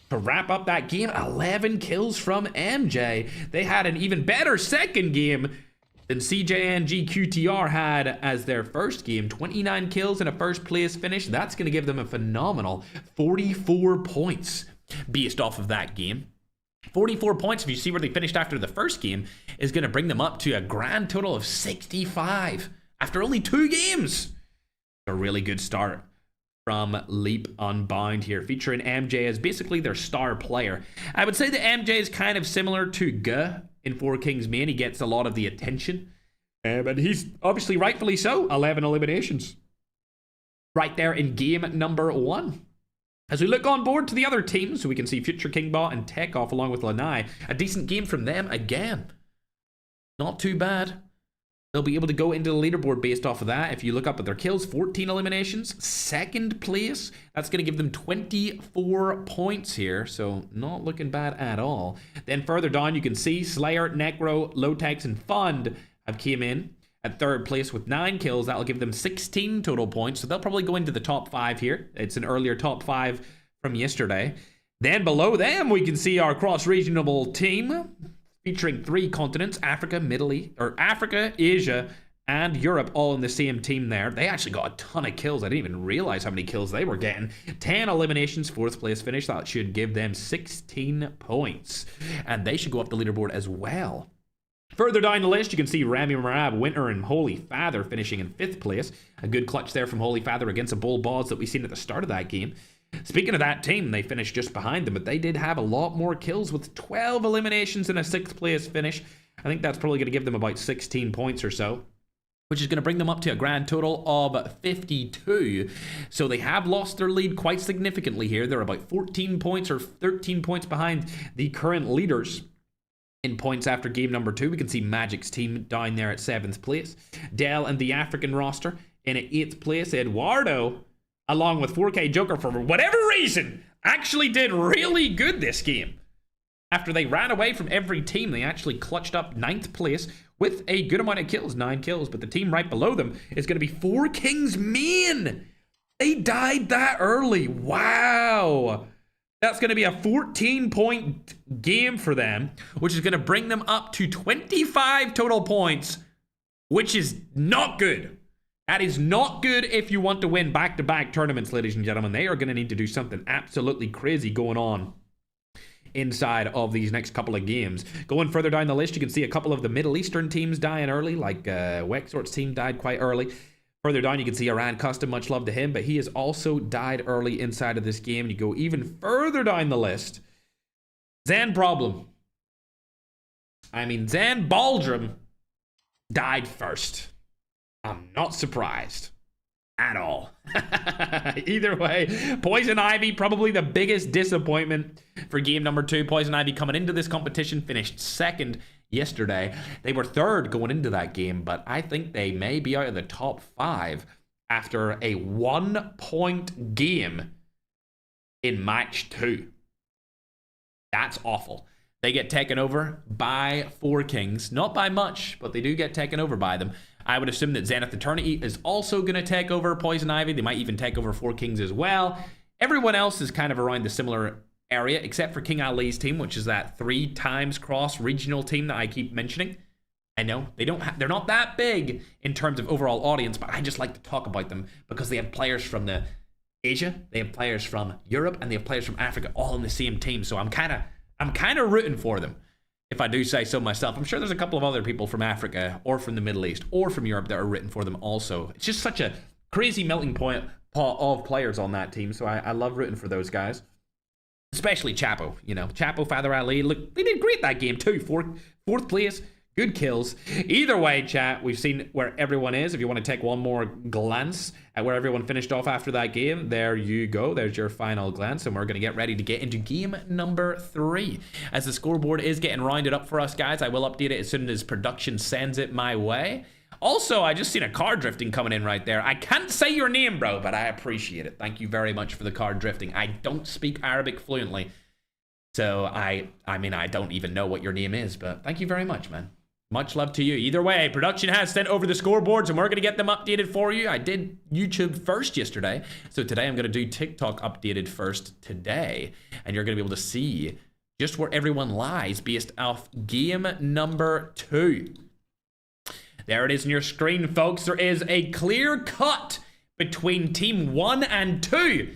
To wrap up that game, 11 kills from MJ. They had an even better second game than CJNG QTR had as their first game. 29 kills and a 1st place finish. That's going to give them a phenomenal 44 points based off of that game. 44 points, if you see where they finished after the first game, is going to bring them up to a grand total of 65 after only 2 games. A really good start from Leap Unbound here, featuring MJ as basically their star player. I would say that MJ is kind of similar to G in 4 Kings main. He gets a lot of the attention, but he's obviously rightfully so. 11 eliminations right there in game number 1. As we look on board to the other teams, so we can see Future Kingbot and Tekoff along with Lanai. A decent game from them again. Not too bad. They'll be able to go into the leaderboard based off of that. If you look up at their kills, 14 eliminations, 2nd place. That's going to give them 24 points here, so not looking bad at all. Then further down, you can see Slayer, Necro, Low-Tex, and Fund have came in at 3rd place with 9 kills. That'll give them 16 total points, so they'll probably go into the top 5 here. It's an earlier top 5 from yesterday. Then below them, we can see our cross-regional team featuring 3 continents: Africa, Africa, Asia, and Europe, all in the same team there. They actually got a ton of kills. I didn't even realize how many kills they were getting. 10 eliminations, 4th place finish. That should give them 16 points, and they should go up the leaderboard as well. Further down the list, you can see Rami Marab, Winter, and Holy Father finishing in 5th place. A good clutch there from Holy Father against a Bull Boss that we seen at the start of that game. Speaking of that team, they finished just behind them, but they did have a lot more kills with 12 eliminations and a 6th place finish. I think that's probably going to give them about 16 points or so, which is going to bring them up to a grand total of 52. So they have lost their lead quite significantly here. They're about 14 points or 13 points behind the current leaders in points after game number 2. We can see Magic's team down there at 7th place. Dell and the African roster in at 8th place. Eduardo, along with 4K Joker, for whatever reason, actually did really good this game. After they ran away from every team, they actually clutched up 9th place with a good amount of kills, 9 kills. But the team right below them is going to be 4 Kings main. They died that early. Wow. That's going to be a 14-point game for them, which is going to bring them up to 25 total points, which is not good. That is not good if you want to win back-to-back tournaments, ladies and gentlemen. They are going to need to do something absolutely crazy going on inside of these next couple of games. Going further down the list, you can see a couple of the Middle Eastern teams dying early, like Wexort's team died quite early. Further down, you can see Iran Custom, much love to him, but he has also died early inside of this game. You go even further down the list, Zan Baldrum died first. I'm not surprised at all. Either way, Poison Ivy, probably the biggest disappointment for game number 2. Poison Ivy coming into this competition finished 2nd yesterday. They were third going into that game, but I think they may be out of the top 5 after a 1-point game in match 2. That's awful. They get taken over by 4 Kings. Not by much, but they do get taken over by them. I would assume that Zenith Eternity is also going to take over Poison Ivy. They might even take over 4 Kings as well. Everyone else is kind of around the similar area, except for King Ali's team, which is that 3 times cross regional team that I keep mentioning. I know they're not that big in terms of overall audience, but I just like to talk about them because they have players from the Asia, they have players from Europe, and they have players from Africa all in the same team. So I'm kind of rooting for them, if I do say so myself. I'm sure there's a couple of other people from Africa or from the Middle East or from Europe that are rooting for them also. It's just such a crazy melting pot of players on that team, so I love rooting for those guys. Especially Chapo, you know. Chapo, Father Ali, look, they did great that game too. Fourth place, good kills. Either way, chat, we've seen where everyone is. If you want to take one more glance at where everyone finished off after that game, there you go. There's your final glance, and we're going to get ready to get into game number 3. As the scoreboard is getting rounded up for us, guys, I will update it as soon as production sends it my way. Also, I just seen a card drifting coming in right there. I can't say your name, bro, but I appreciate it. Thank you very much for the card drifting. I don't speak Arabic fluently, so I mean, I don't even know what your name is, but thank you very much, man. Much love to you. Either way, production has sent over the scoreboards, and we're going to get them updated for you. I did YouTube first yesterday, so today I'm going to do TikTok updated first today, and you're going to be able to see just where everyone lies based off game number 2. There it is on your screen, folks. There is a clear cut between Team 1 and 2.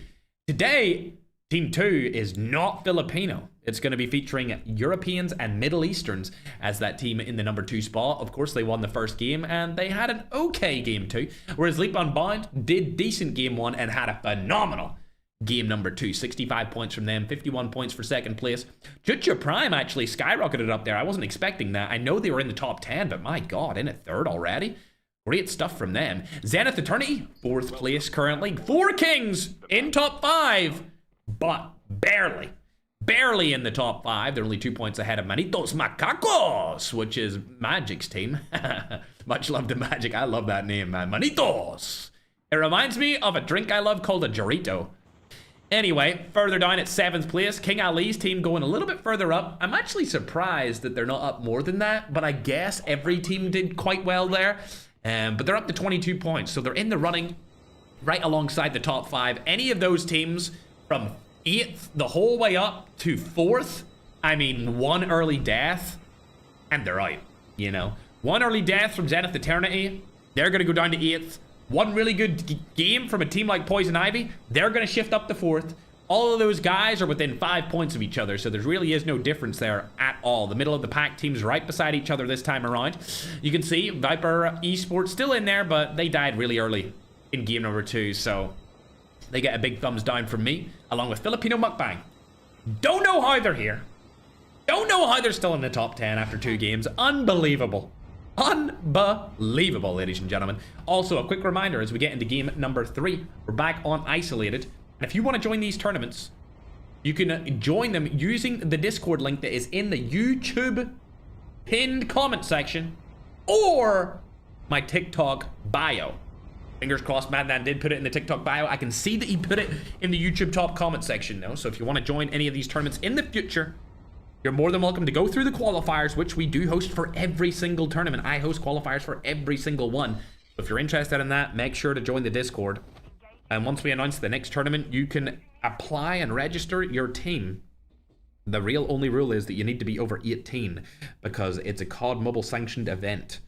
Today, Team 2 is not Filipino. It's going to be featuring Europeans and Middle Easterns as that team in the number 2 spot. Of course, they won the first game, and they had an okay game 2, whereas Leap Unbound did decent game 1 and had a phenomenal game number 2. 65 points from them, 51 points for second place. Jutja Prime actually skyrocketed up there. I wasn't expecting that. I know they were in the top 10, but my god, in a third already? Great stuff from them. Zenith Eternity, 4th place currently. 4 Kings in top 5, but barely in the top 5. They're only 2 points ahead of Manitos Macacos, which is Magic's team. Much love to Magic. I love that name, man. Manitos. It reminds me of a drink I love called a Jarrito. Anyway, further down at 7th place, King Ali's team going a little bit further up. I'm actually surprised that they're not up more than that, but I guess every team did quite well there. But they're up to 22 points, so they're in the running right alongside the top 5. Any of those teams from 8th the whole way up to 4th, I mean, one early death, and they're out, you know. One early death from Zenith Eternity, they're going to go down to 8th. One really good game from a team like Poison Ivy, they're going to shift up to 4th. All of those guys are within 5 points of each other, so there really is no difference there at all. The middle of the pack teams right beside each other this time around. You can see Viper Esports still in there, but they died really early in game number 2, so they get a big thumbs down from me, along with Filipino Mukbang. Don't know how they're here. Don't know how they're still in the top 10 after 2 games. Unbelievable. Unbelievable, ladies and gentlemen. Also, a quick reminder as we get into game number 3, we're back on Isolated. And if you want to join these tournaments, you can join them using the Discord link that is in the YouTube pinned comment section or my TikTok bio. Fingers crossed, Madman did put it in the TikTok bio. I can see that he put it in the YouTube top comment section now. So if you want to join any of these tournaments in the future, you're more than welcome to go through the qualifiers, which we do host for every single tournament. I host qualifiers for every single one. So if you're interested in that, make sure to join the Discord. And once we announce the next tournament, you can apply and register your team. The only rule is that you need to be over 18 because it's a COD Mobile sanctioned event.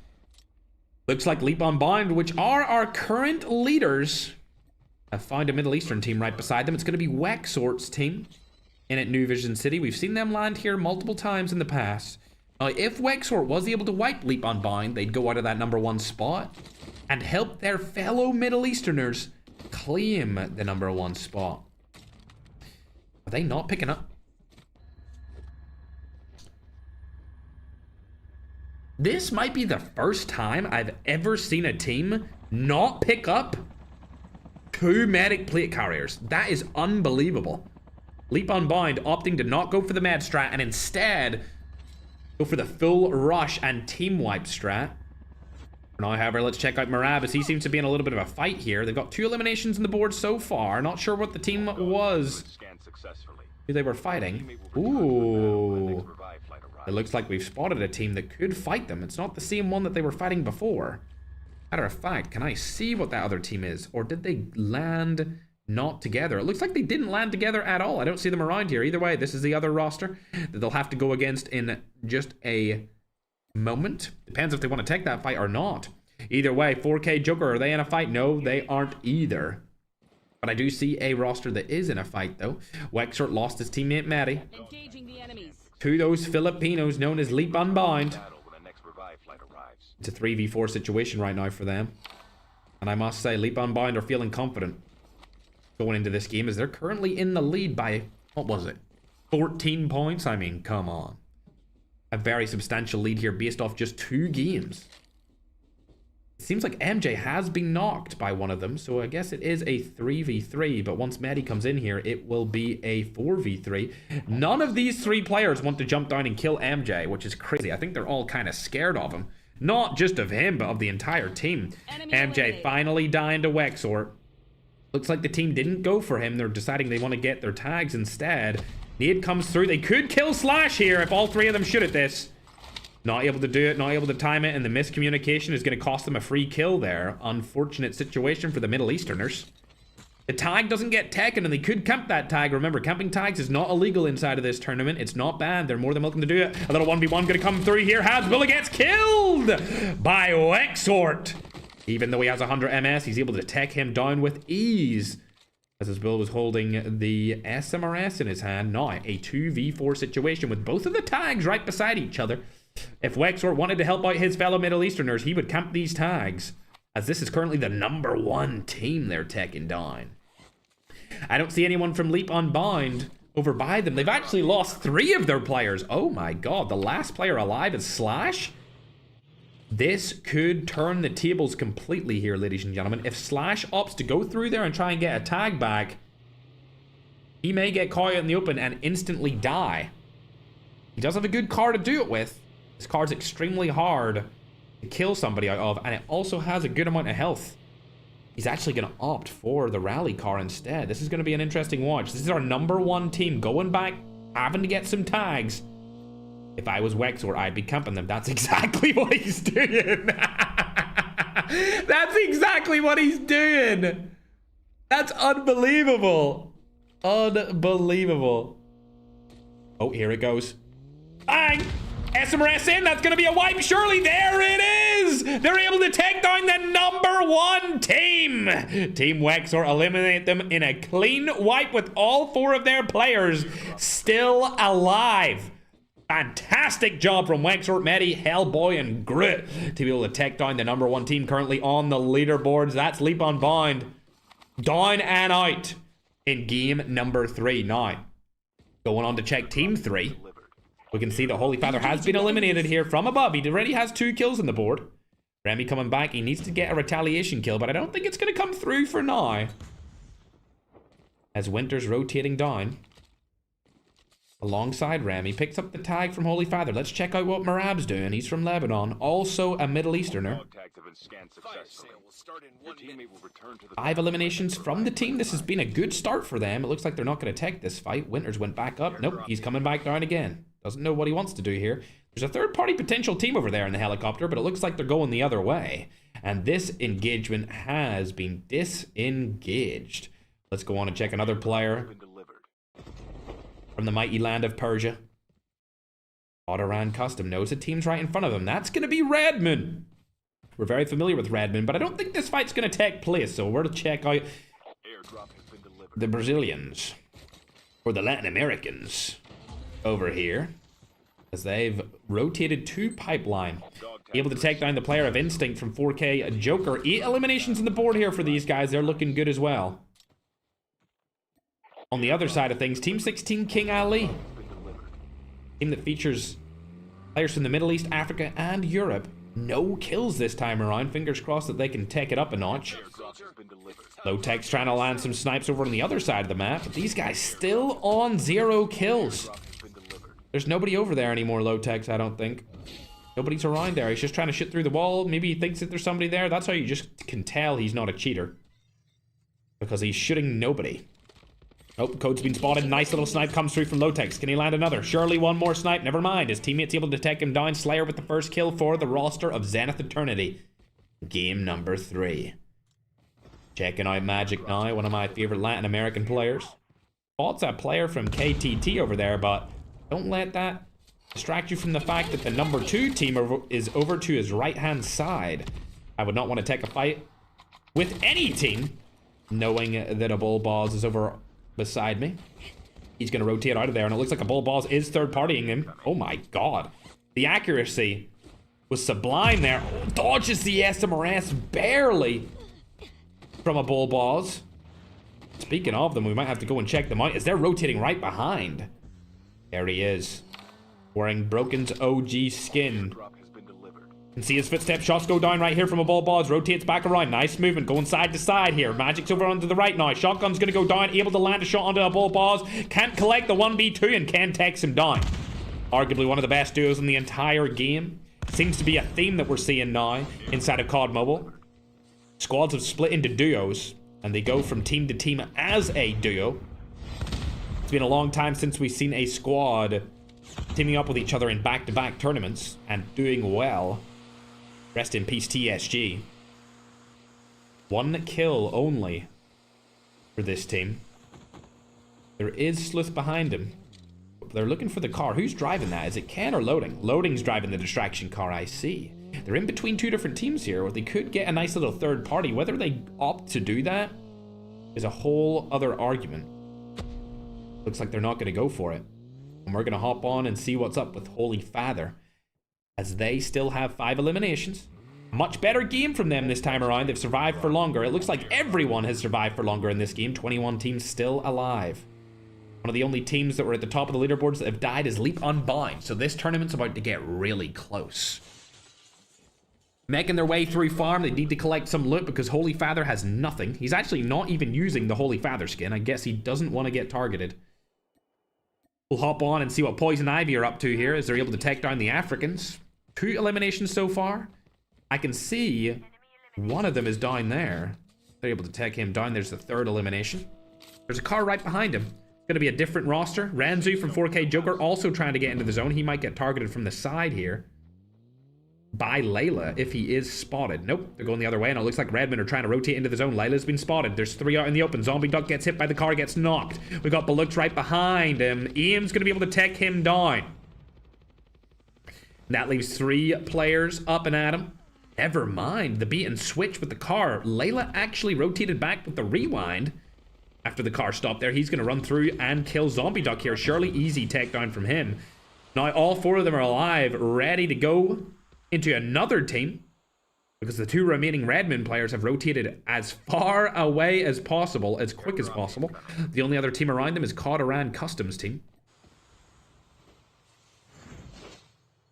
Looks like Leap Unbound, which are our current leaders, have found a Middle Eastern team right beside them. It's going to be Wexort's team in at New Vision City. We've seen them land here multiple times in the past. If Wexort was able to wipe Leap Unbound, they'd go out of that number 1 spot and help their fellow Middle Easterners claim the number 1 spot. Are they not picking up? This might be the first time I've ever seen a team not pick up 2 medic plate carriers. That is unbelievable. Leap Unbound opting to not go for the med strat and instead Go for the full rush and team wipe strat. Now, however, let's check out Marab as he seems to be in a little bit of a fight here. They've got 2 eliminations on the board so far. Not sure what the team was who they were fighting. Ooh. It looks like we've spotted a team that could fight them. It's not the same one that they were fighting before. Matter of fact, can I see what that other team is? Or did they land not together? It looks like they didn't land together at all. I don't see them around here. Either way, this is the other roster that they'll have to go against in just a moment. Depends if they want to take that fight or not. Either way, 4K Joker, are they in a fight? No, they aren't either. But I do see a roster that is in a fight, though. Wexort lost his teammate, Matty. To those Filipinos known as Leap Unbind. It's a 3v4 situation right now for them. And I must say, Leap Unbind are feeling confident going into this game as they're currently in the lead by, what was it? 14 points? I mean, come on. A very substantial lead here based off just 2 games. It seems like MJ has been knocked by one of them, so I guess it is a 3v3, but once Maddie comes in here, it will be a 4v3. None of these 3 players want to jump down and kill MJ, which is crazy. I think they're all kind of scared of him. Not just of him, but of the entire team. MJ finally dying to Wexort. Looks like the team didn't go for him. They're deciding they want to get their tags instead. Nade comes through. They could kill Slash here if all 3 of them shoot at this. Not able to do it, not able to time it, and the miscommunication is going to cost them a free kill there. Unfortunate situation for the Middle Easterners. The tag doesn't get taken, and they could camp that tag. Remember, camping tags is not illegal inside of this tournament. It's not banned. They're more than welcome to do it. A little 1v1 going to come through here. Hasbulla gets killed by Wexort. Even though he has 100 MS, he's able to take him down with ease. As his Bill was holding the SMRS in his hand. Now, a 2v4 situation with both of the tags right beside each other. If Wexort wanted to help out his fellow Middle Easterners, he would camp these tags. As this is currently the #1 team they're taking down. I don't see anyone from Leap Unbound over by them. They've actually lost 3 of their players. Oh my god, the last player alive is Slash? This could turn the tables completely here, ladies and gentlemen. If Slash opts to go through there and try and get a tag back, he may get caught out in the open and instantly die. He does have a good car to do it with. This card's extremely hard to kill somebody out of, and it also has a good amount of health. He's actually going to opt for the rally car instead. This is going to be an interesting watch. This is our #1 team going back, having to get some tags. If I was Wexort, I'd be camping them. That's exactly what he's doing. That's exactly what he's doing. That's unbelievable. Unbelievable. Oh, here it goes. Bang! SMRS in, that's going to be a wipe, surely. There it is! They're able to take down the #1 team. Team Wexort eliminate them in a clean wipe with all 4 of their players still alive. Fantastic job from Wexort, Medi, Hellboy, and Grit to be able to take down the #1 team currently on the leaderboards. That's Leap Unbound. Down and out in game #3. Now, going on to check team 3. We can see that Holy Father has been eliminated here from above. He already has 2 kills on the board. Remy coming back. He needs to get a retaliation kill, but I don't think it's going to come through for now. As Winter's rotating down. Alongside Remy. Picks up the tag from Holy Father. Let's check out what Marab's doing. He's from Lebanon. Also a Middle Easterner. 5 eliminations from the team. This has been a good start for them. It looks like they're not going to take this fight. Winters went back up. Nope, he's coming back down again. Doesn't know what he wants to do here. There's a third-party potential team over there in the helicopter, but it looks like they're going the other way. And this engagement has been disengaged. Let's go on and check another player from the mighty land of Persia. Autoran Custom knows the team's right in front of them. That's going to be Redmond. We're very familiar with Redmond, but I don't think this fight's going to take place, so we're to check out the Brazilians, or the Latin Americans, over here, as they've rotated to pipeline. Able to take down the player of Instinct from 4K Joker. 8 eliminations on the board here for these guys. They're looking good as well. On the other side of things, Team 16 King Ali. Team that features players from the Middle East, Africa, and Europe. No kills this time around. Fingers crossed that they can take it up a notch. Low-Tech's trying to land some snipes over on the other side of the map, but these guys still on 0 kills. There's nobody over there anymore, Low-Techs, I don't think. Nobody's around there. He's just trying to shoot through the wall. Maybe he thinks that there's somebody there. That's how you just can tell he's not a cheater. Because he's shooting nobody. Oh, Code's been spotted. Nice little snipe comes through from Low-Techs. Can he land another? Surely one more snipe. Never mind. His teammate's able to take him down. Slayer with the first kill for the roster of Zenith Eternity. Game number 3. Checking out Magic now, one of my favorite Latin American players. Thought's a player from KTT over there, but don't let that distract you from the fact that the number 2 team is over to his right-hand side. I would not want to take a fight with any team, knowing that a Bull Boss is over beside me. He's going to rotate out of there, and it looks like a Bull Boss is third-partying him. Oh my god. The accuracy was sublime there. Oh, dodges the SMRS barely from a Bull Boss. Speaking of them, we might have to go and check them out as they're rotating right behind. There he is, wearing Broken's OG skin. Can see his footsteps. Shots go down right here from a Bull Boss. Rotates back around. Nice movement going side to side here. Magic's over onto the right now. Shotgun's going to go down. Able to land a shot onto a Bull Boss. Can't collect the 1v2 and Ken takes him down. Arguably one of the best duos in the entire game. Seems to be a theme that we're seeing now inside of COD Mobile. Squads have split into duos, and they go from team to team as a duo. It's been a long time since we've seen a squad teaming up with each other in back-to-back tournaments and doing well. Rest in peace, TSG. 1 kill only for this team. There is Sleuth behind him. They're looking for the car. Who's driving that? Is it Ken or Loading? Loading's driving the distraction car, I see. They're in between 2 different teams here, or they could get a nice little third party. Whether they opt to do that is a whole other argument. Looks like they're not going to go for it. And we're going to hop on and see what's up with Holy Father, as they still have 5 eliminations. Much better game from them this time around. They've survived for longer. It looks like everyone has survived for longer in this game. 21 teams still alive. One of the only teams that were at the top of the leaderboards that have died is Leap Unbound. So this tournament's about to get really close. Making their way through farm. They need to collect some loot because Holy Father has nothing. He's actually not even using the Holy Father skin. I guess he doesn't want to get targeted. We'll hop on and see what Poison Ivy are up to here as they're able to take down the Africans. 2 eliminations so far. I can see one of them is down there. They're able to take him down. There's the 3rd elimination. There's a car right behind him. It's going to be a different roster. Ranzu from 4K Joker also trying to get into the zone. He might get targeted from the side here by Layla if he is spotted. Nope, they're going the other way, and it looks like Redmond are trying to rotate into the zone. Layla's been spotted. There's 3 out in the open. Zombie Duck gets hit by the car, gets knocked. We got Balux right behind him. Aim's going to be able to take him down. That leaves 3 players up and at him. Never mind the beat and switch with the car. Layla actually rotated back with the rewind after the car stopped there. He's going to run through and kill Zombie Duck here. Surely easy takedown from him. Now all 4 of them are alive, ready to go into another team, because the 2 remaining Redmond players have rotated as far away as possible, as quick as possible. The only other team around them is COD Iran Customs team.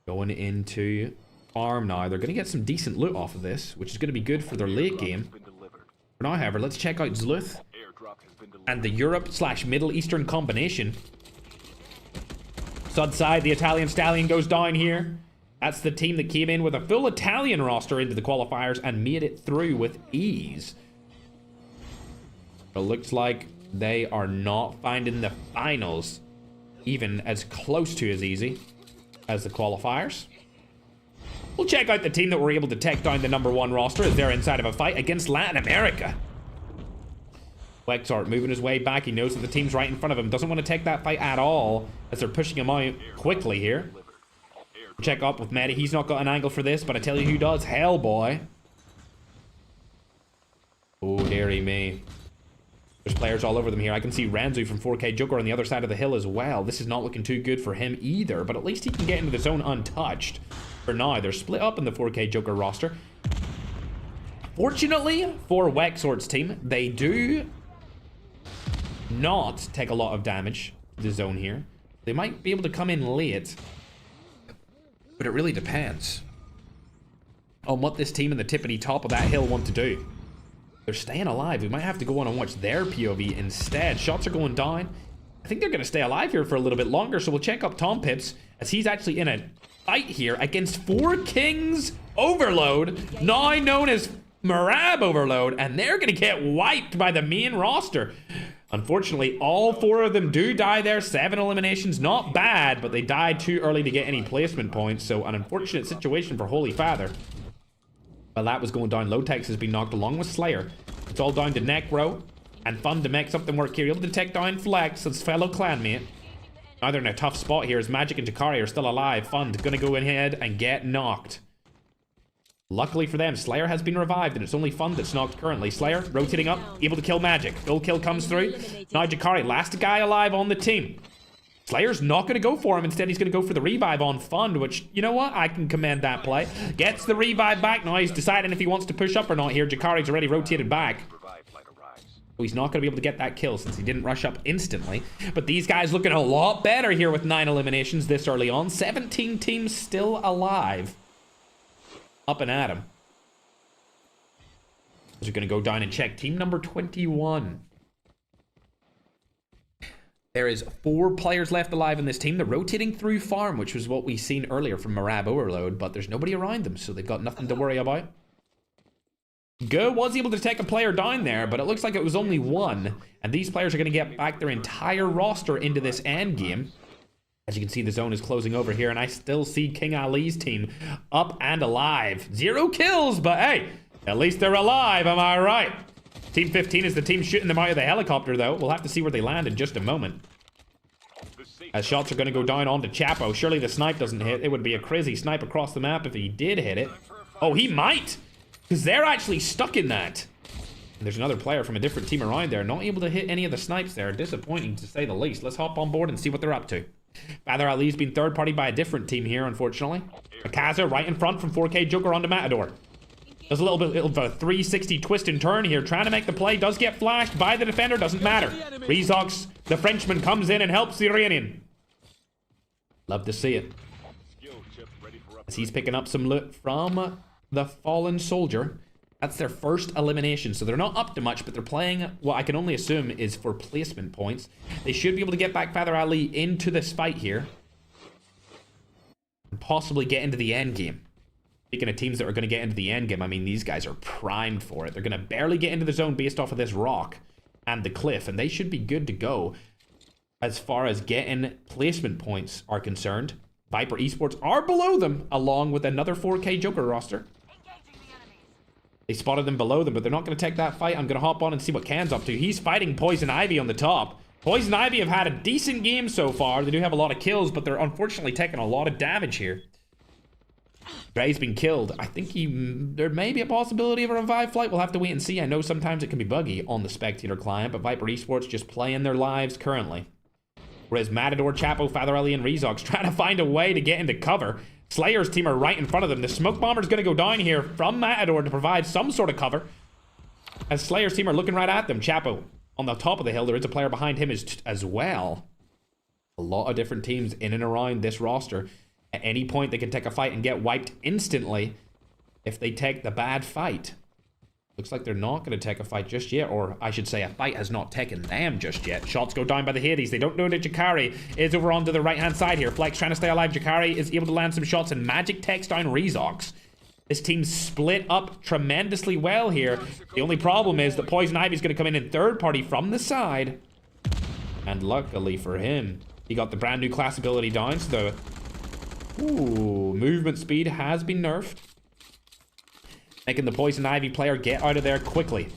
Going into farm now. They're going to get some decent loot off of this, which is going to be good for their late game. For now, however, let's check out Zluth and the Europe/Middle Eastern combination. Sud side, the Italian Stallion goes down here. That's the team that came in with a full Italian roster into the qualifiers and made it through with ease. It looks like they are not finding the finals even as close to as easy as the qualifiers. We'll check out the team that were able to take down the #1 roster as they're inside of a fight against Latin America. Wexart moving his way back. He knows that the team's right in front of him. Doesn't want to take that fight at all as they're pushing him out quickly here. Check up with Maddie. He's not got an angle for this, but I tell you who does. Hellboy. Oh, dearie me. There's players all over them here. I can see Ranzu from 4K Joker on the other side of the hill as well. This is not looking too good for him either, but at least he can get into the zone untouched. For now, they're split up in the 4K Joker roster. Fortunately for Wexort's team, they do not take a lot of damage to the zone here. They might be able to come in late, but it really depends on what this team in the tippity top of that hill want to do. They're staying alive. We might have to go on and watch their POV instead. Shots are going down. I think they're going to stay alive here for a little bit longer, so we'll check up Tom Pips as he's actually in a fight here against 4 Kings Overload, now known as Marab Overload, and they're going to get wiped by the main roster. Unfortunately, all 4 of them do die there. 7 eliminations, not bad, but they died too early to get any placement points, so an unfortunate situation for Holy Father. While that was going down, Lotex has been knocked along with Slayer. It's all down to Necro and Fun to make something work here. Able to take down Flex, his fellow clanmate. Now they're in a tough spot here as Magic and Jakari are still alive. Fund gonna go ahead and get knocked. Luckily for them, Slayer has been revived, and it's only Fun that's knocked currently. Slayer rotating up, able to kill Magic. Full kill comes through. Now Jakari, last guy alive on the team. Slayer's not going to go for him. Instead, he's going to go for the revive on Fund, which, you know what? I can commend that play. Gets the revive back. Now he's deciding if he wants to push up or not here. Jakari's already rotated back. So he's not going to be able to get that kill since he didn't rush up instantly. But these guys looking a lot better here with 9 eliminations this early on. 17 teams still alive. Up and at him. We're going to go down and check team number 21. There is 4 players left alive in this team. They're rotating through farm, which was what we seen earlier from Marab Overload, but there's nobody around them, so they've got nothing to worry about. Go was able to take a player down there, but it looks like it was only 1, and these players are going to get back their entire roster into this end game. As you can see, the zone is closing over here, and I still see King Ali's team up and alive. 0 kills, but hey, at least they're alive, am I right? Team 15 is the team shooting them out of the helicopter, though. We'll have to see where they land in just a moment. As shots are going to go down onto Chapo. Surely the snipe doesn't hit. It would be a crazy snipe across the map if he did hit it. Oh, he might! Because they're actually stuck in that. And there's another player from a different team around there. Not able to hit any of the snipes there. Disappointing, to say the least. Let's hop on board and see what they're up to. Father Ali's been third party by a different team here, unfortunately. Akaza right in front from 4K Joker onto Matador. Does a little bit of a 360 twist and turn here. Trying to make the play. Does get flashed by the defender. Doesn't matter. Rezox, the Frenchman, comes in and helps the Iranian. Love to see it. As he's picking up some loot from the fallen soldier. That's their first elimination. So they're not up to much, but they're playing what I can only assume is for placement points. They should be able to get back Father Ali into this fight here. And possibly get into the end game. Speaking of teams that are going to get into the end game, I mean, these guys are primed for it. They're going to barely get into the zone based off of this rock and the cliff, and they should be good to go as far as getting placement points are concerned. Viper Esports are below them, along with another 4K Joker roster. They spotted them below them, but they're not going to take that fight. I'm going to hop on and see what Can's up to. He's fighting Poison Ivy on the top. Poison Ivy have had a decent game so far. They do have a lot of kills, but they're unfortunately taking a lot of damage here. Dre's been killed. I think there may be a possibility of a revive flight. We'll have to wait and see. I know sometimes it can be buggy on the Spectator client, but Viper Esports just playing their lives currently. Whereas Matador, Chapo, Father Ali, and Rezox trying to find a way to get into cover. Slayer's team are right in front of them. The smoke bomber's going to go down here from Matador to provide some sort of cover. As Slayer's team are looking right at them. Chapo on the top of the hill. There is a player behind him as well. A lot of different teams in and around this roster. At any point, they can take a fight and get wiped instantly if they take the bad fight. Looks like they're not going to take a fight just yet, or I should say a fight has not taken them just yet. Shots go down by the Hades. They don't know that Jakari is over onto the right-hand side here. Flex trying to stay alive. Jakari is able to land some shots, and Magic takes down Rezox. This team split up tremendously well here. The only problem is that Poison Ivy is going to come in third party from the side. And luckily for him, he got the brand new class ability down, so the movement speed has been nerfed. Making the Poison Ivy player get out of there quickly.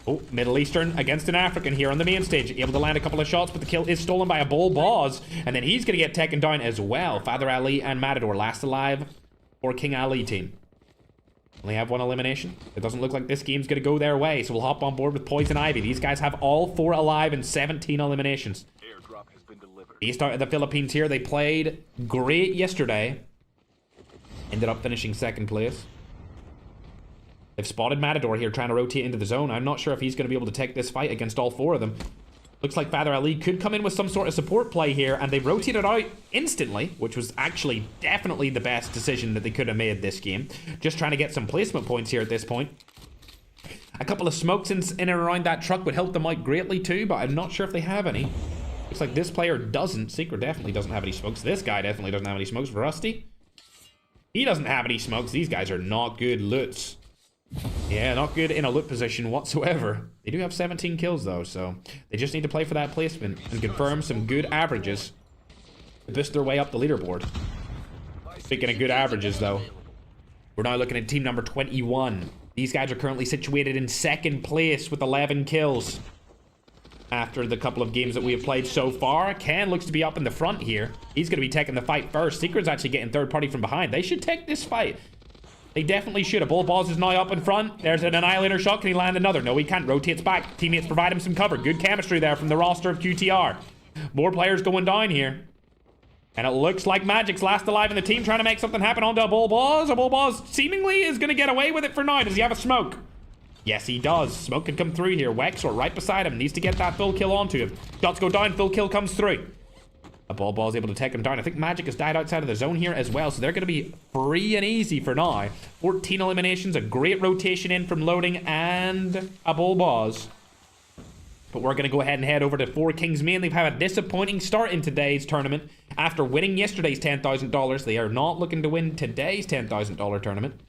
Oh, Middle Eastern against an African here on the main stage. Able to land a couple of shots, but the kill is stolen by a Bull Boz. And then he's going to get taken down as well. Father Ali and Matador last alive for King Ali team. Only have 1 elimination. It doesn't look like this game's going to go their way, so we'll hop on board with Poison Ivy. These guys have all 4 alive and 17 eliminations. Airdrop has been delivered. Based out of the Philippines here, they played great yesterday. Ended up finishing 2nd place. They've spotted Matador here trying to rotate into the zone. I'm not sure if he's going to be able to take this fight against all 4 of them. Looks like Father Ali could come in with some sort of support play here, and they rotated out instantly, which was actually definitely the best decision that they could have made this game. Just trying to get some placement points here at this point. A couple of smokes in and around that truck would help them out greatly too, but I'm not sure if they have any. Looks like this player doesn't. Secret definitely doesn't have any smokes. This guy definitely doesn't have any smokes. Rusty, he doesn't have any smokes. These guys are not good loots. Yeah, not good in a loot position whatsoever. They do have 17 kills though, so they just need to play for that placement and confirm some good averages to boost their way up the leaderboard. Speaking of good averages though, we're now looking at team number 21. These guys are currently situated in second place with 11 kills. After the couple of games that we have played so far, Ken looks to be up in the front here. He's going to be taking the fight first. Secret's actually getting third party from behind. They should take this fight. They definitely should. A Bull Balls is now up in front. There's an Annihilator shot. Can he land another? No, he can't. Rotates back. Teammates provide him some cover. Good chemistry there from the roster of QTR. More players going down here. And it looks like Magic's last alive in the team, trying to make something happen onto a Bull Balls. A Bull Balls seemingly is going to get away with it for now. Does he have a smoke? Yes, he does. Smoke can come through here. Wexor right beside him. Needs to get that full kill onto him. Shots go down. Full kill comes through. A Bull Ball is able to take him down. I think Magic has died outside of the zone here as well, so they're going to be free and easy for now. 14 eliminations, a great rotation in from Loading, and a Bull Balls. But we're going to go ahead and head over to Four Kings Main. They've had a disappointing start in today's tournament. After winning yesterday's $10,000, they are not looking to win today's $10,000 tournament.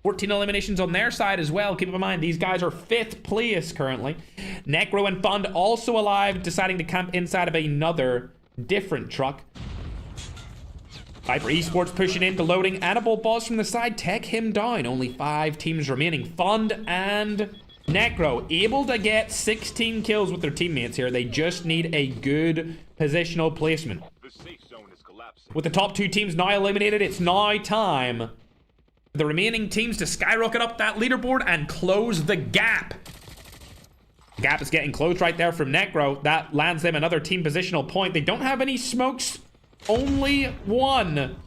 14 eliminations on their side as well. Keep in mind, these guys are 5th place currently. Necro and Fund also alive, deciding to camp inside of another different truck. Viper Esports pushing into Loading. Annabelle Boss from the side. Tech him down. Only 5 teams remaining. Fund and Necro able to get 16 kills with their teammates here. They just need a good positional placement. The safe zone is collapsing. With the top 2 teams now eliminated, it's now time for the remaining teams to skyrocket up that leaderboard and close the gap. The gap is getting closed right there from Necro. That lands them another team positional point. They don't have any smokes. Only one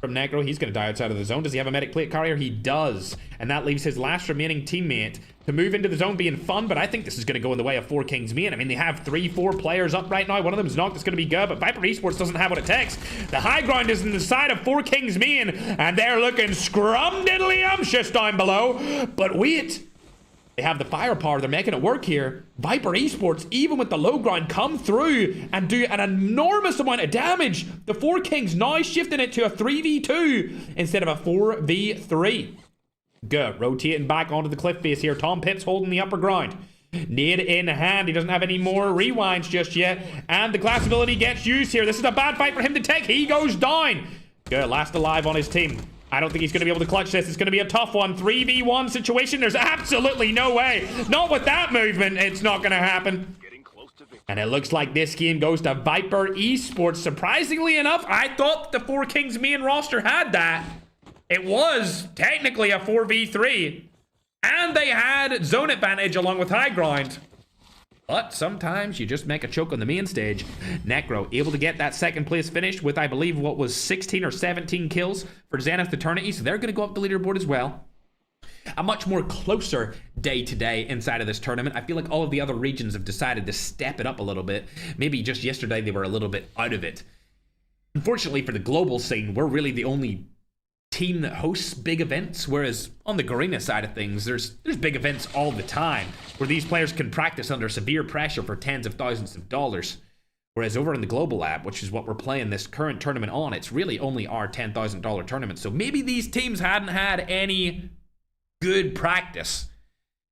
from Necro. He's going to die outside of the zone. Does he have a medic plate carrier? He does. And that leaves his last remaining teammate to move into the zone, being Fun. But I think this is going to go in the way of Four Kings Main. I mean, they have 3-4 players up right now. One of them is knocked. It's going to be good. But Viper Esports doesn't have what it takes. The high ground is in the side of Four Kings Main. And they're looking scrum-diddly-umptious down below. But wait. They have the firepower. They're making it work here. Viper Esports, even with the low ground, come through and do an enormous amount of damage. The Four Kings now shifting it to a 3v2 instead of a 4v3. Good. Rotating back onto the cliff face here. Tom Pitts holding the upper ground. Nade in hand. He doesn't have any more rewinds just yet. And the glass ability gets used here. This is a bad fight for him to take. He goes down. Good. Last alive on his team. I don't think he's going to be able to clutch this. It's going to be a tough one. 3v1 situation. There's absolutely no way. Not with that movement. It's not going to happen. And it looks like this game goes to Viper Esports. Surprisingly enough, I thought the Four Kings main roster had that. It was technically a 4v3. And they had zone advantage along with high ground. But sometimes you just make a choke on the main stage. Necro able to get that second place finish with, I believe, what was 16 or 17 kills for Zenith Eternity. So they're going to go up the leaderboard as well. A much more closer day today inside of this tournament. I feel like all of the other regions have decided to step it up a little bit. Maybe just yesterday they were a little bit out of it. Unfortunately for the global scene, we're really the only team that hosts big events, whereas on the Garena side of things, there's big events all the time where these players can practice under severe pressure for tens of thousands of dollars. Whereas over in the Global Lab, which is what we're playing this current tournament on, it's really only our $10,000 tournament. So maybe these teams hadn't had any good practice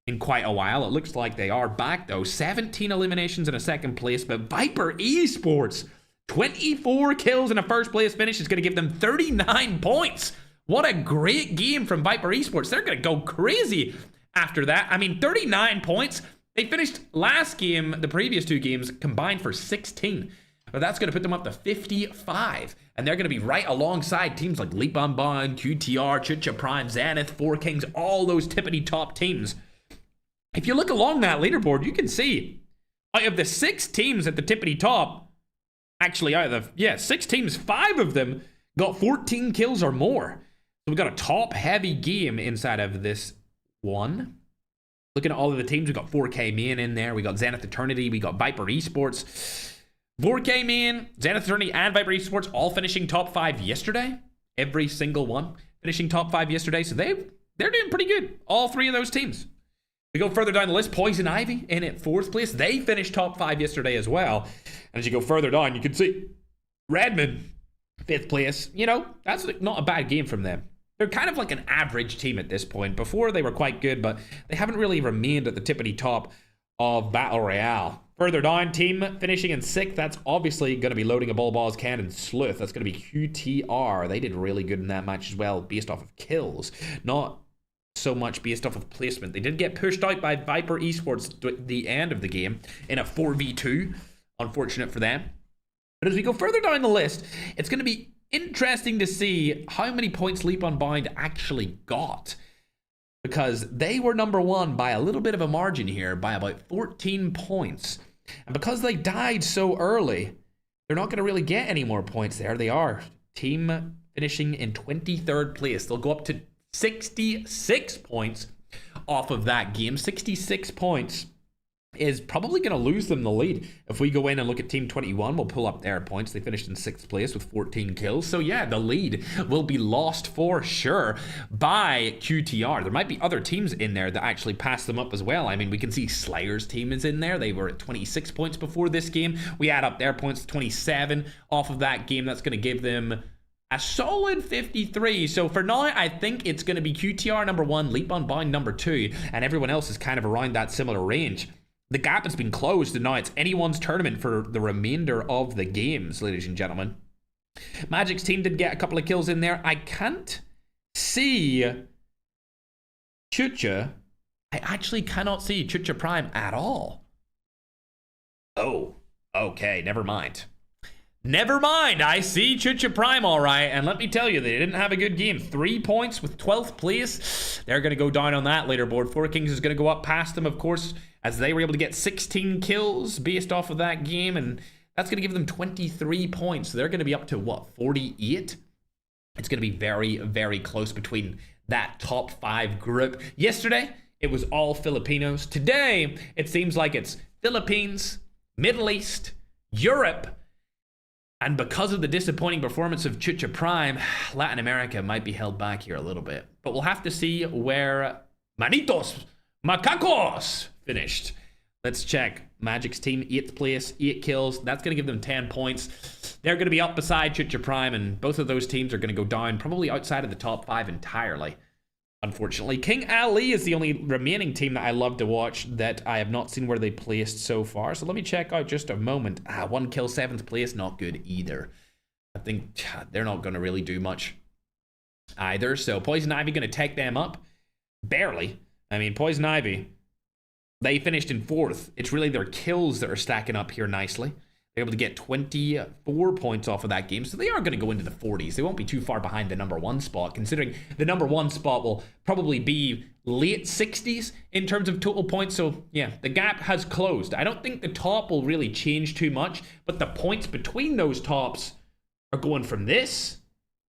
in quite a while. It looks like they are back though. 17 eliminations in a second place, but Viper Esports, 24 kills in a first place finish is going to give them 39 points. What a great game from Viper Esports. They're going to go crazy after that. I mean, 39 points. They finished last game, the previous 2 games, combined for 16. But that's going to put them up to 55. And they're going to be right alongside teams like Leap On Bond, QTR, Chicha Prime, Zenith, Four Kings, all those tippity top teams. If you look along that leaderboard, you can see out of the 6 teams at the tippity top, actually out of the, 6 teams, 5 of them got 14 kills or more. So we've got a top-heavy game inside of this one. Looking at all of the teams, we've got 4K Main in there. We got Zenith Eternity. We got Viper Esports. 4K Main, Zenith Eternity, and Viper Esports all finishing top 5 yesterday. Every single one finishing top 5 yesterday. So they're doing pretty good. All 3 of those teams. We go further down the list, Poison Ivy in at 4th place. They finished top 5 yesterday as well. And as you go further down, you can see Redmond, 5th place. You know, that's not a bad game from them. They're kind of like an average team at this point. Before, they were quite good, but they haven't really remained at the tippity top of Battle Royale. Further down, team finishing in 6th. That's obviously going to be Loading a Ball Balls Cannon Sleuth. That's going to be QTR. They did really good in that match as well, based off of kills. Not so much based off of placement. They did get pushed out by Viper Esports at the end of the game in a 4v2. Unfortunate for them. But as we go further down the list, it's going to be interesting to see how many points Leap Unbound actually got, because they were number 1 by a little bit of a margin here, by about 14 points. And because they died so early, they're not going to really get any more points there. They are. Team finishing in 23rd place. They'll go up to 66 points off of that game. 66 points is probably going to lose them the lead. If we go in and look at Team 21, we'll pull up their points. They finished in 6th place with 14 kills. So yeah, the lead will be lost for sure by QTR. There might be other teams in there that actually pass them up as well. I mean, we can see Slayer's team is in there. They were at 26 points before this game. We add up their points to 27 off of that game. That's going to give them a solid 53. So for now, I think it's going to be QTR number 1, Leap Unbound number 2, and everyone else is kind of around that similar range. The gap has been closed, and now it's anyone's tournament for the remainder of the games, ladies and gentlemen. Magic's team did get a couple of kills in there. I can't see Chucha. I actually cannot see Chucha Prime at all. Oh, okay, never mind. Never mind, I see Chucha Prime all right, and let me tell you, they didn't have a good game. 3 points with 12th place. They're going to go down on that leaderboard. Four Kings is going to go up past them, of course, as they were able to get 16 kills based off of that game, and that's going to give them 23 points. So they're going to be up to, what, 48? It's going to be very, very close between that top 5 group. Yesterday, it was all Filipinos. Today, it seems like it's Philippines, Middle East, Europe, and because of the disappointing performance of Chucha Prime, Latin America might be held back here a little bit. But we'll have to see where Manitos Macacos finished. Let's check. Magic's team, 8th place, 8 kills. That's going to give them 10 points. They're going to be up beside Chucha Prime, and both of those teams are going to go down, probably outside of the top 5 entirely. Unfortunately, King Ali is the only remaining team that I love to watch that I have not seen where they placed so far. So let me check out just a moment. 1 kill, 7th place, not good either. I think they're not going to really do much either. So Poison Ivy going to take them up. Barely. I mean, Poison Ivy, they finished in 4th. It's really their kills that are stacking up here nicely. They're able to get 24 points off of that game, so they are going to go into the 40s. They won't be too far behind the number 1 spot, considering the number 1 spot will probably be late 60s in terms of total points. So yeah, the gap has closed. I don't think the top will really change too much, but the points between those tops are going from this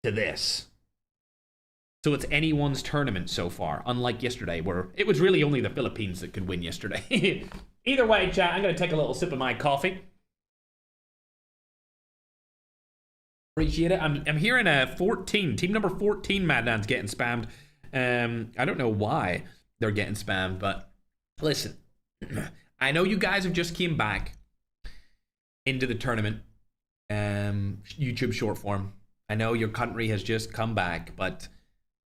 to this. So it's anyone's tournament so far, unlike yesterday, where it was really only the Philippines that could win yesterday. Either way, chat, I'm going to take a little sip of my coffee. Appreciate it. I'm hearing a 14. Team number 14, Madnan's getting spammed. I don't know why they're getting spammed, but listen, I know you guys have just came back into the tournament. YouTube short form. I know your country has just come back, but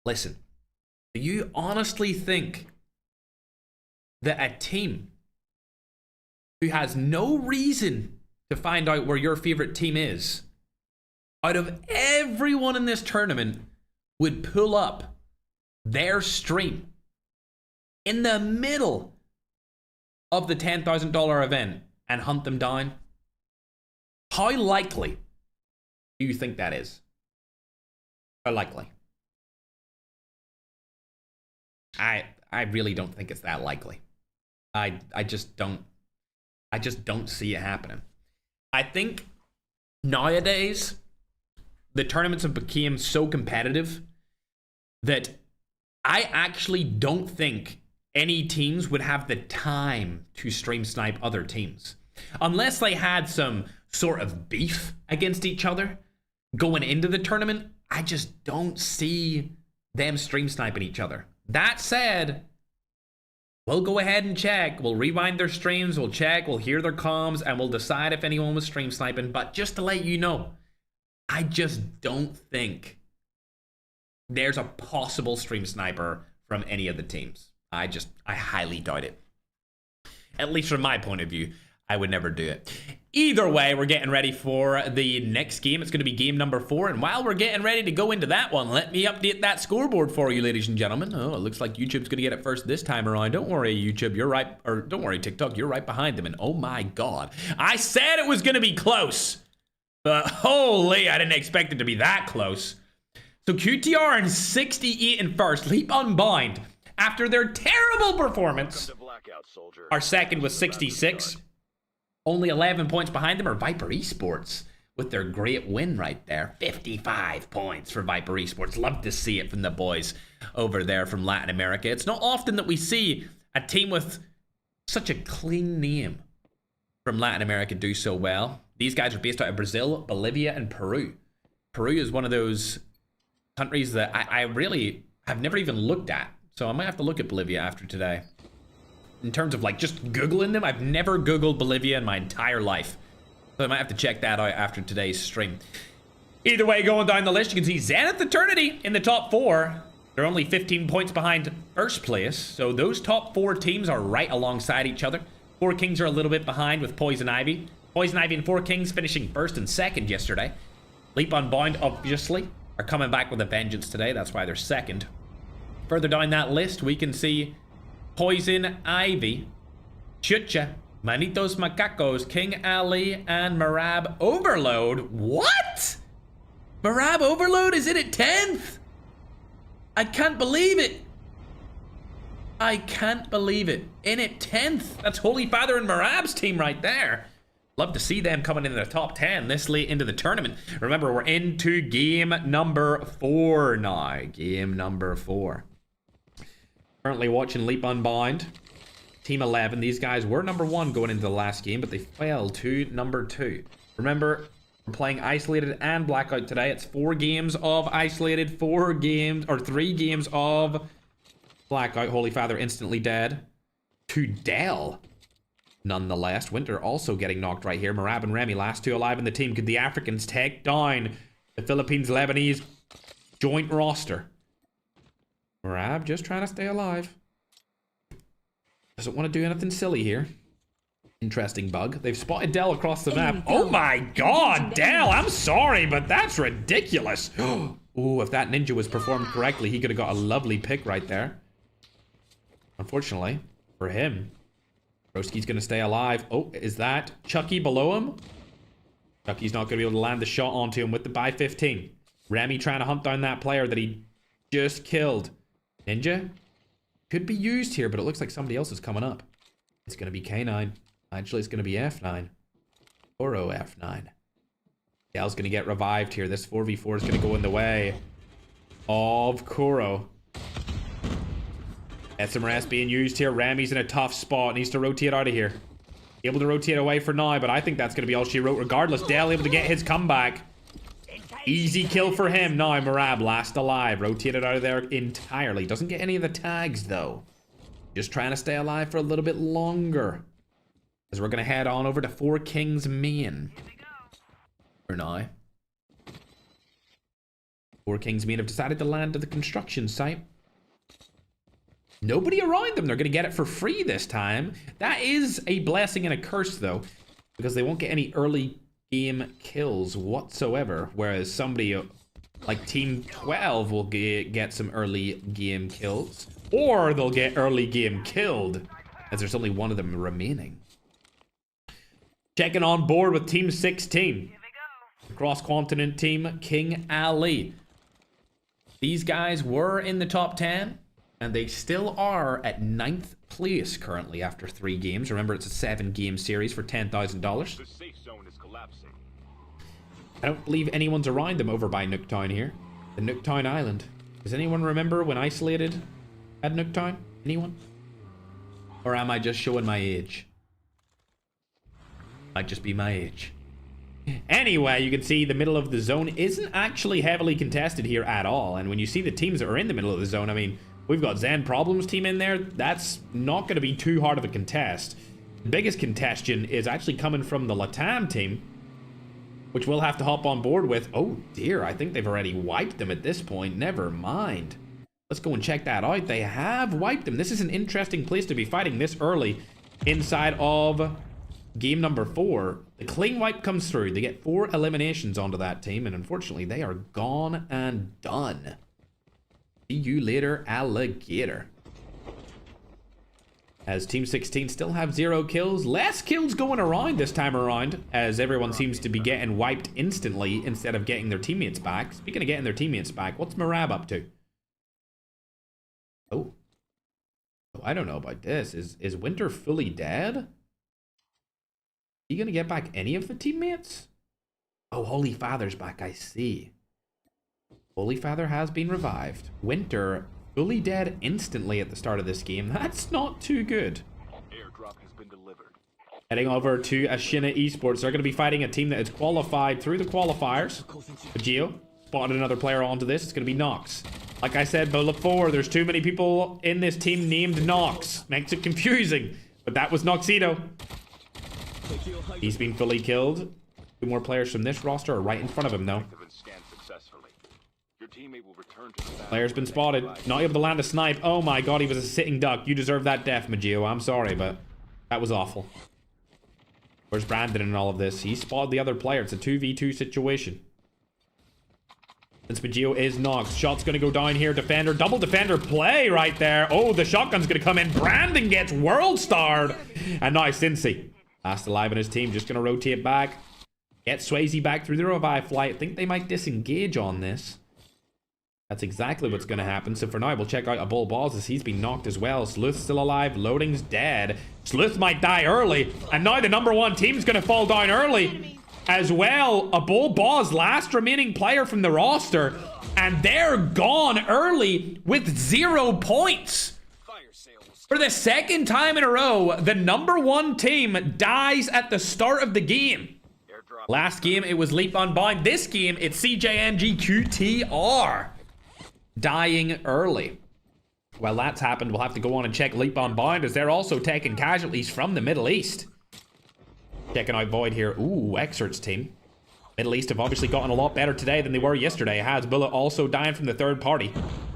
listen, do you honestly think that a team who has no reason to find out where your favorite team is, out of everyone in this tournament, would pull up their stream in the middle of the $10,000 event and hunt them down? How likely do you think that is? How likely? I really don't think it's that likely. I just don't see it happening. I think nowadays the tournaments have become so competitive that I actually don't think any teams would have the time to stream snipe other teams. Unless they had some sort of beef against each other going into the tournament, I just don't see them stream sniping each other. That said, We'll go ahead and check. We'll rewind their streams. We'll check. We'll hear their comms. And we'll decide if anyone was stream sniping. But just to let you know, I just don't think there's a possible stream sniper from any of the teams. I highly doubt it. At least from my point of view, I would never do it. Either way, we're getting ready for the next game. It's going to be game number 4. And while we're getting ready to go into that one, let me update that scoreboard for you, ladies and gentlemen. Oh, it looks like YouTube's going to get it first this time around. Don't worry, YouTube. You're right. Or don't worry, TikTok. You're right behind them. And oh my God. I said it was going to be close. But holy, I didn't expect it to be that close. So QTR and 68 in first. Leap Unbind. After their terrible performance, our second was 66. Only 11 points behind them are Viper Esports with their great win right there. 55 points for Viper Esports. Love to see it from the boys over there from Latin America. It's not often that we see a team with such a clean name from Latin America do so well. These guys are based out of Brazil, Bolivia, and Peru. Peru is one of those countries that I really have never even looked at. So I might have to look at Bolivia after today. In terms of like just Googling them, I've never Googled Bolivia in my entire life. So I might have to check that out after today's stream. Either way, going down the list, you can see Zenith Eternity in the top 4. They're only 15 points behind first place. So those top 4 teams are right alongside each other. 4 Kings are a little bit behind with Poison Ivy. Poison Ivy and 4 Kings finishing first and second yesterday. Leap Unbound, obviously, are coming back with a vengeance today. That's why they're second. Further down that list, we can see Poison Ivy, Chucha, Manitos Macacos, King Ali, and Marab Overload. What? Marab Overload is in at 10th? I can't believe it. I can't believe it. In at 10th. That's Holy Father and Marab's team right there. Love to see them coming into the top 10 this late into the tournament. Remember, we're into game number 4 now. Game number 4. Currently watching Leap Unbound. Team 11. These guys were number 1 going into the last game, but they fell to number 2. Remember, we're playing Isolated and Blackout today. It's 4 games of Isolated, 3 games of Blackout. Holy Father instantly dead. To Dell. Nonetheless, Winter also getting knocked right here. Marab and Remy, last 2 alive in the team. Could the Africans take down the Philippines-Lebanese joint roster? Marab just trying to stay alive. Doesn't want to do anything silly here. Interesting bug. They've spotted Dell across the map. Oh my God, Dell! I'm sorry, but that's ridiculous. Ooh, if that ninja was performed correctly, he could have got a lovely pick right there. Unfortunately, for him, Broski's going to stay alive. Oh, is that Chucky below him? Chucky's not going to be able to land the shot onto him with the buy 15. Remy trying to hunt down that player that he just killed. Ninja could be used here, but it looks like somebody else is coming up. It's going to be K9. Actually, it's going to be F9. Oro F9. Dell's going to get revived here. This 4v4 is going to go in the way of Kuro. SMRS being used here. Remy's in a tough spot. Needs to rotate out of here. Able to rotate away for now, but I think that's going to be all she wrote regardless. Dell able to get his comeback. Easy kill for him. Now Marab last alive. Rotated out of there entirely. Doesn't get any of the tags though. Just trying to stay alive for a little bit longer. As we're going to head on over to 4 Kings main. For now. 4 Kings main have decided to land to the construction site. Nobody around them. They're going to get it for free this time. That is a blessing and a curse, though, because they won't get any early game kills whatsoever, whereas somebody like Team 12 will get some early game kills, or they'll get early game killed, as there's only one of them remaining. Checking on board with Team 16. Cross-continent team, King Ali. These guys were in the top 10. And they still are at 9th place currently after 3 games. Remember, it's a 7-game series for $10,000. The safe zone is collapsing. I don't believe anyone's around them over by Nooktown here. The Nooktown Island. Does anyone remember when Isolated had Nooktown? Anyone? Or am I just showing my age? Might just be my age. Anyway, you can see the middle of the zone isn't actually heavily contested here at all. And when you see the teams that are in the middle of the zone, I mean, We've got Zen Problems team in there. That's not going to be too hard of a contest. The biggest contention is actually coming from the Latam team, which we'll have to hop on board with. Oh dear, I think they've already wiped them at this point. Never mind. Let's go and check that out. They have wiped them. This is an interesting place to be fighting this early inside of game number 4. The clean wipe comes through. They get 4 eliminations onto that team, and unfortunately, they are gone and done. See you later, alligator. As Team 16 still have 0 kills. Less kills going around this time around, as everyone seems to be getting wiped instantly instead of getting their teammates back. Speaking of getting their teammates back, what's Marab up to? Oh, I don't know about this. Is Winter fully dead? He gonna get back any of the teammates? Oh, Holy Father's back, I see. Holy Father has been revived. Winter fully dead instantly at the start of this game. That's not too good. Airdrop has been delivered. Heading over to Ashina Esports. They're going to be fighting a team that is qualified through the qualifiers. Geo spotted another player onto this. It's going to be Nox. Like I said before, there's too many people in this team named Nox. Makes it confusing. But that was Noxito. He's been fully killed. 2 more players from this roster are right in front of him, though. Player's been spotted. Not able to land a snipe. Oh my god, he was a sitting duck. You deserve that death, Magio. I'm sorry, but that was awful. Where's Brandon in all of this? He spotted the other player. It's a 2v2 situation. Since Magio is knocked, shot's going to go down here. Defender, double defender play right there. Oh, the shotgun's going to come in. Brandon gets world starred. And now Cincy, last alive in his team, just going to rotate back. Get Swayze back through the revive flight. I think they might disengage on this. That's exactly what's going to happen. So for now, we'll check out a Bull Balls as he's been knocked as well. Sleuth's still alive. Loading's dead. Sleuth might die early. And now the number 1 team's going to fall down early as well. A Bull Balls, last remaining player from the roster. And they're gone early with 0 points. For the second time in a row, the number 1 team dies at the start of the game. Last game, it was Leap Unbound. This game, it's CJNGQTR. Dying early. Well, that's happened. We'll have to go on and check Leap Unbound as they're also taking casualties from the Middle East. Checking out Void here. Ooh, Exert's team. Middle East have obviously gotten a lot better today than they were yesterday. Hasbullah also dying from the third party.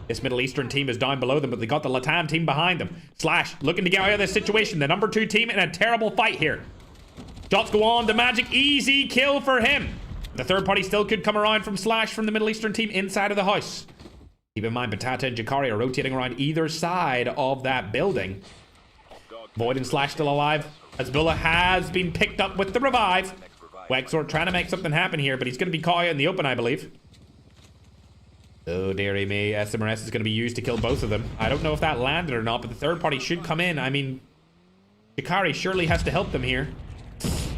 This Middle Eastern team is down below them, but they got the Latam team behind them. Slash looking to get out of this situation. The number 2 team in a terrible fight here. Shots go on. The Magic, easy kill for him. The third party still could come around from Slash from the Middle Eastern team inside of the house. Keep in mind, Patata and Jakari are rotating around either side of that building. Void and Slash still alive. Hasbullah has been picked up with the revive. Wexort trying to make something happen here, but he's going to be caught out in the open, I believe. Oh, dearie me. SMRS is going to be used to kill both of them. I don't know if that landed or not, but the third party should come in. I mean, Jakari surely has to help them here.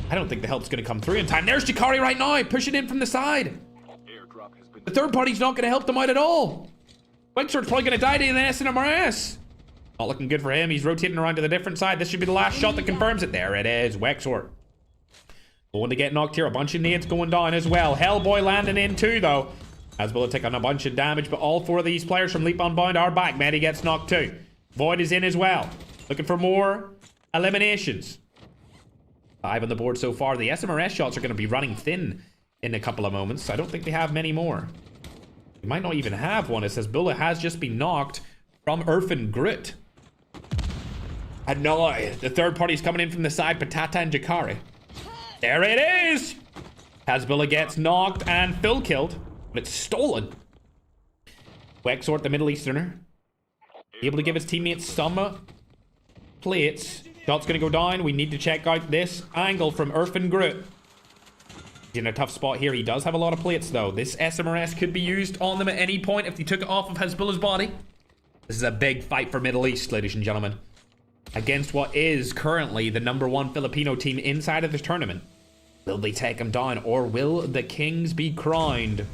I don't think the help's going to come through in time. There's Jakari right now, pushing in from the side. The third party's not going to help them out at all. Wexort's probably going to die to an SMRS. Not looking good for him. He's rotating around to the different side. This should be the last shot that confirms it. There it is. Wexort going to get knocked here. A bunch of nades going down as well. Hellboy landing in too, though. Hasbullah taking a bunch of damage, but all 4 of these players from Leap Unbound are back. Medi gets knocked too. Void is in as well. Looking for more eliminations. 5 on the board so far. The SMRS shots are going to be running thin in a couple of moments. I don't think they have many more. They might not even have one. It says Hasbullah has just been knocked from Urfin Grit. And now the third party's coming in from the side. Patata and Jakari. There it is. Hasbullah gets knocked and Phil killed, but it's stolen. Wexort, the Middle Easterner, able to give his teammates some plates. Shot's gonna go down. We need to check out this angle from Urfin Grit. He's in a tough spot here. He does have a lot of plates though. This SMRS could be used on them at any point if they took it off of Hasbullah's body. This is a big fight for Middle East, ladies and gentlemen, against what is currently the number 1 Filipino team inside of this tournament. Will they take him down, or will the Kings be crowned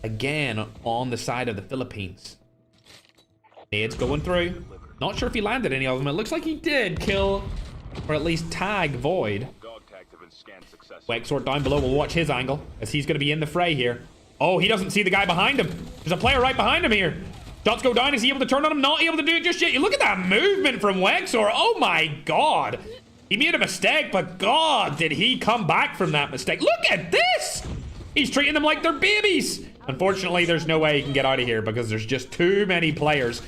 again on the side of the Philippines? Nades going through. Not sure if he landed any of them. It looks like he did kill, or at least tag Void. Wexort down below. We'll watch his angle as he's going to be in the fray here. Oh, he doesn't see the guy behind him. There's a player right behind him here. Shots go down. Is he able to turn on him? Not able to do it just yet. You look at that movement from Wexor. Oh my god. He made a mistake, but god, did he come back from that mistake. Look at this. He's treating them like they're babies. Unfortunately, there's no way he can get out of here because there's just too many players.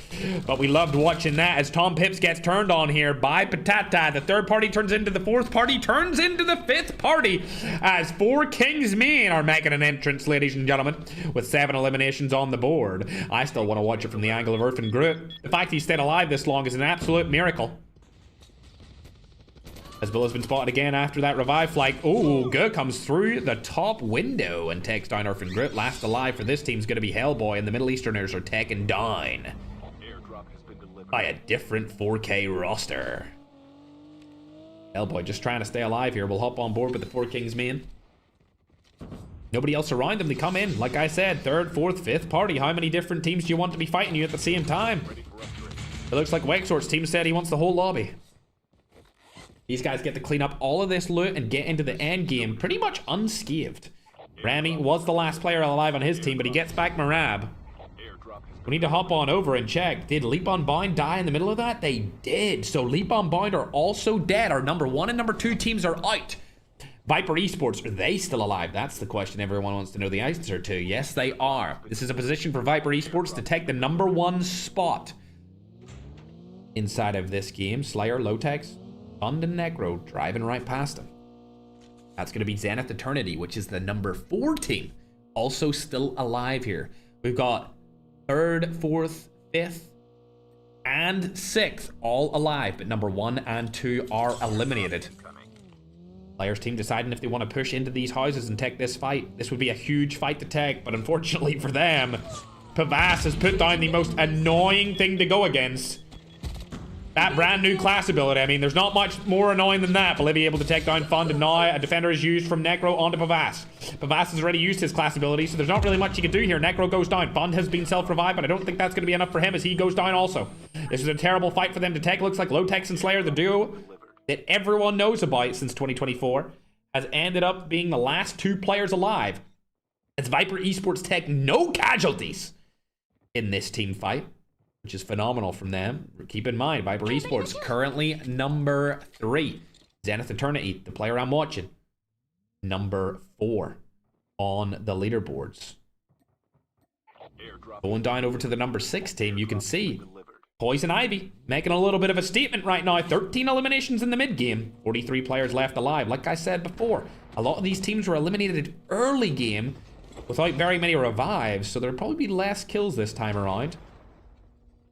But we loved watching that as Tom Pips gets turned on here by Patata. The third party turns into the fourth party, turns into the fifth party as 4 Kings Men are making an entrance, ladies and gentlemen, with 7 eliminations on the board. I still want to watch it from the angle of Earth and Groot. The fact he stayed alive this long is an absolute miracle. As Bill has been spotted again after that revive flight. Oh, Good comes through the top window and takes down Earth and Groot. Last alive for this team is going to be Hellboy, and the Middle Easterners are taken down by a different 4K roster. Hellboy just trying to stay alive here. We'll hop on board with the 4 Kings Men. Nobody else around them. They come in. Like I said, third, fourth, fifth party. How many different teams do you want to be fighting you at the same time? It looks like Wexor's team said he wants the whole lobby. These guys get to clean up all of this loot and get into the end game pretty much unscathed. Rami was the last player alive on his team, but he gets back Marab. We need to hop on over and check. Did Leap Unbound die in the middle of that? They did. So Leap Unbound are also dead. Our number 1 and number 2 teams are out. Viper Esports, are they still alive? That's the question everyone wants to know the answer to. Yes, they are. This is a position for Viper Esports to take the number 1 spot inside of this game. Slayer, Lotex, Fund and Necro driving right past him. That's going to be Zenith Eternity, which is the number 4 team. Also still alive here. We've got 3rd, 4th, 5th, and 6th all alive, but number 1 and 2 are eliminated. Players team deciding if they want to push into these houses and take this fight. This would be a huge fight to take, but unfortunately for them, Pavas has put down the most annoying thing to go against. That brand new class ability. I mean, there's not much more annoying than that. Bolivia able to take down Fund, and now a defender is used from Necro onto Pavas. Pavas has already used his class ability, so there's not really much he can do here. Necro goes down. Fund has been self-revived, but I don't think that's going to be enough for him as he goes down also. This is a terrible fight for them to take. Looks like Lotex and Slayer, the duo that everyone knows about since 2024, has ended up being the last 2 players alive as Viper Esports take no casualties in this team fight, which is phenomenal from them. Keep in mind, Viper Esports currently number 3. Zenith Eternity, the player I'm watching, number 4 on the leaderboards. Going down over to the number 6 team, you can see Poison Ivy making a little bit of a statement right now. 13 eliminations in the mid game, 43 players left alive. Like I said before, a lot of these teams were eliminated early game without very many revives, so there'll probably be less kills this time around.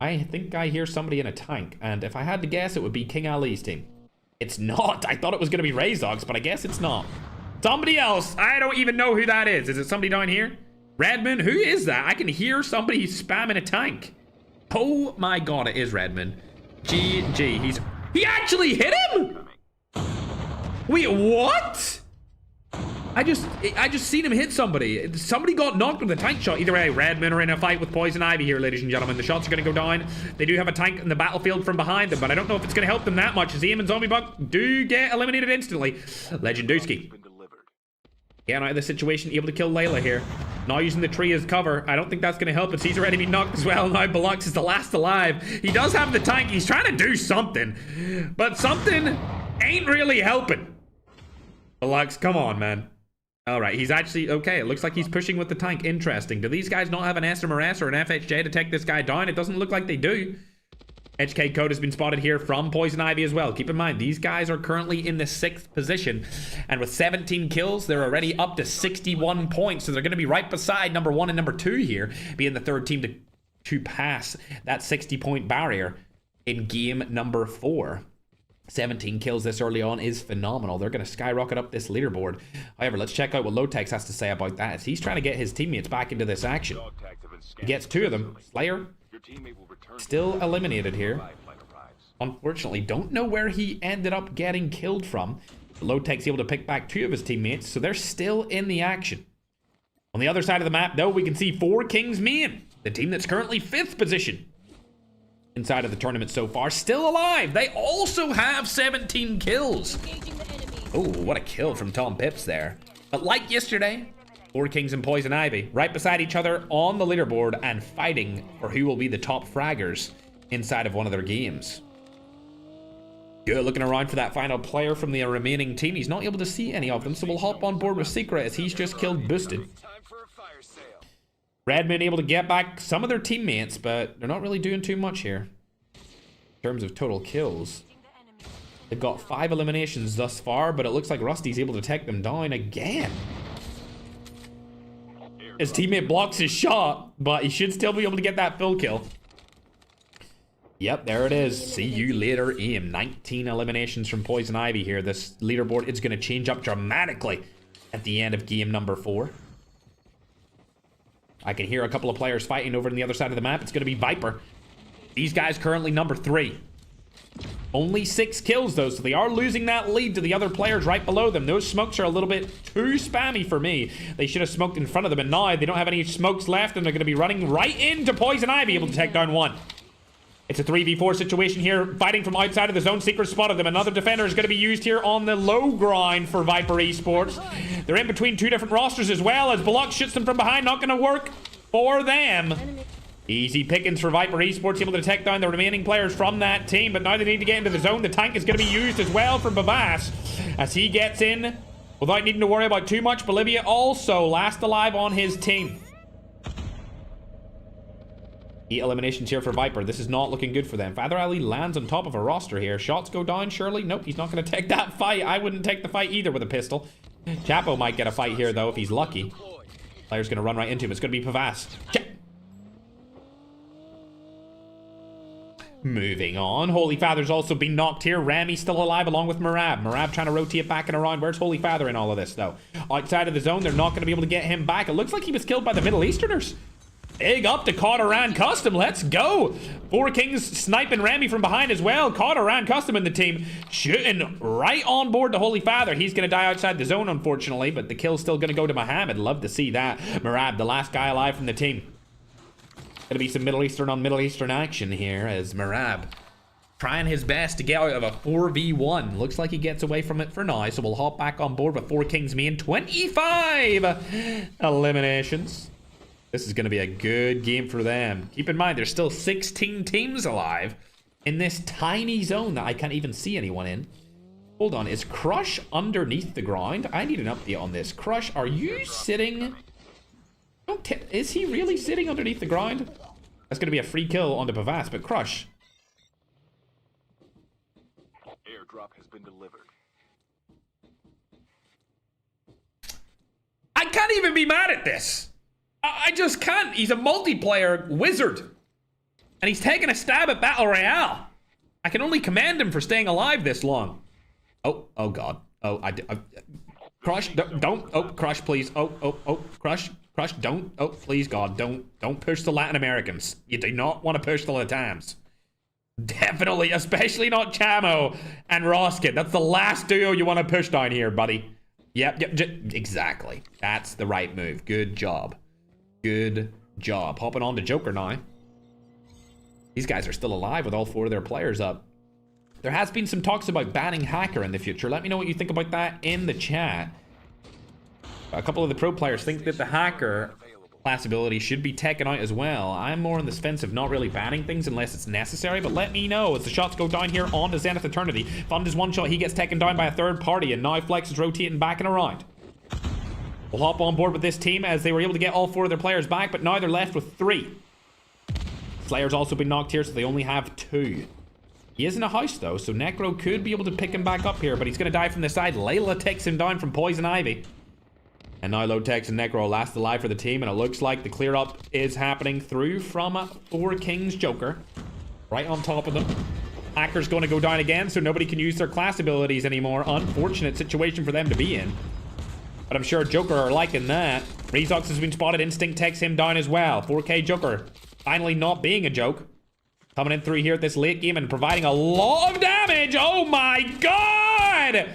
I think I hear somebody in a tank, and if I had to guess, it would be King Ali's team. It's not. I thought it was going to be Razor's, but I guess it's not. Somebody else. I don't even know who that is. Is it somebody down here? Redman? Who is that? I can hear somebody spamming a tank. Oh my god, it is Redman. GG. He actually hit him? Wait, what? I just seen him hit somebody. Somebody got knocked with a tank shot. Either way, Redmen are in a fight with Poison Ivy here, ladies and gentlemen. The shots are going to go down. They do have a tank in the battlefield from behind them, but I don't know if it's going to help them that much as Aim and Zombie Buck do get eliminated instantly. Legenduski. Getting out of the situation, able to kill Layla here. Now using the tree as cover. I don't think that's going to help, but he's already been knocked as well. Now Belux is the last alive. He does have the tank. He's trying to do something, but something ain't really helping. Belux, come on, man. All right, he's actually, okay, it looks like he's pushing with the tank. Interesting. Do these guys not have an SMRS or an FHJ to take this guy down? It doesn't look like they do. HK Code has been spotted here from Poison Ivy as well. Keep in mind, these guys are currently in the 6th position. And with 17 kills, they're already up to 61 points. So they're going to be right beside number 1 and number 2 here, being the 3rd team to pass that 60-point barrier in game number 4. 17 kills this early on is phenomenal. They're going to skyrocket up this leaderboard. However, let's check out what Lotex has to say about that. As he's trying to get his teammates back into this action. He gets 2 of them. Slayer still eliminated here. Unfortunately, don't know where he ended up getting killed from. Lotex able to pick back 2 of his teammates, so they're still in the action. On the other side of the map, though, we can see 4 Kings Men, the team that's currently 5th position inside of the tournament so far, still alive. They also have 17 kills. Oh, what a kill from Tom Pips there. But like yesterday, Four Kings and Poison Ivy right beside each other on the leaderboard and fighting for who will be the top fraggers inside of one of their games. Good, looking around for that final player from the remaining team. He's not able to see any of them, so we'll hop on board with Secret as he's just killed Boosted. Redman able to get back some of their teammates, but they're not really doing too much here in terms of total kills. They've got 5 eliminations thus far, but it looks like Rusty's able to take them down again. His teammate blocks his shot, but he should still be able to get that full kill. Yep, there it is. See you later, aim. 19 eliminations from Poison Ivy here. This leaderboard is going to change up dramatically at the end of game number 4. I can hear a couple of players fighting over on the other side of the map. It's going to be Viper. These guys currently number 3. Only 6 kills, though, so they are losing that lead to the other players right below them. Those smokes are a little bit too spammy for me. They should have smoked in front of them, and now they don't have any smokes left, and they're going to be running right into Poison Ivy, able to take down one. It's a 3v4 situation here, fighting from outside of the zone. Secret spotted them. Another defender is going to be used here on the low grind for Viper Esports. They're in between 2 different rosters as well, as Balak shoots them from behind. Not going to work for them. Easy pickings for Viper Esports, able to take down the remaining players from that team, but now they need to get into the zone. The tank is going to be used as well from Bavas as he gets in without needing to worry about too much. Bolivia also last alive on his team. 8 eliminations here for Viper. This is not looking good for them. Father Ali lands on top of a roster here. Shots go down, surely. Nope, he's not going to take that fight. I wouldn't take the fight either with a pistol. Chapo might get a fight here, though, if he's lucky. Player's going to run right into him. It's going to be Pavas. Moving on. Holy Father's also been knocked here. Rami still alive along with Marab. Marab trying to rotate back and around. Where's Holy Father in all of this, though? Outside of the zone, they're not going to be able to get him back. It looks like he was killed by the Middle Easterners. Big up to COD Custom. Let's go. 4 Kings sniping Rami from behind as well. COD Custom in the team. Shooting right on board the Holy Father. He's going to die outside the zone, unfortunately, but the kill's still going to go to Mohammed. Love to see that. Marab, the last guy alive from the team. Gonna be some Middle Eastern on Middle Eastern action here as Marab trying his best to get out of a 4v1. Looks like he gets away from it for now, so we'll hop back on board with 4 Kings main. 25 eliminations. This is gonna be a good game for them. Keep in mind, there's still 16 teams alive in this tiny zone that I can't even see anyone in. Hold on, is Crush underneath the ground? I need an update on this. Crush, are you sitting... Is he really sitting underneath the ground? That's going to be a free kill on the Pavas, but Crush. Airdrop has been delivered. I can't even be mad at this. I just can't. He's a multiplayer wizard. And he's taking a stab at Battle Royale. I can only commend him for staying alive this long. Oh God. Crush, don't. Oh, Crush, please. Oh, Crush. Crush, don't. Oh, please, God, don't push the Latin Americans. You do not want to push the Latams. Definitely, especially not Chamo and Roskin. That's the last duo you want to push down here, buddy. Yep, exactly. That's the right move. Good job. Good job. Hopping on to Joker now. These guys are still alive with all 4 of their players up. There has been some talks about banning Hacker in the future. Let me know what you think about that in the chat. A couple of the pro players think that the Hacker class ability should be taken out as well. I'm more on the fence of not really banning things unless it's necessary, but let me know as the shots go down here on to Zenith Eternity. Fund is one shot, he gets taken down by a third party, and now Flex is rotating back and around. We'll hop on board with this team as they were able to get all 4 of their players back, but now they're left with 3. Slayer's also been knocked here, so they only have 2. He is in a house, though, so Necro could be able to pick him back up here, but he's going to die from the side. Layla takes him down from Poison Ivy. And now Lotex and Necro last alive for the team, and it looks like the clear up is happening through from 4 Kings Joker. Right on top of them. Hacker's going to go down again, so nobody can use their class abilities anymore. Unfortunate situation for them to be in. But I'm sure Joker are liking that. Rezox has been spotted. Instinct takes him down as well. 4K Joker finally not being a joke. Coming in through here at this late game and providing a lot of damage. Oh my God!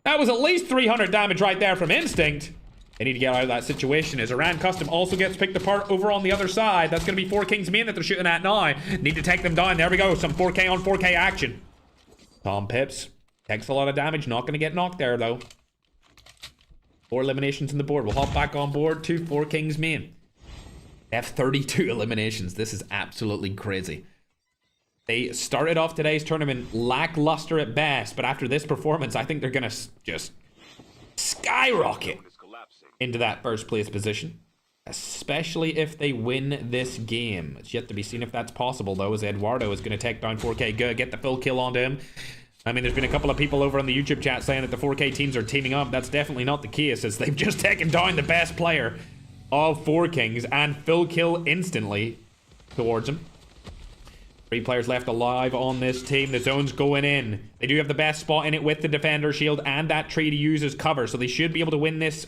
That was at least 300 damage right there from Instinct. They need to get out of that situation as Iran Custom also gets picked apart over on the other side. That's going to be 4 Kings main that they're shooting at now. Need to take them down. There we go. Some 4K on 4K action. Tom Pips takes a lot of damage. Not going to get knocked there, though. 4 eliminations on the board. We'll hop back on board to 4 Kings main. They have 32 eliminations. This is absolutely crazy. They started off today's tournament lackluster at best, but after this performance, I think they're going to just skyrocket into that first place position, especially if they win this game. It's yet to be seen if that's possible, though, as Eduardo is going to take down 4K Good, get the full kill onto him. I mean, there's been a couple of people over on the YouTube chat saying that the 4K teams are teaming up. That's definitely not the case, as they've just taken down the best player of 4 Kings and full kill instantly towards him. 3 players left alive on this team. The zone's going in. They do have the best spot in it with the defender shield and that tree to use as cover, so they should be able to win this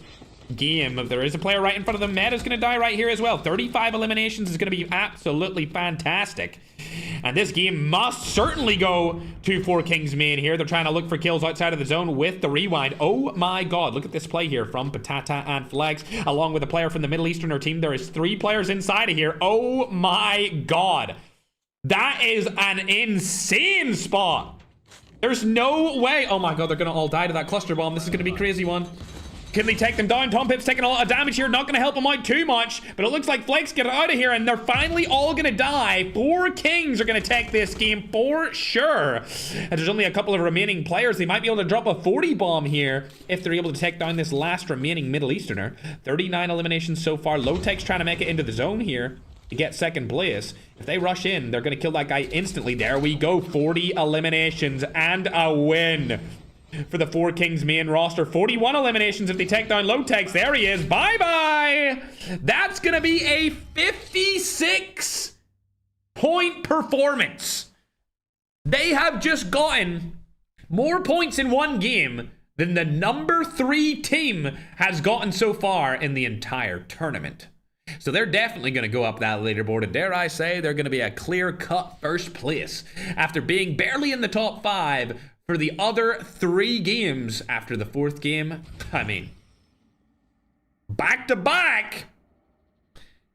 game. If there is a player right in front of them, Meta's going to die right here as well. 35 eliminations is going to be absolutely fantastic. And this game must certainly go to 4 Kings main here. They're trying to look for kills outside of the zone with the rewind. Oh my god, look at this play here from Patata and Flex, along with a player from the Middle Easterner team. There is 3 players inside of here. Oh my god. That is an insane spot. There's no way. Oh my god, they're going to all die to that cluster bomb. This is going to be a crazy one. Can they take them down? Tom Pip's taking a lot of damage here. Not going to help him out too much. But it looks like Flex get out of here. And they're finally all going to die. 4 Kings are going to take this game for sure. And there's only a couple of remaining players. They might be able to drop a 40 bomb here if they're able to take down this last remaining Middle Easterner. 39 eliminations so far. Low-Tech's trying to make it into the zone here to get second place. If they rush in, they're going to kill that guy instantly. There we go. 40 eliminations and a win for the 4 Kings main roster. 41 eliminations if they take down Low-Techs. There he is. Bye-bye. That's going to be a 56-point performance. They have just gotten more points in one game than the number 3 team has gotten so far in the entire tournament. So they're definitely going to go up that leaderboard, and dare I say, they're going to be a clear-cut first place after being barely in the top 5 for the other 3 games after the 4th game. I mean, back-to-back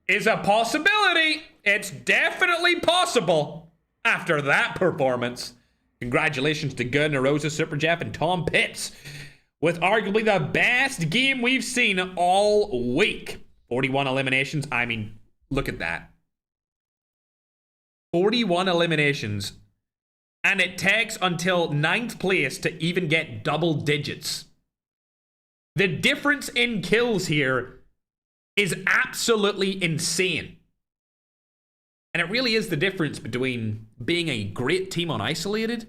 is a possibility. It's definitely possible after that performance. Congratulations to Good, Narosa, Super Jeff, and Tom Pitts with arguably the best game we've seen all week. 41 eliminations. I mean, look at that. 41 eliminations. And it takes until 9th place to even get double digits. The difference in kills here is absolutely insane. And it really is the difference between being a great team on Isolated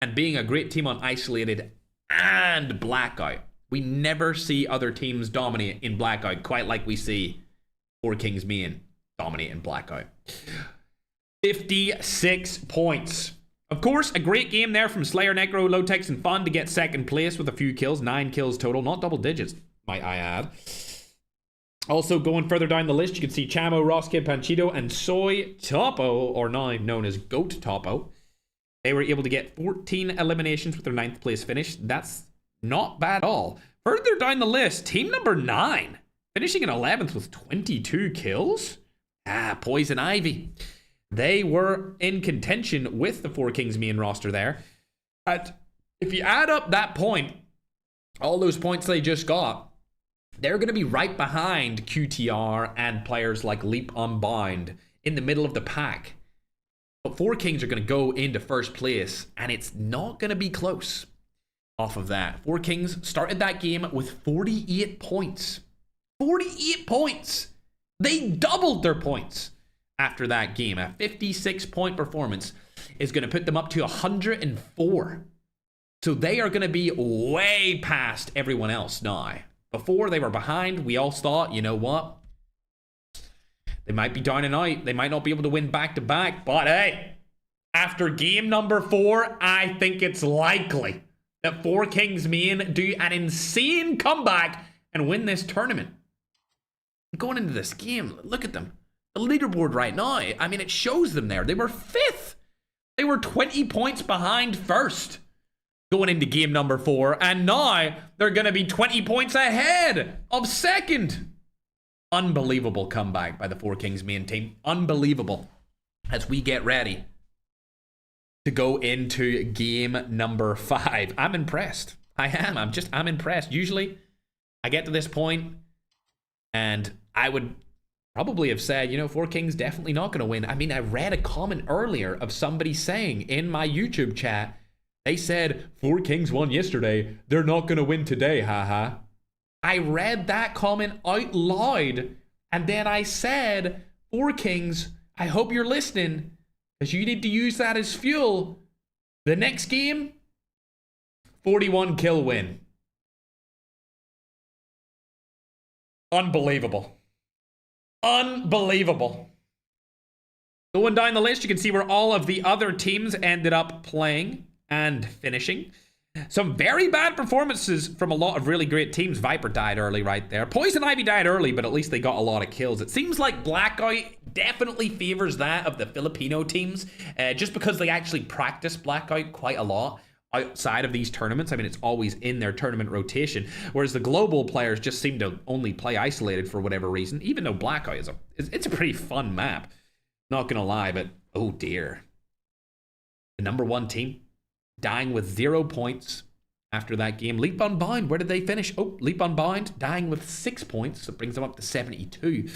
and being a great team on Isolated and Blackout. We never see other teams dominate in Blackout quite like we see 4 Kings main dominate in Blackout. 56 points. Of course, a great game there from Slayer, Necro, Low-Techs, and Fun to get second place with a few kills. 9 kills total. Not double digits, might I add. Also, going further down the list, you can see Chamo, Roskid, Panchito, and Soy Topo, or now known as Goat Topo. They were able to get 14 eliminations with their 9th place finish. That's not bad at all. Further down the list, team number 9, finishing in 11th with 22 kills. Poison Ivy. They were in contention with the 4 Kings main roster there. But if you add up that point, all those points they just got, they're going to be right behind QTR and players like Leap Unbound in the middle of the pack. But 4 Kings are going to go into first place, and it's not going to be close. Off of that, 4 Kings started that game with 48 points. 48 points! They doubled their points after that game. A 56-point performance is going to put them up to 104. So they are going to be way past everyone else now. Before they were behind, we all thought, you know what? They might be down and out. They might not be able to win back-to-back. But hey, after game number 4, I think it's likely that 4 Kings main do an insane comeback and win this tournament. Going into this game, look at them. The leaderboard right now, I mean, it shows them there. They were 5th. They were 20 points behind first going into game number 4. And now they're going to be 20 points ahead of second. Unbelievable comeback by the 4 Kings main team. Unbelievable. As we get ready to go into game number 5. I'm impressed. I am. I'm impressed. Usually, I get to this point, and I would probably have said, you know, Four Kings definitely not going to win. I mean, I read a comment earlier of somebody saying in my YouTube chat, they said, Four Kings won yesterday. They're not going to win today, haha. I read that comment out loud, and then I said, Four Kings, I hope you're listening, because you need to use that as fuel. The next game, 41 kill win. Unbelievable. Unbelievable. Going down the list, you can see where all of the other teams ended up playing and finishing. Some very bad performances from a lot of really great teams. Viper died early right there. Poison Ivy died early, but at least they got a lot of kills. It seems like Blackout definitely favors that of the Filipino teams, just because they actually practice Blackout quite a lot outside of these tournaments. I mean, it's always in their tournament rotation, whereas the global players just seem to only play isolated for whatever reason, even though Blackout is it's a pretty fun map. Not gonna lie, but oh dear. The number one team dying with 0 points after that game. Leap Unbound, where did they finish? Oh, Leap Unbound dying with 6 points, so it brings them up to 72.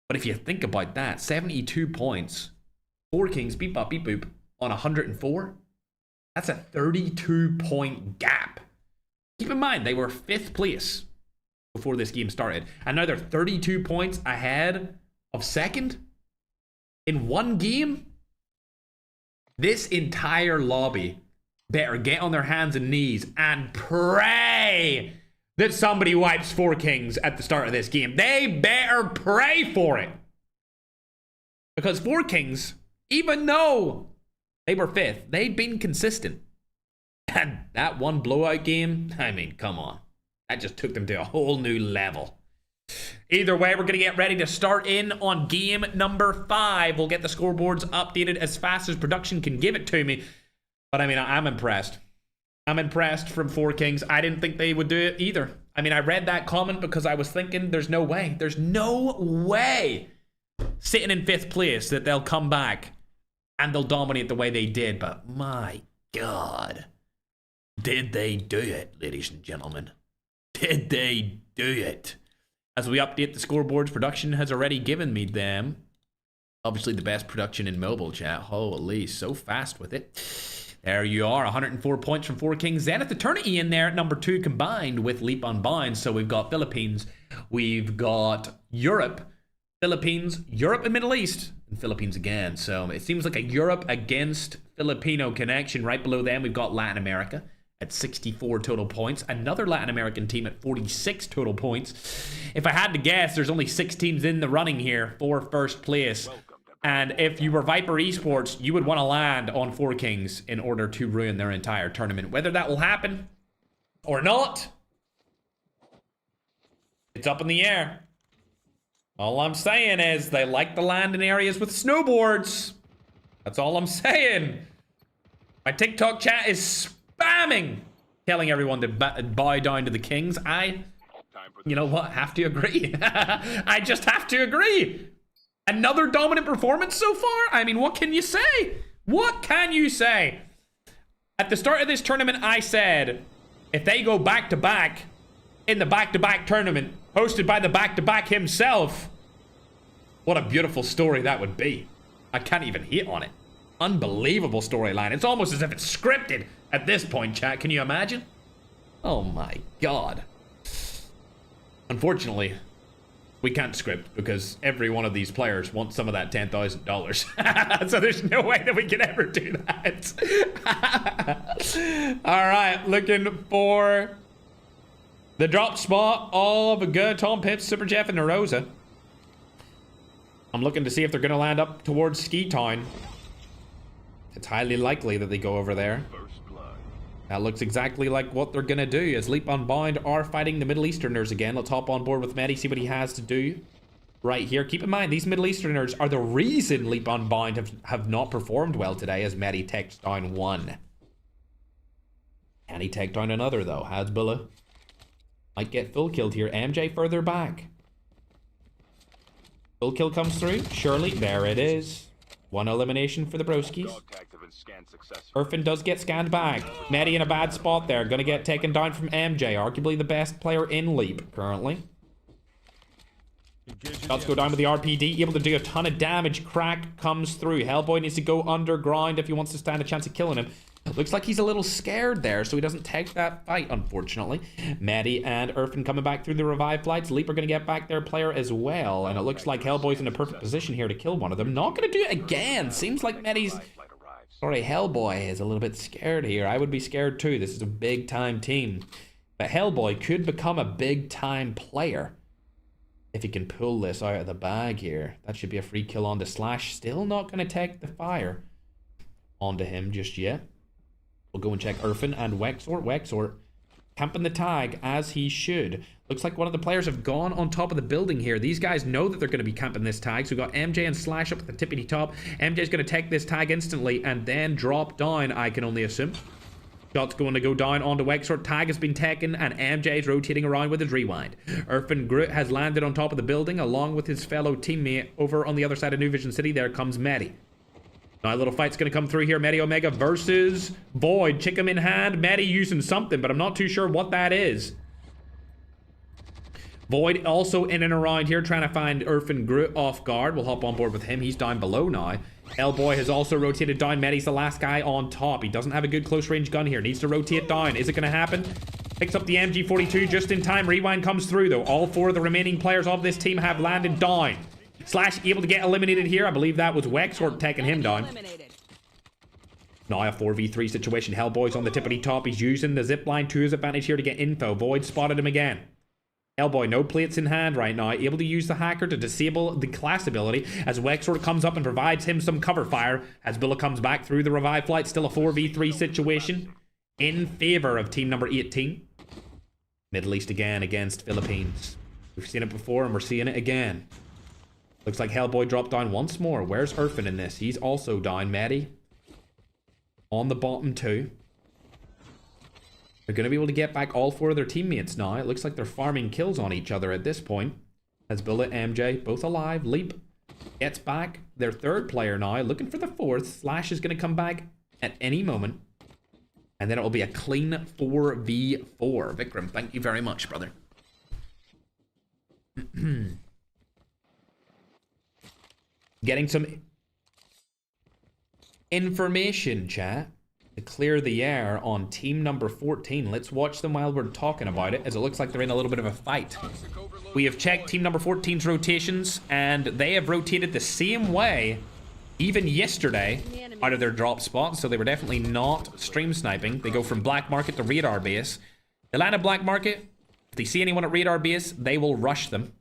But if you think about that, 72 points, Four Kings, beep bop, beep boop, on 104, that's a 32-point gap. Keep in mind, they were 5th place before this game started, and now they're 32 points ahead of 2nd in one game. This entire lobby better get on their hands and knees and pray that somebody wipes Four Kings at the start of this game. They better pray for it. Because Four Kings, even though they were 5th, they'd been consistent. And that one blowout game, I mean, come on. That just took them to a whole new level. Either way, we're going to get ready to start in on game number 5. We'll get the scoreboards updated as fast as production can give it to me. But I mean, I'm impressed. I'm impressed from Four Kings. I didn't think they would do it either. I mean, I read that comment because I was thinking there's no way. There's no way sitting in 5th place that they'll come back and they'll dominate the way they did. But my God, did they do it, ladies and gentlemen? Did they do it? As we update the scoreboards, production has already given me them. Obviously the best production in mobile chat. Holy, so fast with it. There you are, 104 points from Four Kings. Zenith Eternity in there at number 2 combined with Leap Unbound. So we've got Philippines, we've got Europe, Philippines, Europe and Middle East, and Philippines again. So it seems like a Europe against Filipino connection. Right below them, we've got Latin America at 64 total points. Another Latin American team at 46 total points. If I had to guess, there's only 6 teams in the running here for first place. And if you were Viper Esports, you would want to land on Four Kings in order to ruin their entire tournament. Whether that will happen or not, it's up in the air. All I'm saying is they like to land in areas with snowboards. That's all I'm saying. My TikTok chat is spamming, telling everyone to bow down to the Kings. You know what, have to agree. I just have to agree. Another dominant performance so far? I mean, what can you say? What can you say? At the start of this tournament, I said, if they go back-to-back in the back-to-back tournament, hosted by the back-to-back himself, what a beautiful story that would be. I can't even hit on it. Unbelievable storyline. It's almost as if it's scripted at this point, chat. Can you imagine? Oh my God. Unfortunately, we can't script because every one of these players wants some of that $10,000. So there's no way that we can ever do that. All right, looking for the drop spot of a good Tom Pips, Super Jeff, and Narosa. I'm looking to see if they're going to land up towards Ski Town. It's highly likely that they go over there. That looks exactly like what they're going to do, as Leap Unbound are fighting the Middle Easterners again. Let's hop on board with Medi, see what he has to do right here. Keep in mind, these Middle Easterners are the reason Leap Unbound have not performed well today, as Medi takes down one. Can he take down another, though? Hasbulla might get full killed here. MJ further back. Full kill comes through. Surely, there it is. One elimination for the broskies. Dog tags have been scanned successfully. Irfin does get scanned back. Medi in a bad spot there. Gonna get taken down from MJ. Arguably the best player in Leap currently. Shots go down with the RPD. Able to do a ton of damage. Crack comes through. Hellboy needs to go underground if he wants to stand a chance of killing him. Looks like he's a little scared there, so he doesn't take that fight, unfortunately. Medi and Irfin coming back through the revive flights. Leap are going to get back their player as well, and it looks like Hellboy's in a perfect position here to kill one of them. Not going to do it again. Seems like Medi's... Sorry, Hellboy is a little bit scared here. I would be scared too. This is a big-time team. But Hellboy could become a big-time player if he can pull this out of the bag here. That should be a free kill on the Slash. Still not going to take the fire onto him just yet. We'll go and check Irfin and Wexort. Wexort camping the tag as he should. Looks like one of the players have gone on top of the building here. These guys know that they're going to be camping this tag. So we've got MJ and Slash up at the tippity top. MJ's going to take this tag instantly and then drop down, I can only assume. Shot's going to go down onto Wexort. Tag has been taken and MJ's rotating around with his rewind. Irfin Groot has landed on top of the building along with his fellow teammate over on the other side of New Vision City. There comes Medi. Now a little fight's going to come through here. Medi Omega versus Void. Chick him in hand. Medi using something, but I'm not too sure what that is. Void also in and around here trying to find Irfin Groot off guard. We'll hop on board with him. He's down below now. Hellboy has also rotated down. Medi's the last guy on top. He doesn't have a good close range gun here. Needs to rotate down. Is it going to happen? Picks up the MG42 just in time. Rewind comes through though. All four of the remaining players of this team have landed down. Slash able to get eliminated here. I believe that was Wexort taking him down. Now a 4v3 situation. Hellboy's on the tippity top. He's using the zipline to his advantage here to get info. Void spotted him again. Hellboy, no plates in hand right now. Able to use the hacker to disable the class ability as Wexort comes up and provides him some cover fire. As Billa comes back through the revive flight. Still a 4v3 situation in favor of team number 18. Middle East again against Philippines. We've seen it before and we're seeing it again. Looks like Hellboy dropped down once more. Where's Irfin in this? He's also down. Medi on the bottom too. They're going to be able to get back all four of their teammates now. It looks like they're farming kills on each other at this point. As Bullet, MJ, both alive. Leap gets back their third player now. Looking for the fourth. Slash is going to come back at any moment. And then it will be a clean 4v4. Vikram, thank you very much, brother. Getting some information, chat, to clear the air on team number 14. Let's watch them while we're talking about it, as it looks like they're in a little bit of a fight. We have checked team number 14's rotations, and they have rotated the same way even yesterday out of their drop spot, so they were definitely not stream sniping. They go from black market to radar base. They land at black market. If they see anyone at radar base, they will rush them.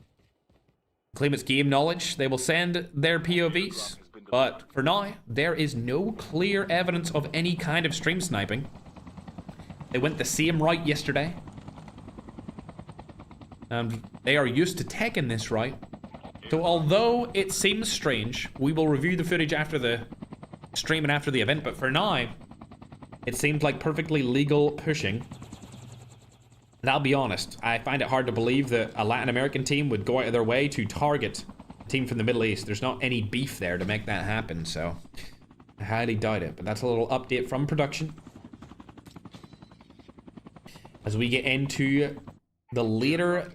Claim it's game knowledge. They will send their POVs. But for now, there is no clear evidence of any kind of stream sniping. They went the same route yesterday. And they are used to taking this route. So although it seems strange, we will review the footage after the stream and after the event. But for now, it seems like perfectly legal pushing. And I'll be honest, I find it hard to believe that a Latin American team would go out of their way to target a team from the Middle East. There's not any beef there to make that happen, so I highly doubt it. But that's a little update from production. As we get into the later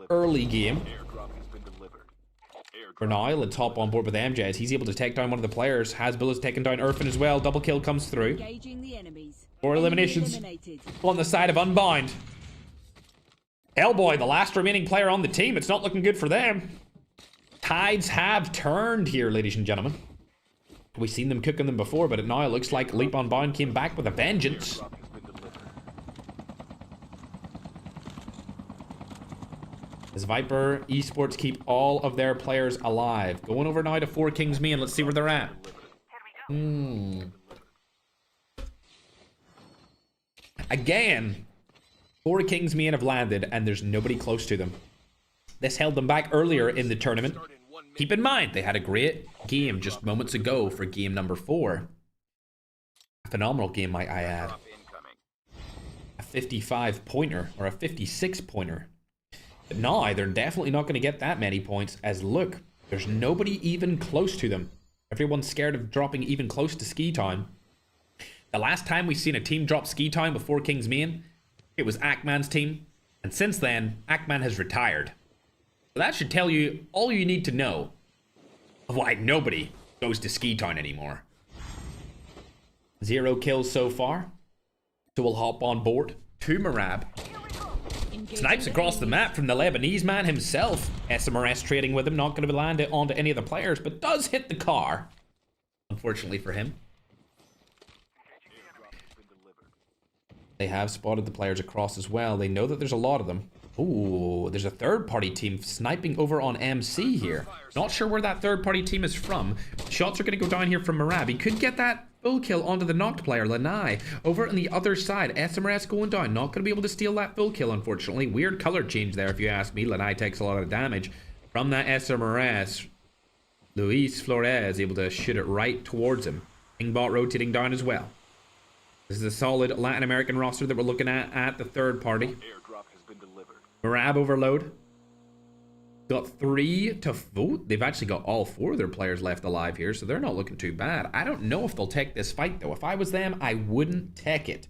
early game. For now, let's hop on board with MJ as he's able to take down one of the players. Hasbull has taken down Irfin as well. Double kill comes through. 4 eliminations on the side of Unbound. Hellboy, the last remaining player on the team. It's not looking good for them. Tides have turned here, ladies and gentlemen. We've seen them cooking them before, but now it looks like Leap Unbound came back with a vengeance. As Viper Esports keep all of their players alive. Going over now to 4 Kings Me, and let's see where they're at. Again, 4 Kings Me have landed, and there's nobody close to them. This held them back earlier in the tournament. Keep in mind, they had a great game just moments ago for game number 4. A phenomenal game, might I add. A 55-pointer, or a 56-pointer. But no, they're definitely not going to get that many points, as look, there's nobody even close to them. Everyone's scared of dropping even close to ski time. The last time we seen a team drop ski time with 4 Kings main, it was Ackman's team. And since then, Ackman has retired. So that should tell you all you need to know of why nobody goes to ski time anymore. 0 kills so far. So we'll hop on board to Marab. Snipes across the map from the Lebanese man himself. SMRS trading with him, not going to land it onto any of the players, but does hit the car. Unfortunately for him. They have spotted the players across as well. They know that there's a lot of them. Ooh, there's a third-party team sniping over on MC here. Not sure where that third-party team is from. Shots are going to go down here from Marab. He could get that full kill onto the knocked player, Lanai. Over on the other side, SMRS going down. Not going to be able to steal that full kill, unfortunately. Weird color change there, if you ask me. Lanai takes a lot of damage from that SMRS. Luis Flores able to shoot it right towards him. Kingbot rotating down as well. This is a solid Latin American roster that we're looking at the third party. Marab overload. Got 3 to vote. They've actually got all 4 of their players left alive here, so they're not looking too bad. I don't know if they'll take this fight, though. If I was them, I wouldn't take it.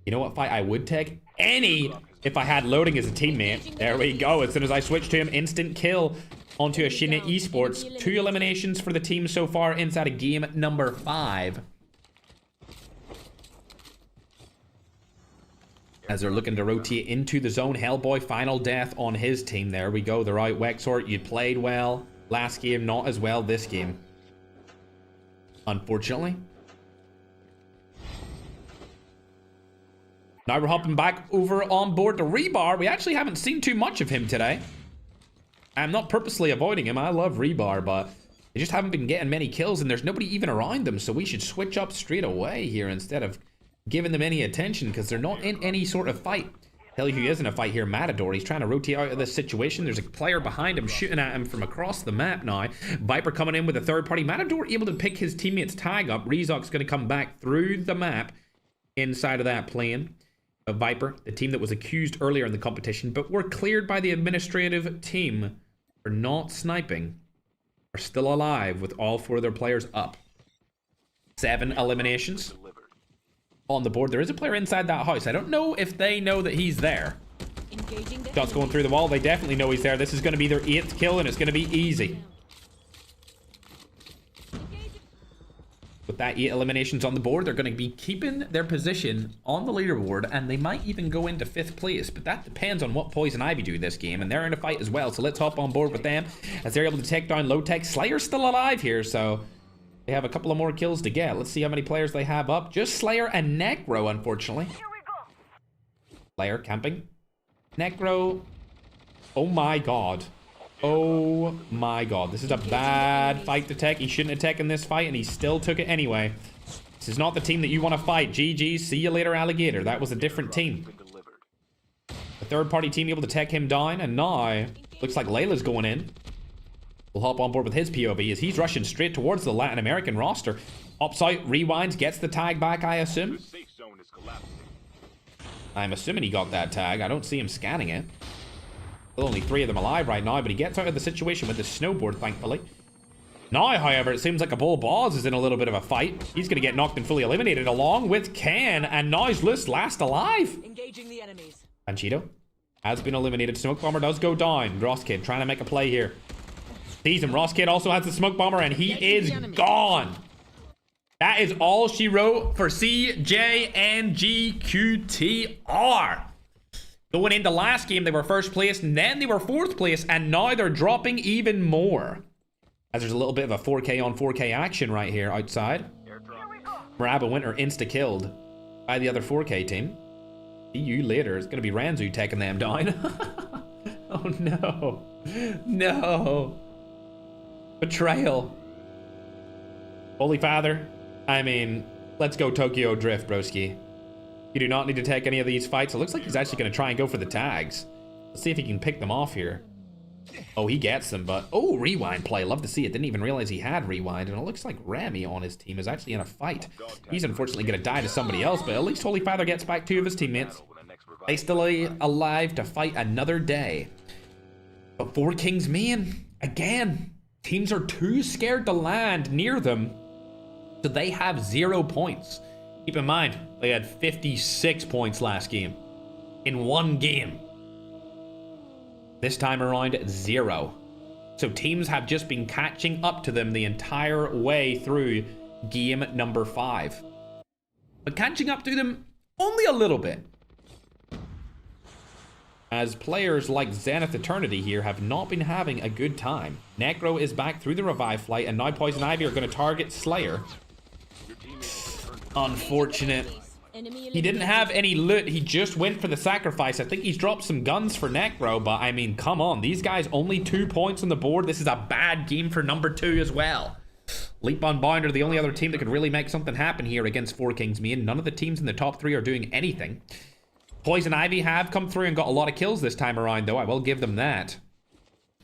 You know what fight I would take? Any if I had loading as a teammate. There we go. As soon as I switch to him, instant kill onto Ashina Esports. 2 eliminations for the team so far inside of game number 5. As they're looking to rotate into the zone. Hellboy, final death on his team. There we go. They're out. Wexhort, you played well. Last game, not as well this game. Unfortunately. Now we're hopping back over on board to Rebar. We actually haven't seen too much of him today. I'm not purposely avoiding him. I love Rebar, but they just haven't been getting many kills, and there's nobody even around them, so we should switch up straight away here instead of giving them any attention, because they're not in any sort of fight. Tell you who is in a fight here, Matador. He's trying to rotate out of this situation. There's a player behind him shooting at him from across the map now. Viper coming in with a third party. Matador able to pick his teammate's tag up. Rezok's going to come back through the map inside of that plane. Viper, the team that was accused earlier in the competition, but were cleared by the administrative team for not sniping, are still alive with all 4 of their players up. 7 eliminations on the board. There is a player inside that house. I don't know if they know that he's there. Shots going through the wall. They definitely know he's there. This is going to be their 8th kill, and it's going to be easy. With that 8 eliminations on the board, they're going to be keeping their position on the leaderboard, and they might even go into 5th place, but that depends on what Poison Ivy do this game, and they're in a fight as well, so let's hop on board with them as they're able to take down Low Tech. Slayer's still alive here, so they have a couple of more kills to get. Let's see how many players they have up. Just Slayer and Necro, unfortunately. Slayer camping. Necro. Oh my god. Oh my god. This is a bad fight to take. He shouldn't have taken this fight, and he still took it anyway. This is not the team that you want to fight. GG. See you later, Alligator. That was a different team. The third party team able to take him down, and now looks like Layla's going in. We'll hop on board with his POV as he's rushing straight towards the Latin American roster. Ops out, rewinds, gets the tag back, I assume. I'm assuming he got that tag. I don't see him scanning it. Still only 3 of them alive right now, but he gets out of the situation with his snowboard, thankfully. Now, however, it seems like a Bull Boz is in a little bit of a fight. He's going to get knocked and fully eliminated along with Ken, and now he's last alive. Engaging the enemies. Panchito has been eliminated. Smoke Bomber does go down. Rosskid trying to make a play here. Sees him. Rosskid also has the Smoke Bomber, and he is gone. That is all she wrote for CJNGQTR. Going into last game, they were 1st place, and then they were 4th place, and now they're dropping even more. As there's a little bit of a 4K on 4K action right here outside. Marab and Winter insta-killed by the other 4K team. See you later. It's going to be Ranzu taking them down. Oh no. No. Betrayal. Holy Father. I mean, let's go Tokyo Drift, broski. You do not need to take any of these fights. It looks like he's actually going to try and go for the tags. Let's see if he can pick them off here. Oh, he gets them, but... Oh, rewind play. Love to see it. Didn't even realize he had rewind, and it looks like Rami on his team is actually in a fight. He's unfortunately going to die to somebody else, but at least Holy Father gets back 2 of his teammates. They still alive to fight another day. But 4 Kings main, again. Teams are too scared to land near them, so they have 0 points. Keep in mind, they had 56 points last game. In one game. This time around, 0. So teams have just been catching up to them the entire way through game number 5. But catching up to them only a little bit. As players like Zenith Eternity here have not been having a good time. Necro is back through the revive flight, and now Poison Ivy are going to target Slayer. Unfortunate. He didn't have any loot. He just went for the sacrifice. I think he's dropped some guns for Necro, but I mean, come on. These guys only 2 points on the board. This is a bad game for number 2 as well. Leap Unbound are the only other team that could really make something happen here against 4 Kings Me, and none of the teams in the top 3 are doing anything. Poison Ivy have come through and got a lot of kills this time around, though. I will give them that.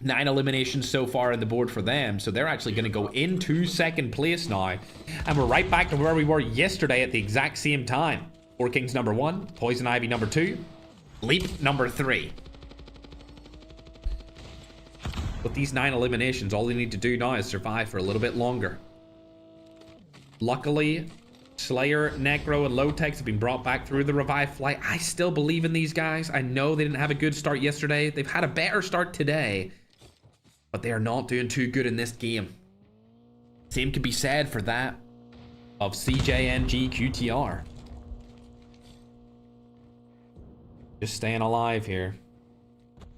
9 eliminations so far on the board for them, so they're actually going to go into 2nd place now. And we're right back to where we were yesterday at the exact same time. 4 Kings number 1, Poison Ivy number 2, Leap number 3. With these 9 eliminations, all they need to do now is survive for a little bit longer. Luckily, Slayer, Necro, and Low-Techs have been brought back through the revive flight. I still believe in these guys. I know they didn't have a good start yesterday. They've had a better start today. But they are not doing too good in this game. Same could be said for that of CJNG QTR. Just staying alive here.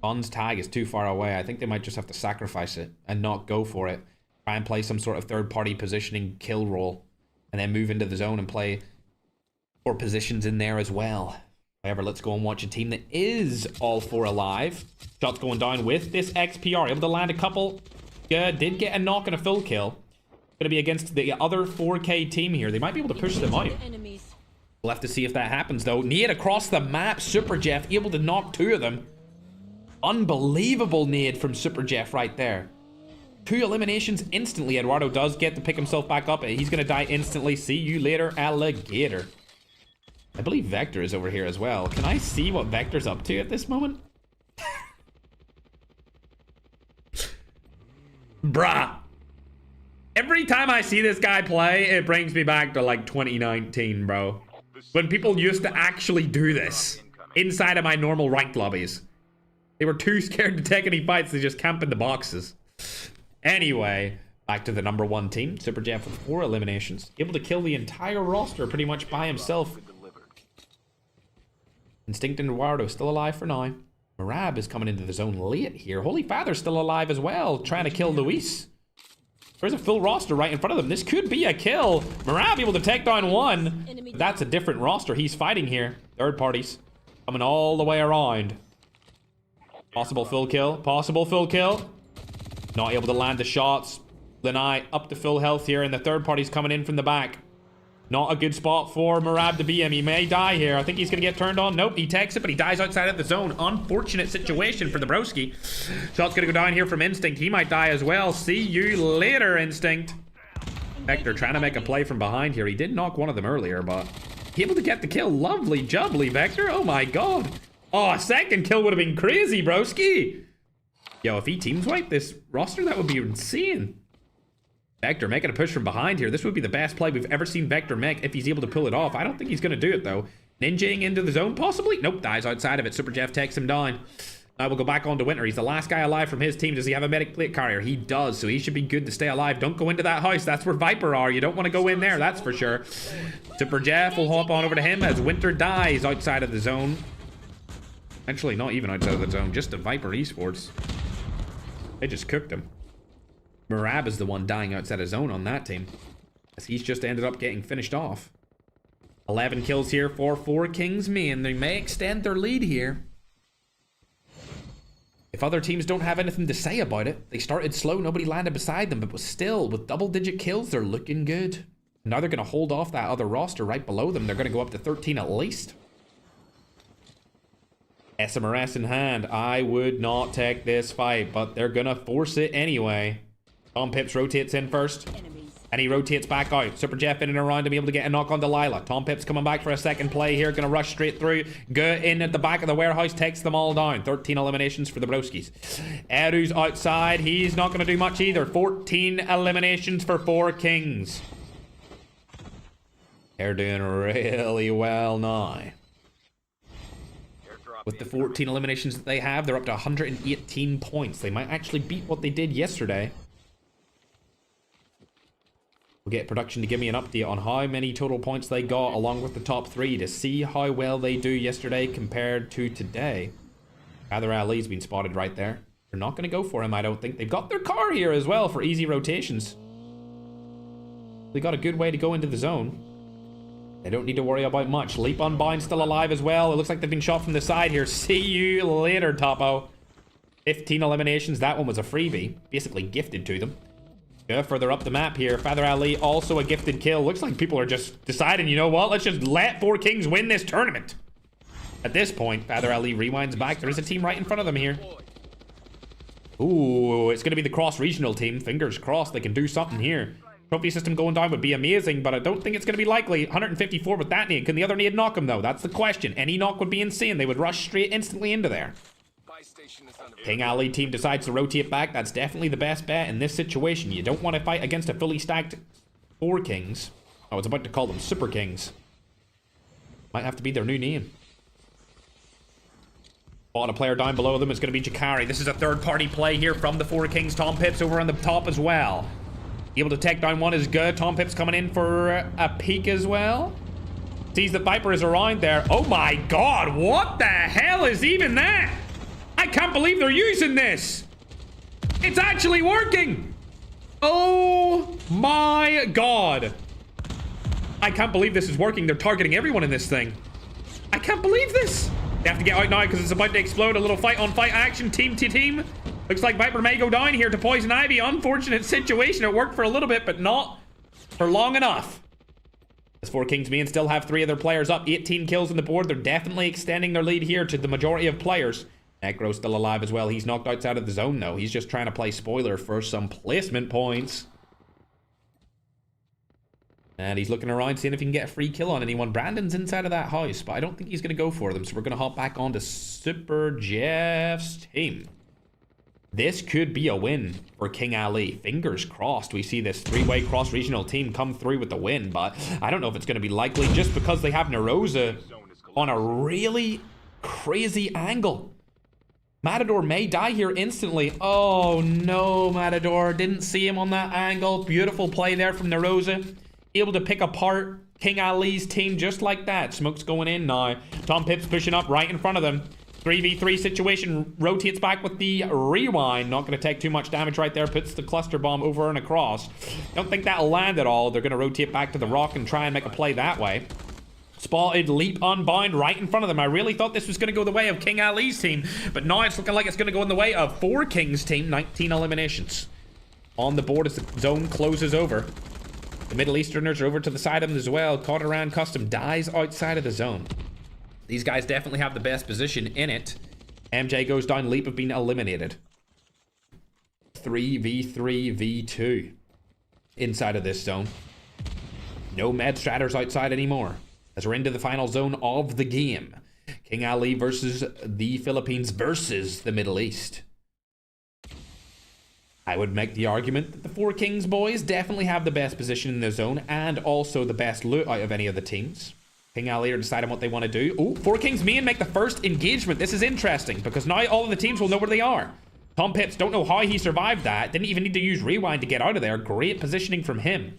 Bun's tag is too far away. I think they might just have to sacrifice it and not go for it. Try and play some sort of third-party positioning kill role. And then move into the zone and play 4 positions in there as well. However, let's go and watch a team that is all 4 alive. Shots going down with this XPR. Able to land a couple. Did get a knock and a full kill. Going to be against the other 4K team here. They might be able to push them out. We'll have to see if that happens, though. Nade across the map. Super Jeff able to knock 2 of them. Unbelievable nade from Super Jeff right there. 2 eliminations instantly. Eduardo does get to pick himself back up. He's going to die instantly. See you later, alligator. I believe Vector is over here as well. Can I see what Vector's up to at this moment? Bruh. Every time I see this guy play, it brings me back to like 2019, bro. When people used to actually do this inside of my normal ranked lobbies. They were too scared to take any fights. They just camp in the boxes. Anyway, back to the number 1 team. Super Jeff with 4 eliminations. Able to kill the entire roster pretty much by himself. Instinct and Eduardo still alive for now. Marab is coming into the zone late here. Holy Father's still alive as well, trying to kill Luis. There's a full roster right in front of them. This could be a kill. Marab able to take down 1. That's a different roster he's fighting here. Third parties coming all the way around. Possible full kill. Possible full kill. Not able to land the shots. Lanai up to full health here, and the third party's coming in from the back. Not a good spot for Marab to be in. He may die here. I think he's going to get turned on. Nope, he takes it, but he dies outside of the zone. Unfortunate situation for the broski. Shot's going to go down here from Instinct. He might die as well. See you later, Instinct. Vector trying to make a play from behind here. He did knock one of them earlier, but he able to get the kill. Lovely jubbly, Vector. Oh my god. Oh, a second kill would have been crazy, broski. Yo, if he teams wipe this roster, that would be insane. Vector making a push from behind here. This would be the best play we've ever seen Vector make if he's able to pull it off. I don't think he's going to do it, though. Ninjaing into the zone, possibly? Nope, dies outside of it. Super Jeff takes him down. Now we'll go back on to Winter. He's the last guy alive from his team. Does he have a medic plate carrier? He does, so he should be good to stay alive. Don't go into that house. That's where Viper are. You don't want to go in there, that's for sure. Super Jeff will hop on over to him as Winter dies outside of the zone. Actually, not even outside of the zone. Just the Viper Esports. They just cooked him. Marab is the one dying outside of zone on that team, as he's just ended up getting finished off. 11 kills here for 4 Kings Me, and they may extend their lead here. If other teams don't have anything to say about it, they started slow, nobody landed beside them, but still, with double-digit kills, they're looking good. Now they're going to hold off that other roster right below them. They're going to go up to 13 at least. SMRS in hand. I would not take this fight, but they're going to force it anyway. Tom Pips rotates in first. And he rotates back out. Super Jeff in and around to be able to get a knock on Delilah. Tom Pips coming back for a second play here. Gonna rush straight through. Go in at the back of the warehouse. Takes them all down. 13 eliminations for the broskies. Eru's outside. He's not gonna do much either. 14 eliminations for 4 Kings. They're doing really well now. With the 14 eliminations that they have, they're up to 118 points. They might actually beat what they did yesterday. We'll get production to give me an update on how many total points they got along with the top 3 to see how well they do yesterday compared to today. Father Ali's been spotted right there. They're not going to go for him, I don't think. They've got their car here as well for easy rotations. They got a good way to go into the zone. They don't need to worry about much. Leap Unbound still alive as well. It looks like they've been shot from the side here. See you later, Topo. 15 eliminations. That one was a freebie. Basically gifted to them. Yeah, further up the map here. Father Ali, also a gifted kill. Looks like people are just deciding, you know what? Let's just let 4 Kings win this tournament. At this point, Father Ali rewinds back. There is a team right in front of them here. Ooh, it's going to be the cross-regional team. Fingers crossed they can do something here. Trophy system going down would be amazing, but I don't think it's going to be likely. 154 with that nade. Can the other nade knock him, though? That's the question. Any knock would be insane. They would rush straight instantly into there. King Ali team decides to rotate back. That's definitely the best bet in this situation. You don't want to fight against a fully stacked 4 Kings. I was about to call them Super Kings. Might have to be their new name. A player down below them is going to be Jakari. This is a third-party play here from the 4 Kings. Tom Pips over on the top as well. Able to take down one is good. Tom Pips coming in for a peek as well. Sees that Viper is around there. Oh my god, what the hell is even that? I can't believe they're using this. It's actually working. Oh my god. I can't believe this is working. They're targeting everyone in this thing. I can't believe this. They have to get out now because it's about to explode. A little fight-on-fight action, team to team. Looks like Viper may go down here to Poison Ivy. Unfortunate situation. It worked for a little bit, but not for long enough. As 4 Kings main still have 3 of their players up. 18 kills on the board. They're definitely extending their lead here to the majority of players. Necro's still alive as well. He's knocked outside of the zone, though. He's just trying to play spoiler for some placement points. And he's looking around, seeing if he can get a free kill on anyone. Brandon's inside of that house, but I don't think he's going to go for them. So we're going to hop back onto Super Jeff's team. This could be a win for King Ali. Fingers crossed we see this 3-way cross-regional team come through with the win, but I don't know if it's going to be likely just because they have Neroza on a really crazy angle. Matador may die here instantly. Oh no, Matador. Didn't see him on that angle. Beautiful play there from Neroza. Able to pick apart King Ali's team just like that. Smoke's going in now. Tom Pips pushing up right in front of them. 3v3 situation. Rotates back with the rewind. Not going to take too much damage right there. Puts the cluster bomb over and across. Don't think that'll land at all. They're going to rotate back to the rock and try and make a play that way. Spotted, leap unbound right in front of them. I really thought this was going to go the way of King Ali's team, but now it's looking like it's going to go in the way of 4 Kings team. 19 eliminations on the board as the zone closes over. The Middle Easterners are over to the side of them as well. Caught around custom dies outside of the zone. These guys definitely have the best position in it. MJ goes down. Leap have been eliminated. 3v3v2 inside of this zone. No med stratters outside anymore, as we're into the final zone of the game. King Ali versus the Philippines versus the Middle East. I would make the argument that the 4 Kings boys definitely have the best position in the zone and also the best loot out of any of the teams. King Ali are deciding what they want to do. Oh, 4 Kings main make the first engagement. This is interesting because now all of the teams will know where they are. Tom Pips, don't know how he survived that. Didn't even need to use rewind to get out of there. Great positioning from him.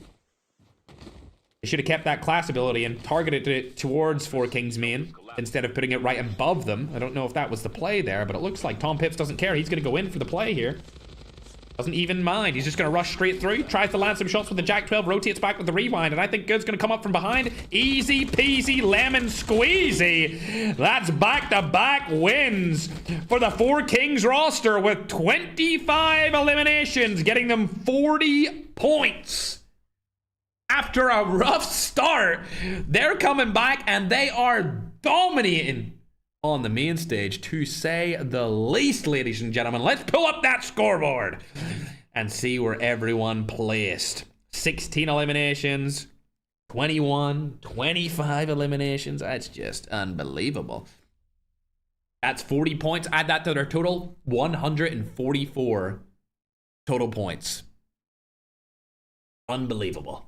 They should have kept that class ability and targeted it towards 4 Kings main instead of putting it right above them. I don't know if that was the play there, but it looks like Tom Pips doesn't care. He's going to go in for the play here. Doesn't even mind. He's just going to rush straight through. Tries to land some shots with the Jack 12. Rotates back with the rewind. And I think Good's going to come up from behind. Easy peasy lemon squeezy. That's back-to-back wins for the 4 Kings roster with 25 eliminations, getting them 40 points. After a rough start, they're coming back and they are dominating on the main stage, to say the least, ladies and gentlemen. Let's pull up that scoreboard and see where everyone placed. 16 eliminations, 21, 25 eliminations. That's just unbelievable. That's 40 points. Add that to their total, 144 total points. Unbelievable.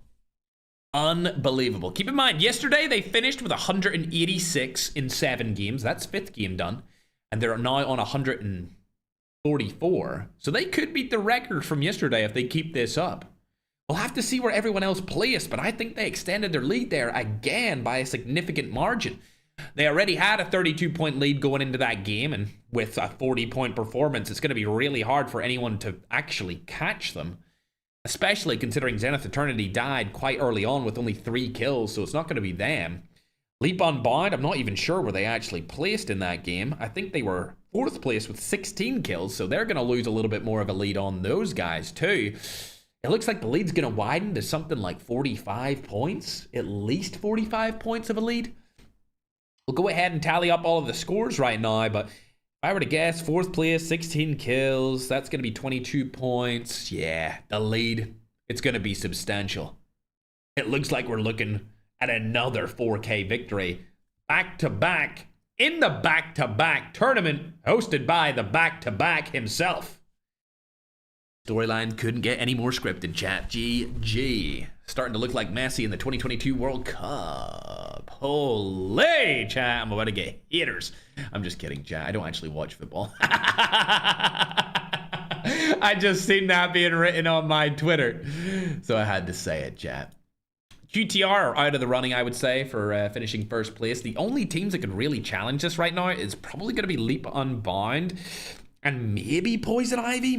Unbelievable. Keep in mind, yesterday they finished with 186 in 7 games. That's 5th game done. And they're now on 144. So they could beat the record from yesterday if they keep this up. We'll have to see where everyone else placed, but I think they extended their lead there again by a significant margin. They already had a 32-point lead going into that game, and with a 40-point performance, it's going to be really hard for anyone to actually catch them. Especially considering Zenith Eternity died quite early on with only 3 kills, so it's not going to be them. Leap Unbound, I'm not even sure where they actually placed in that game. I think they were 4th place with 16 kills, so they're going to lose a little bit more of a lead on those guys too. It looks like the lead's going to widen to something like 45 points. At least 45 points of a lead. We'll go ahead and tally up all of the scores right now, but if I were to guess, 4th place, 16 kills, that's going to be 22 points. Yeah, the lead, it's going to be substantial. It looks like we're looking at another 4K victory. Back-to-back in the back-to-back tournament hosted by the back-to-back himself. Storyline couldn't get any more scripted, chat. GG. Starting to look like Messi in the 2022 World Cup. Holy, chat. I'm about to get haters. I'm just kidding, chat. I don't actually watch football. I just seen that being written on my Twitter, so I had to say it, chat. QTR are out of the running, I would say, for finishing 1st place. The only teams that could really challenge this right now is probably going to be Leap Unbound and maybe Poison Ivy.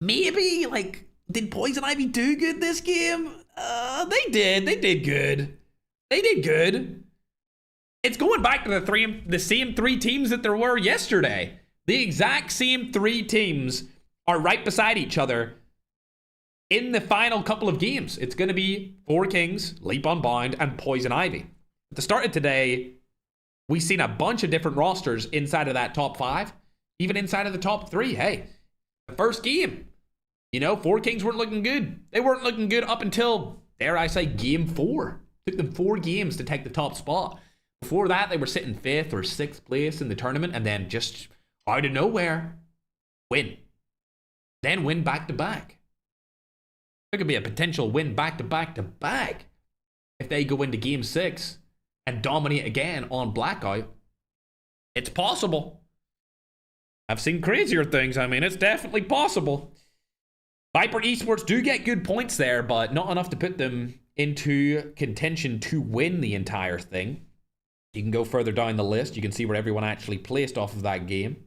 Maybe, like, did Poison Ivy do good this game? They did. They did good. They did good. It's going back to the same 3 teams that there were yesterday. The exact same 3 teams are right beside each other in the final couple of games. It's going to be 4 Kings, Leap Unbound, and Poison Ivy. At the start of today, we've seen a bunch of different rosters inside of that top 5, even inside of the top 3. Hey, the first game, you know, 4 Kings weren't looking good. They weren't looking good up until, dare I say, game 4. Took them 4 games to take the top spot. Before that, they were sitting 5th or 6th place in the tournament, and then just out of nowhere, win. Then win back-to-back. There could be a potential win back-to-back-to-back if they go into game 6 and dominate again on Blackout. It's possible. I've seen crazier things. I mean, it's definitely possible. Viper Esports do get good points there, but not enough to put them into contention to win the entire thing. You can go further down the list. You can see where everyone actually placed off of that game.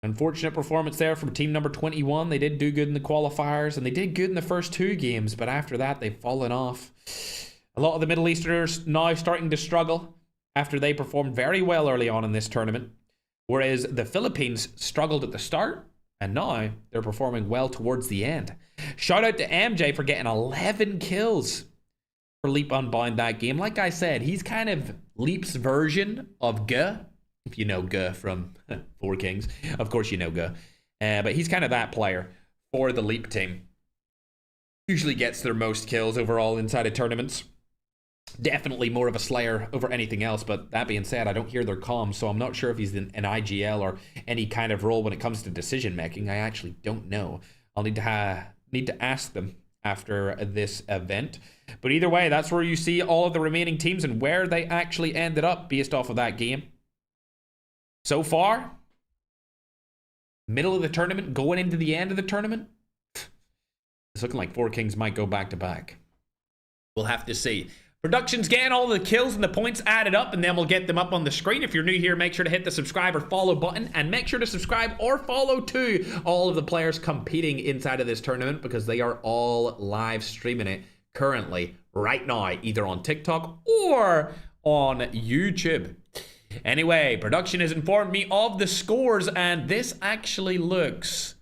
Unfortunate performance there from team number 21. They did do good in the qualifiers, and they did good in the first 2 games, but after that, they've fallen off. A lot of the Middle Easterners now starting to struggle after they performed very well early on in this tournament, whereas the Philippines struggled at the start, and now they're performing well towards the end. Shout out to MJ for getting 11 kills for Leap Unbound that game. Like I said, he's kind of Leap's version of G. If you know G from 4 Kings. Of course you know G. But he's kind of that player for the Leap team. Usually gets their most kills overall inside of tournaments. Definitely more of a slayer over anything else, but that being said, I don't hear their comms, so I'm not sure if he's in an IGL or any kind of role when it comes to decision making. I actually don't know. I'll need to ask them after this event. But either way, that's where you see all of the remaining teams and where they actually ended up based off of that game. So far, middle of the tournament, going into the end of the tournament, it's looking like 4 Kings might go back-to-back. We'll have to see. Production's getting all the kills and the points added up, and then we'll get them up on the screen. If you're new here, make sure to hit the subscribe or follow button, and make sure to subscribe or follow to all of the players competing inside of this tournament, because they are all live streaming it currently right now, either on TikTok or on YouTube. Anyway, production has informed me of the scores, and this actually looks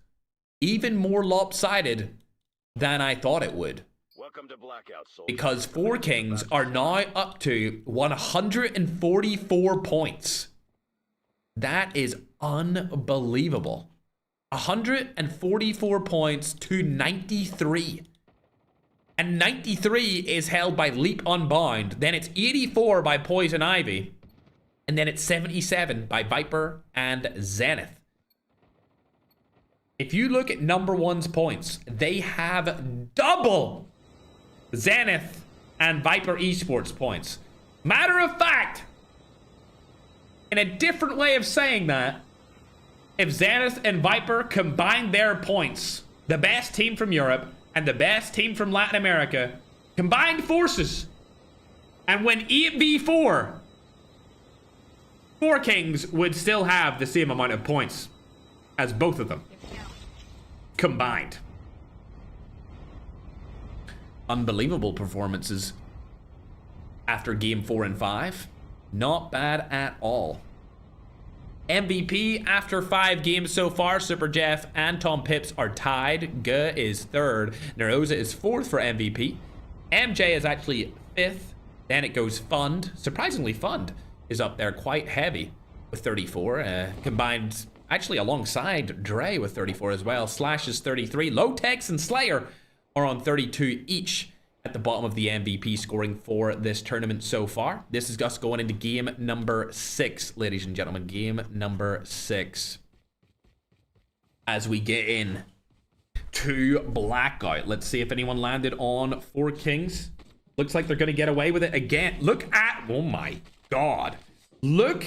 even more lopsided than I thought it would. Welcome to Blackout, because 4 Kings are now up to 144 points. That is unbelievable. 144 points to 93. And 93 is held by Leap Unbound. Then it's 84 by Poison Ivy. And then it's 77 by Viper and Zenith. If you look at number one's points, they have double Zenith and Viper Esports points. Matter of fact, in a different way of saying that, if Zenith and Viper combine their points, the best team from Europe and the best team from Latin America, combined forces, and win 8v4, Four Kings would still have the same amount of points as both of them combined. Unbelievable performances after game 4 and 5. Not bad at all. MVP after 5 games so far, Super Jeff and Tom Pips are tied. G is 3rd. Neroza is 4th for MVP. MJ is actually 5th. Then it goes Fund. Surprisingly, Fund is up there quite heavy with 34. Combined actually alongside Dre with 34 as well. Slash is 33. Low-Tex and Slayer are on 32 each at the bottom of the MVP scoring for this tournament so far. This is us going into game number 6, ladies and gentlemen. Game number 6. As we get in to Blackout. Let's see if anyone landed on Four Kings. Looks like they're going to get away with it again. Look at... Oh my God. Look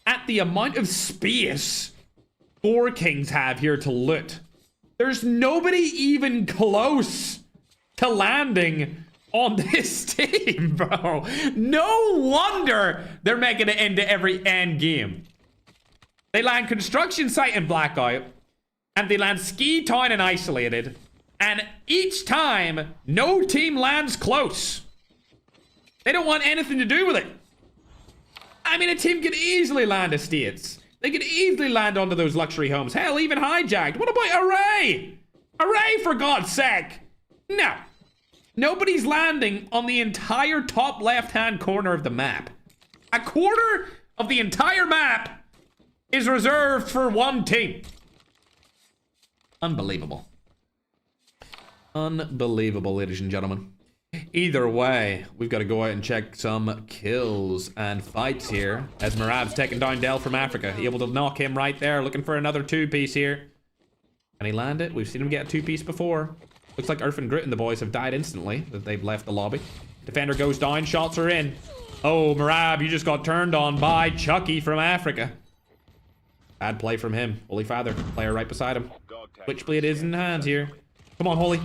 at the amount of space Four Kings have here to loot. There's nobody even close to landing on this team, bro. No wonder they're making it into every end game. They land Construction Site in Blackout, and they land Ski Town and Isolated, and each time, no team lands close. They don't want anything to do with it. I mean, a team could easily land Estates. They could easily land onto those luxury homes. Hell, even Hijacked. What about Array? Array, for God's sake. No. Nobody's landing on the entire top left-hand corner of the map. A quarter of the entire map is reserved for one team. Unbelievable. Unbelievable, ladies and gentlemen. Either way, we've got to go out and check some kills and fights here. As Marab's taking down Dell from Africa. Able to knock him right there. Looking for another 2-piece here. Can he land it? We've seen him get a 2-piece before. Looks like Earth and Grit and the boys have died instantly. That they've left the lobby. Defender goes down. Shots are in. Oh, Marab, you just got turned on by Chucky from Africa. Bad play from him. Holy Father. Player right beside him. Switchblade is in hand here. Come on, Holy.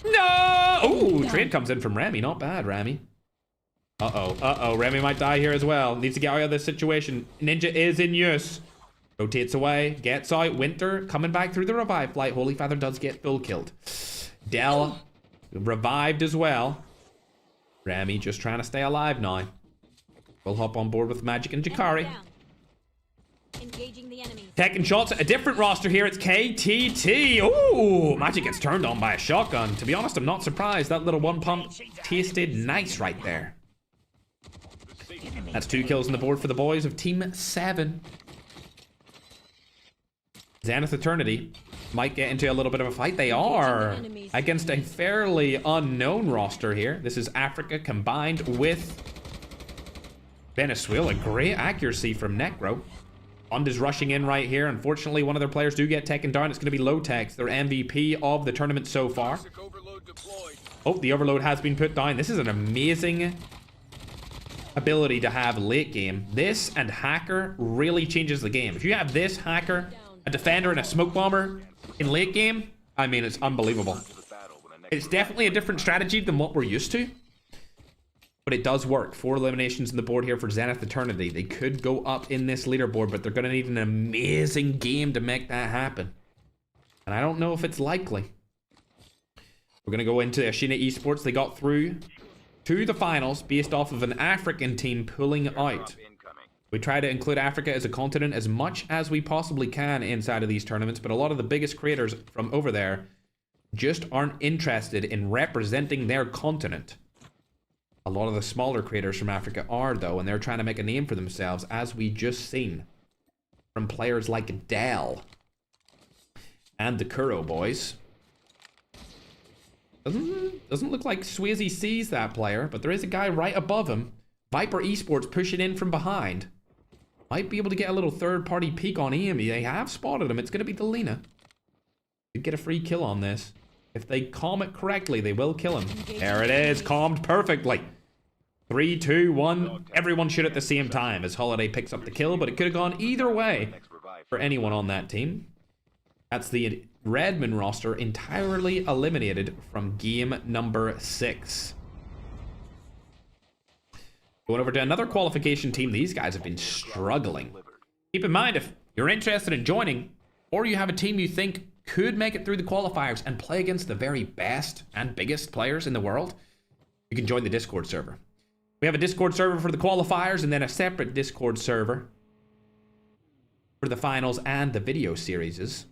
No! Oh, trade comes in from Remy. Not bad, Remy. Uh-oh. Uh-oh. Remy might die here as well. Needs to get out of this situation. Ninja is in use. Rotates away. Gets out. Winter coming back through the revive flight. Holy Father does get full killed. Dell revived as well. Remy just trying to stay alive now. We'll hop on board with Magic and Jakari. Engaging the enemy. Taking shots at a different roster here. It's KTT. Ooh, Magic gets turned on by a shotgun. To be honest, I'm not surprised. That little one pump tasted nice right there. That's 2 kills on the board for the boys of Team 7. Zenith Eternity might get into a little bit of a fight. They are against a fairly unknown roster here. This is Africa combined with Venezuela. Great accuracy from Necro. Fund is rushing in right here. Unfortunately, one of their players do get taken down. It's going to be Low-Tex, their MVP of the tournament so far. Oh, the overload has been put down. This is an amazing ability to have late game. This and Hacker really changes the game. If you have this, Hacker, a Defender, and a Smoke Bomber in late game, I mean, it's unbelievable. It's definitely a different strategy than what we're used to. But it does work. 4 eliminations on the board here for Zenith Eternity. They could go up in this leaderboard, but they're going to need an amazing game to make that happen. And I don't know if it's likely. We're going to go into Ashina Esports. They got through to the finals based off of an African team pulling out. We try to include Africa as a continent as much as we possibly can inside of these tournaments, but a lot of the biggest creators from over there just aren't interested in representing their continent. A lot of the smaller creators from Africa are, though, and they're trying to make a name for themselves, as we just seen from players like Dell. and the Kuro boys. Doesn't look like Swayze sees that player, but there is a guy right above him. Viper Esports pushing in from behind. Might be able to get a little third-party peek on him. They have spotted him. It's going to be Delina. Could get a free kill on this. If they calm it correctly, they will kill him. There it is, calmed perfectly. 3, 2, 1. Everyone shoot at the same time as Holiday picks up the kill, but it could have gone either way for anyone on that team. That's the Redmond roster entirely eliminated from game number 6. Going over to another qualification team. These guys have been struggling. Keep in mind, if you're interested in joining, or you have a team you think could make it through the qualifiers and play against the very best and biggest players in the world, you can join the Discord server. We have a Discord server for the qualifiers and then a separate Discord server for the finals and the video series.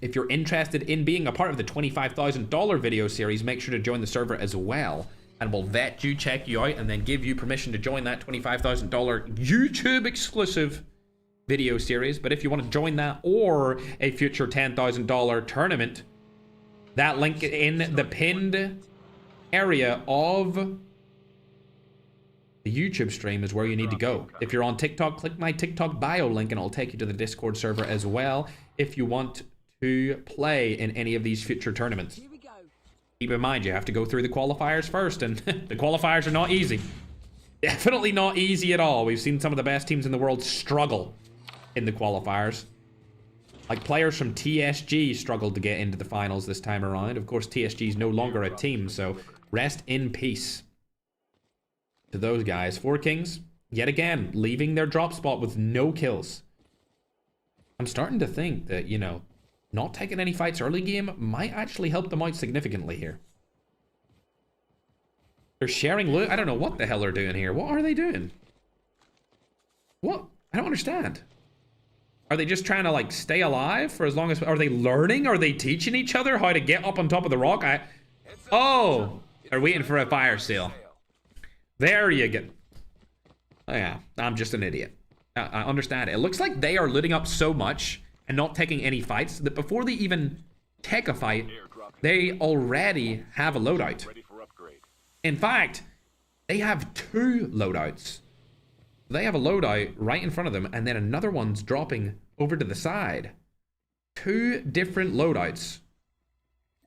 If you're interested in being a part of the $25,000 video series, make sure to join the server as well. And we'll vet you, check you out, and then give you permission to join that $25,000 YouTube exclusive video series. But if you want to join that or a future $10,000 tournament, that link in the pinned area of the YouTube stream is where you need to go. If you're on TikTok, click my TikTok bio link and it'll take you to the Discord server as well if you want to play in any of these future tournaments. Keep in mind, you have to go through the qualifiers first, and the qualifiers are not easy. Definitely not easy at all. We've seen some of the best teams in the world struggle in the qualifiers. Like players from TSG struggled to get into the finals this time around. Of course, TSG is no longer a team, so rest in peace to those guys. 4Kings, yet again, leaving their drop spot with no kills. I'm starting to think that, you know, not taking any fights early game might actually help them out significantly here. They're sharing loot. I don't know what the hell they're doing here. What are they doing? What? I don't understand. Are they just trying to, like, stay alive for as long as... Are they learning? Are they teaching each other how to get up on top of the rock? Oh! They're waiting for a fire sale. There you go. Oh, yeah. I'm just an idiot. I understand. It looks like they are looting up so much and not taking any fights that before they even take a fight, they already have a loadout. In fact, they have 2 loadouts. They have a loadout right in front of them, and then another one's dropping over to the side. 2 different loadouts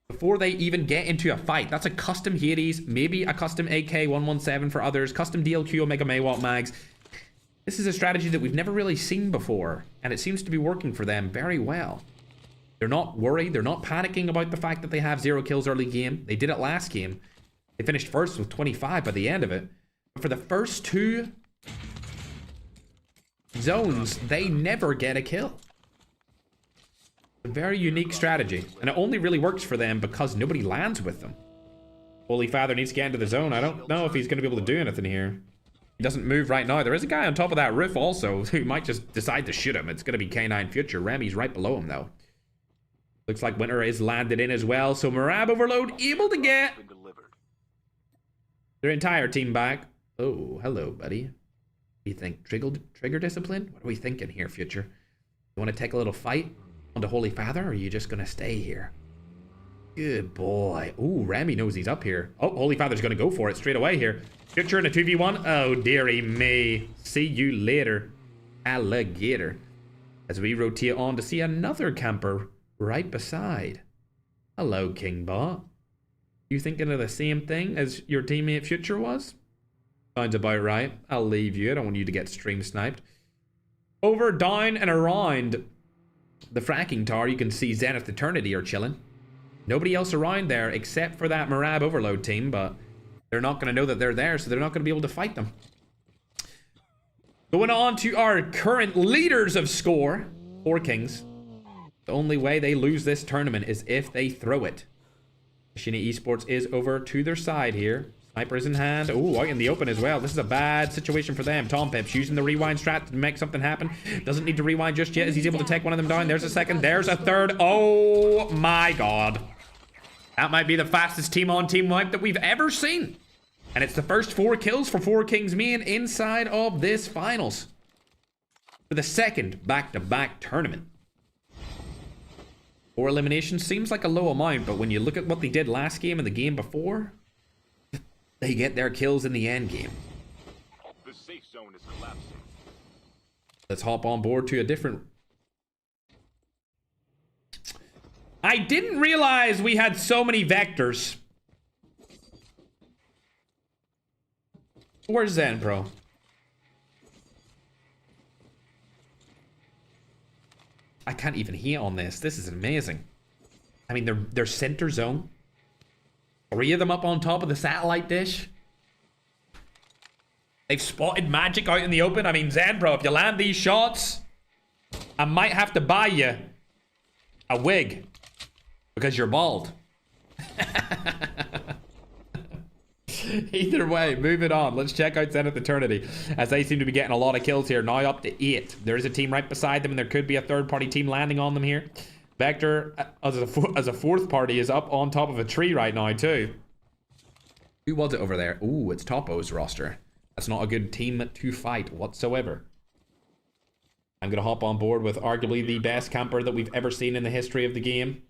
before they even get into a fight. That's a custom Hades, maybe a custom AK-117 for others, custom DLQ Omega Megawatt mags. This is a strategy that we've never really seen before, and it seems to be working for them very well. They're not worried, they're not panicking about the fact that they have 0 kills early game. They did it last game. They finished first with 25 by the end of it. But for the first 2 zones, they never get a kill. A very unique strategy, and it only really works for them because nobody lands with them. Holy Father needs to get into the zone. I don't know if he's going to be able to do anything here. He doesn't move right now. There is a guy on top of that roof also who might just decide to shoot him. It's going to be K9 Future. Remy's right below him, though. Looks like Winter is landed in as well, so Marab Overload able to get their entire team back. Oh, hello, buddy. What do you think? Trigger discipline? What are we thinking here, Future? You want to take a little fight onto Holy Father, or are you just going to stay here? Good boy. Ooh, Remy knows he's up here. Oh, Holy Father's going to go for it straight away here. Future in a 2v1. Oh, dearie me. See you later, alligator. As we rotate on to see another camper right beside. Hello, Kingbot. You thinking of the same thing as your teammate Future was? Sounds about right. I'll leave you. I don't want you to get stream sniped. Over, down, and around the fracking tower, you can see Zenith Eternity are chilling. Nobody else around there except for that Marab Overload team, but they're not going to know that they're there, so they're not going to be able to fight them. Going on to our current leaders of score, 4Kings. The only way they lose this tournament is if they throw it. Shiny Esports is over to their side here. Sniper is in hand. Ooh, out in the open as well. This is a bad situation for them. Tom Pips using the rewind strat to make something happen. Doesn't need to rewind just yet as he's able to take one of them down. There's a second. There's a third. Oh my god. That might be the fastest team-on-team wipe that we've ever seen. And it's the first 4 kills for 4Kings main inside of this finals. For the second back-to-back tournament. 4 eliminations seems like a low amount, but when you look at what they did last game and the game before, they get their kills in the end game. The safe zone is collapsing. Let's hop on board to a different... I didn't realize we had so many vectors. Where's Zen, bro? I can't even hear on this. This is amazing. I mean, they're center zone. 3 of them up on top of the satellite dish. They've spotted Magic out in the open. I mean, Zen, bro, if you land these shots, I might have to buy you a wig because you're bald. Either way, moving on. Let's check out Zenith Eternity, as they seem to be getting a lot of kills here. Now up to 8. There is a team right beside them, and there could be a third-party team landing on them here. Vector, as a fourth party, is up on top of a tree right now, too. Who was it over there? Ooh, it's Topo's roster. That's not a good team to fight whatsoever. I'm going to hop on board with arguably the best camper that we've ever seen in the history of the game.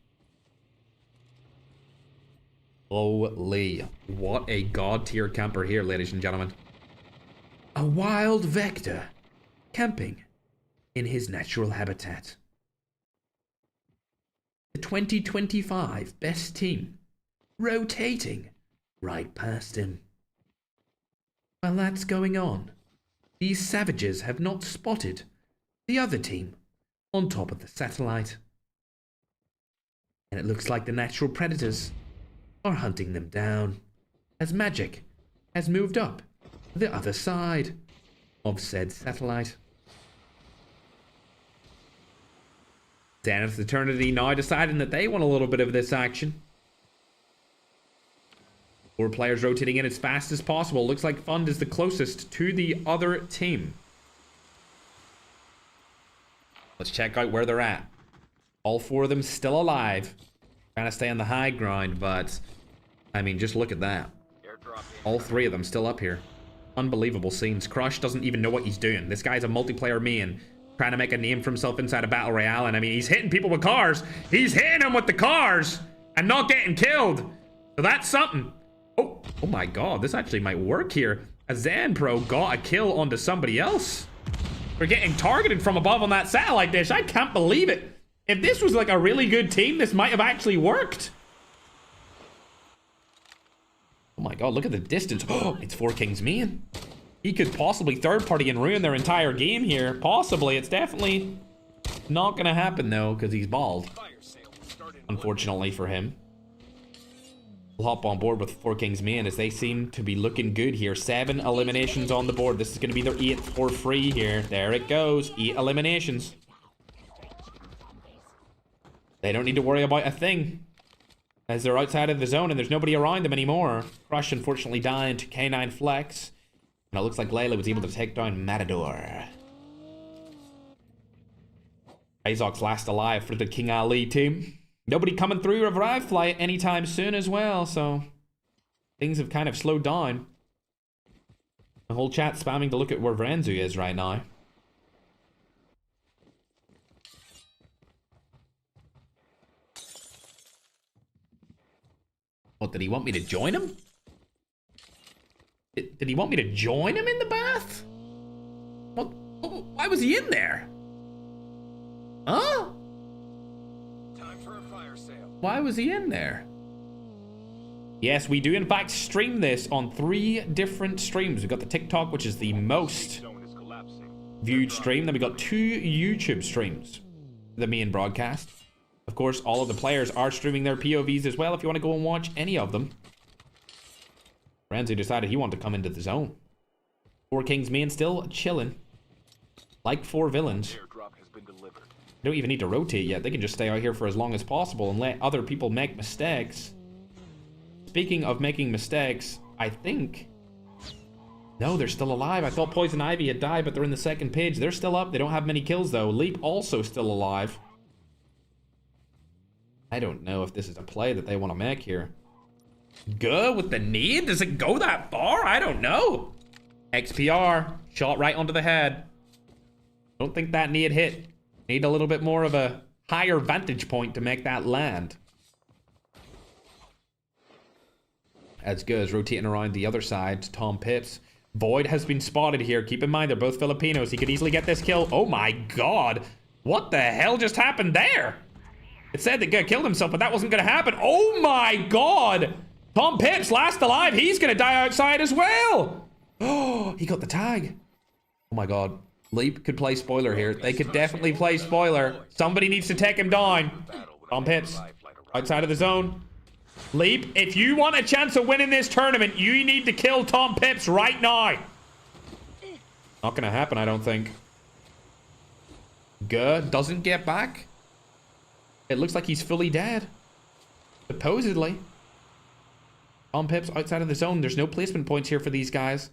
Holy, what a god tier camper here, ladies and gentlemen. A wild Vector camping in his natural habitat. The 2025 best team rotating right past him. While that's going on, these savages have not spotted the other team on top of the satellite. And it looks like the natural predators are hunting them down, as Magic has moved up the other side of said satellite. Zenith Eternity now deciding that they want a little bit of this action. 4 players rotating in as fast as possible. Looks like Fund is the closest to the other team. Let's check out where they're at. All 4 of them still alive. Trying to stay on the high ground, but I mean, just look at that. All 3 of them still up here. Unbelievable scenes. Crush doesn't even know what he's doing. This guy's a multiplayer main, trying to make a name for himself inside a battle royale, and I mean, he's hitting people with cars. He's hitting them with the cars and not getting killed. So that's something. Oh my god, this actually might work here. A Zan Pro got a kill onto somebody else. We're getting targeted from above on that satellite dish. I can't believe it. If this was like a really good team, this might have actually worked. Oh my god, look at the distance. Oh, it's 4King's main. He could possibly third party and ruin their entire game here. Possibly. It's definitely not going to happen, though, because he's bald. Unfortunately for him. We'll hop on board with 4King's main, as they seem to be looking good here. 7 eliminations on the board. This is going to be their 8th for free here. There it goes. 8 eliminations. They don't need to worry about a thing, as they're outside of the zone and there's nobody around them anymore. Crush unfortunately dying to K9 Flex. And it looks like Layla was able to take down Matador. Azok's last alive for the King Ali team. Nobody coming through Revive Flight anytime soon as well, so things have kind of slowed down. The whole chat spamming to look at where Vrenzu is right now. What, did he want me to join him? Did he want me to join him in the bath? What? Why was he in there? Huh? Time for a fire sale. Why was he in there? Yes, we do in fact stream this on 3 different streams. We've got the TikTok, which is the most Zone is collapsing. viewed stream. Then we got 2 YouTube streams, the main broadcast. Of course, all of the players are streaming their POVs as well if you want to go and watch any of them. Renzi decided he wanted to come into the zone. 4King's main still chilling. Like 4 villains. Airdrop has been delivered. They don't even need to rotate yet. They can just stay out here for as long as possible and let other people make mistakes. Speaking of making mistakes, I think... No, they're still alive. I thought Poison Ivy had died, but they're in the second page. They're still up. They don't have many kills, though. Leap also still alive. I don't know if this is a play that they want to make here. Good with the need? Does it go that far? I don't know. XPR. Shot right onto the head. Don't think that need hit. Need a little bit more of a higher vantage point to make that land. As good as rotating around the other side, Tom Pips. Void has been spotted here. Keep in mind, they're both Filipinos. He could easily get this kill. Oh my god. What the hell just happened there? It said that Guy killed himself, but that wasn't going to happen. Oh my god. Tom Pips, last alive. He's going to die outside as well. Oh, he got the tag. Oh my god. Leap could play spoiler here. They could definitely play spoiler. Somebody needs to take him down. Tom Pips, outside of the zone. Leap, if you want a chance of winning this tournament, you need to kill Tom Pips right now. Not gonna happen, I don't think. Guh doesn't get back. It looks like he's fully dead. Supposedly. Tom Pips outside of the zone. There's no placement points here for these guys.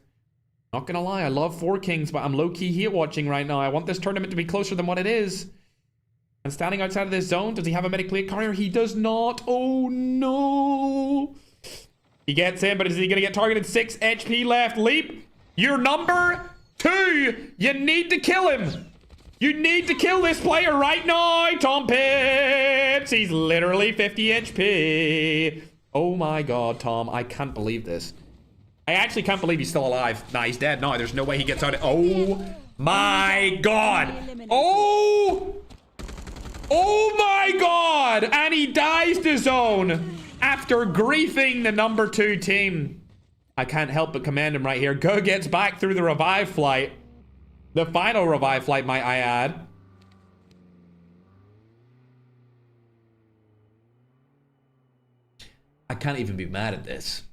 Not gonna lie, I love 4 Kings, but I'm low-key hate watching right now. I want this tournament to be closer than what it is. And standing outside of this zone, does he have a medic plate carrier? He does not. Oh no. He gets in, but is he gonna get targeted? 6 HP left. Leap, you're number 2. You need to kill him. You need to kill this player right now, Tom Pips. He's literally 50 HP. Oh my god, Tom, I can't believe this. I actually can't believe he's still alive. Nah, he's dead. No, there's no way he gets out of... Oh my god. Oh! Oh my god! And he dies to zone after griefing the number 2 team. I can't help but commend him right here. Go gets back through the revive flight. The final revive flight, might I add. I can't even be mad at this.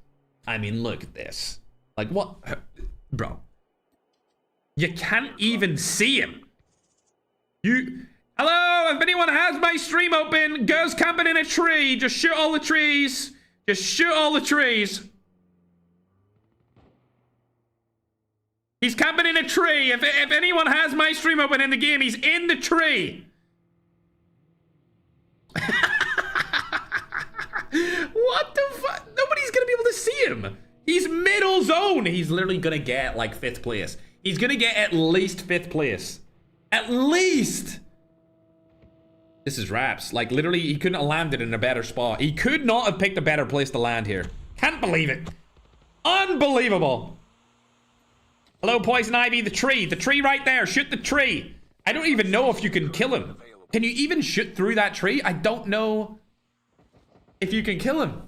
I mean, look at this. Like, what? Bro. You can't even see him. Hello, if anyone has my stream open, goes camping in a tree. Just shoot all the trees. Just shoot all the trees. He's camping in a tree. If anyone has my stream open in the game, he's in the tree. What the fuck? Nobody's gonna be able to see him. He's middle zone. He's literally gonna get like 5th place. He's gonna get at least 5th place. At least. This is raps. Like, literally, he couldn't have landed in a better spot. He could not have picked a better place to land here. Can't believe it. Unbelievable. Hello, Poison Ivy. The tree right there. Shoot the tree. I don't even know if you can kill him. Can you even shoot through that tree? I don't know if you can kill him.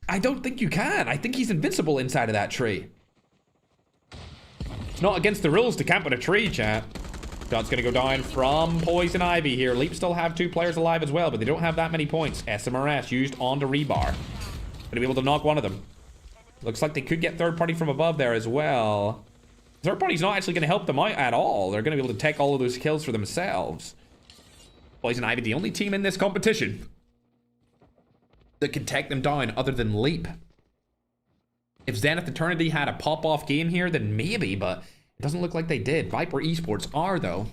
I don't think you can. I think he's invincible inside of that tree. It's not against the rules to camp in a tree, chat. Shot's gonna go down from Poison Ivy here. Leap still have 2 players alive as well, but they don't have that many points. SMRS used on the rebar. Gonna be able to knock one of them. Looks like they could get third party from above there as well. Third party's not actually gonna help them out at all. They're gonna be able to take all of those kills for themselves. Poison Ivy, the only team in this competition that can take them down other than Leap. If Zenith Eternity had a pop-off game here, then maybe, but it doesn't look like they did. Viper Esports are, though.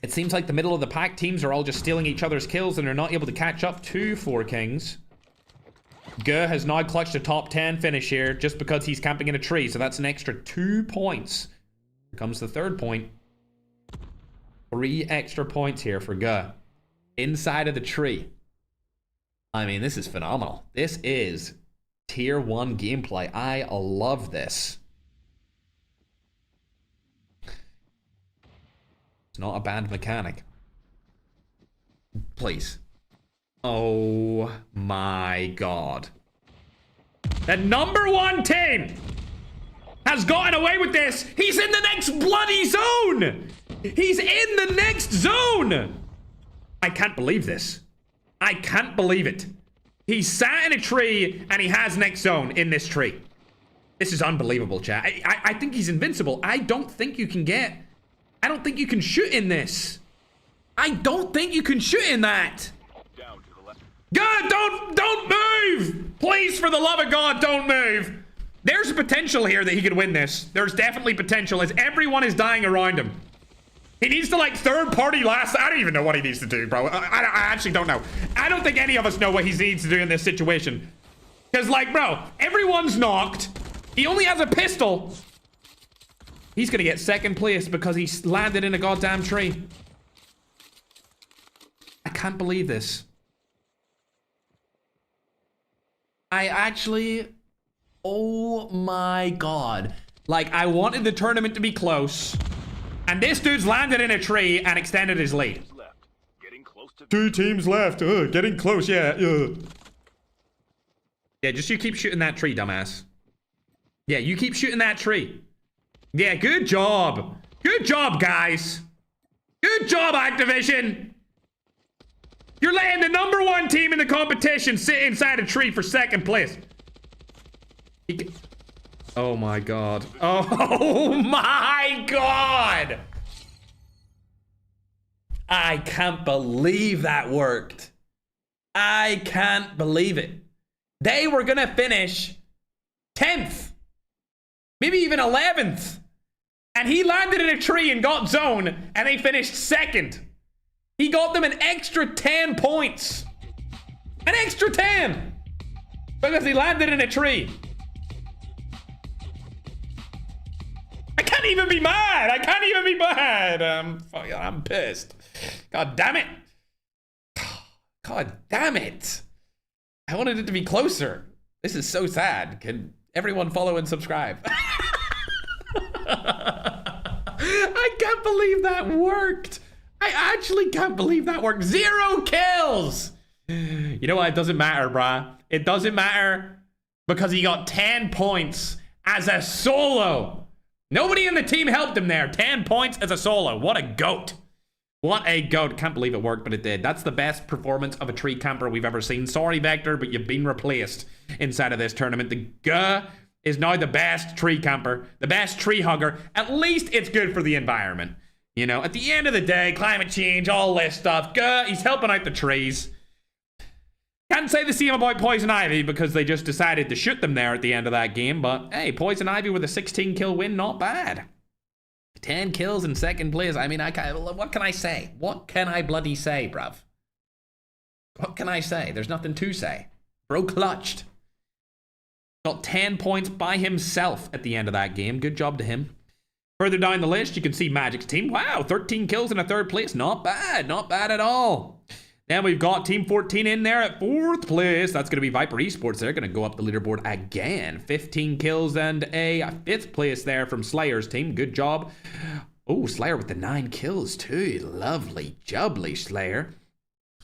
It seems like the middle of the pack teams are all just stealing each other's kills and they're not able to catch up to 4 Kings. Guh has now clutched a top 10 finish here just because he's camping in a tree, so that's an extra 2 points. Here comes the 3rd point. 3 extra points here for Guh. Inside of the tree. I mean, this is phenomenal. This is tier 1 gameplay. I love this. It's not a bad mechanic. Please. Oh my god. The number 1 team has gotten away with this. He's in the next bloody zone. He's in the next zone. I can't believe this. I can't believe it. He sat in a tree and he has next zone in this tree. This is unbelievable, chat. I think he's invincible. I don't think you can shoot in this. I don't think you can shoot in that. God, don't move! Please, for the love of God, don't move. There's a potential here that he could win this. There's definitely potential as everyone is dying around him. He needs to, like, third party last. I don't even know what he needs to do, bro. I actually don't know. I don't think any of us know what he needs to do in this situation. Because, like, bro, everyone's knocked. He only has a pistol. He's going to get 2nd place because he landed in a goddamn tree. can't believe this. I actually... Oh my god. Like, I wanted the tournament to be close. And this dude's landed in a tree and extended his lead. Left. Getting close to 2 teams left. Getting close, yeah. Yeah, just you keep shooting that tree, dumbass. Yeah, you keep shooting that tree. Yeah, good job. Good job, guys. Good job, Activision. You're letting the #1 team in the competition sit inside a tree for 2nd place. Oh my god. Oh my god! I can't believe that worked. I can't believe it. They were gonna finish 10th. Maybe even 11th. And he landed in a tree and got zone, and they finished 2nd. He got them an extra 10 points. An extra 10! Because he landed in a tree. I can't even be mad. I can't even be mad. I'm pissed. God damn it. God damn it. I wanted it to be closer. This is so sad. Can everyone follow and subscribe? I can't believe that worked. I actually can't believe that worked. 0 kills. You know what? It doesn't matter, brah. It doesn't matter because he got 10 points as a solo. Nobody in the team helped him there. 10 points as a solo. What a goat. What a goat. Can't believe it worked, but it did. That's the best performance of a tree camper we've ever seen. Sorry, Vector, but you've been replaced inside of this tournament. The G is now the best tree camper, the best tree hugger. At least it's good for the environment. You know, at the end of the day, climate change, all this stuff. G, he's helping out the trees. Can't say the same about Poison Ivy because they just decided to shoot them there at the end of that game. But hey, Poison Ivy with a 16 kill win, not bad. 10 kills in 2nd place. I mean, what can I say? What can I bloody say, bruv? What can I say? There's nothing to say. Bro clutched. Got 10 points by himself at the end of that game. Good job to him. Further down the list, you can see Magic's team. Wow, 13 kills in a 3rd place. Not bad. Not bad at all. Then we've got Team 14 in there at 4th place. That's going to be Viper Esports. They're going to go up the leaderboard again. 15 kills and a 5th place there from Slayer's team. Good job. Oh, Slayer with the 9 kills too. Lovely jubbly, Slayer.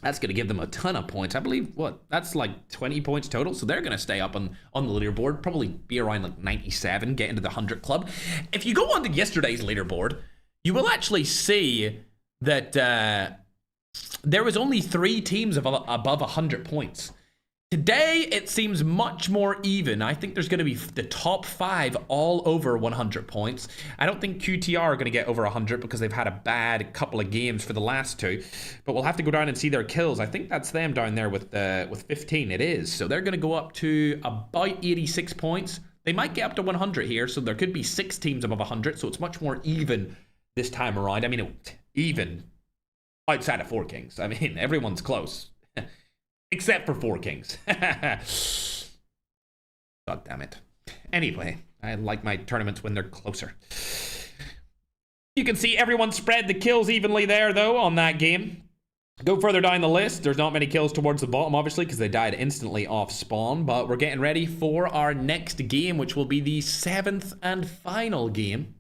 That's going to give them a ton of points. I believe, what, that's like 20 points total. So they're going to stay up on the leaderboard. Probably be around like 97, get into the 100 club. If you go on to yesterday's leaderboard, you will actually see that... there was only 3 teams above 100 points. Today, it seems much more even. I think there's going to be the top 5 all over 100 points. I don't think QTR are going to get over 100 because they've had a bad couple of games for the last 2. But we'll have to go down and see their kills. I think that's them down there with 15. It is. So they're going to go up to about 86 points. They might get up to 100 here. So there could be 6 teams above 100. So it's much more even this time around. I mean, even outside of 4 Kings. I mean, everyone's close. Except for 4 Kings. God damn it. Anyway, I like my tournaments when they're closer. You can see everyone spread the kills evenly there, though, on that game. Go further down the list. There's not many kills towards the bottom, obviously, because they died instantly off spawn. But we're getting ready for our next game, which will be the 7th and final game.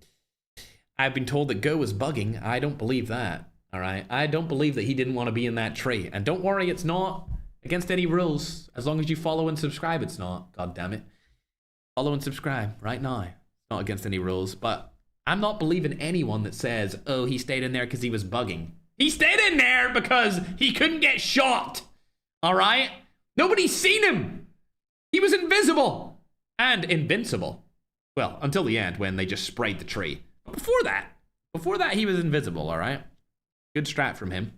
I've been told that Go is bugging. I don't believe that. All right? I don't believe that he didn't want to be in that tree. And don't worry, it's not against any rules. As long as you follow and subscribe, it's not. God damn it. Follow and subscribe right now. It's not against any rules. But I'm not believing anyone that says, oh, he stayed in there because he was bugging. He stayed in there because he couldn't get shot. All right? Nobody's seen him. He was invisible. And invincible. Well, until the end when they just sprayed the tree. But before that, he was invisible, all right? Good strat from him.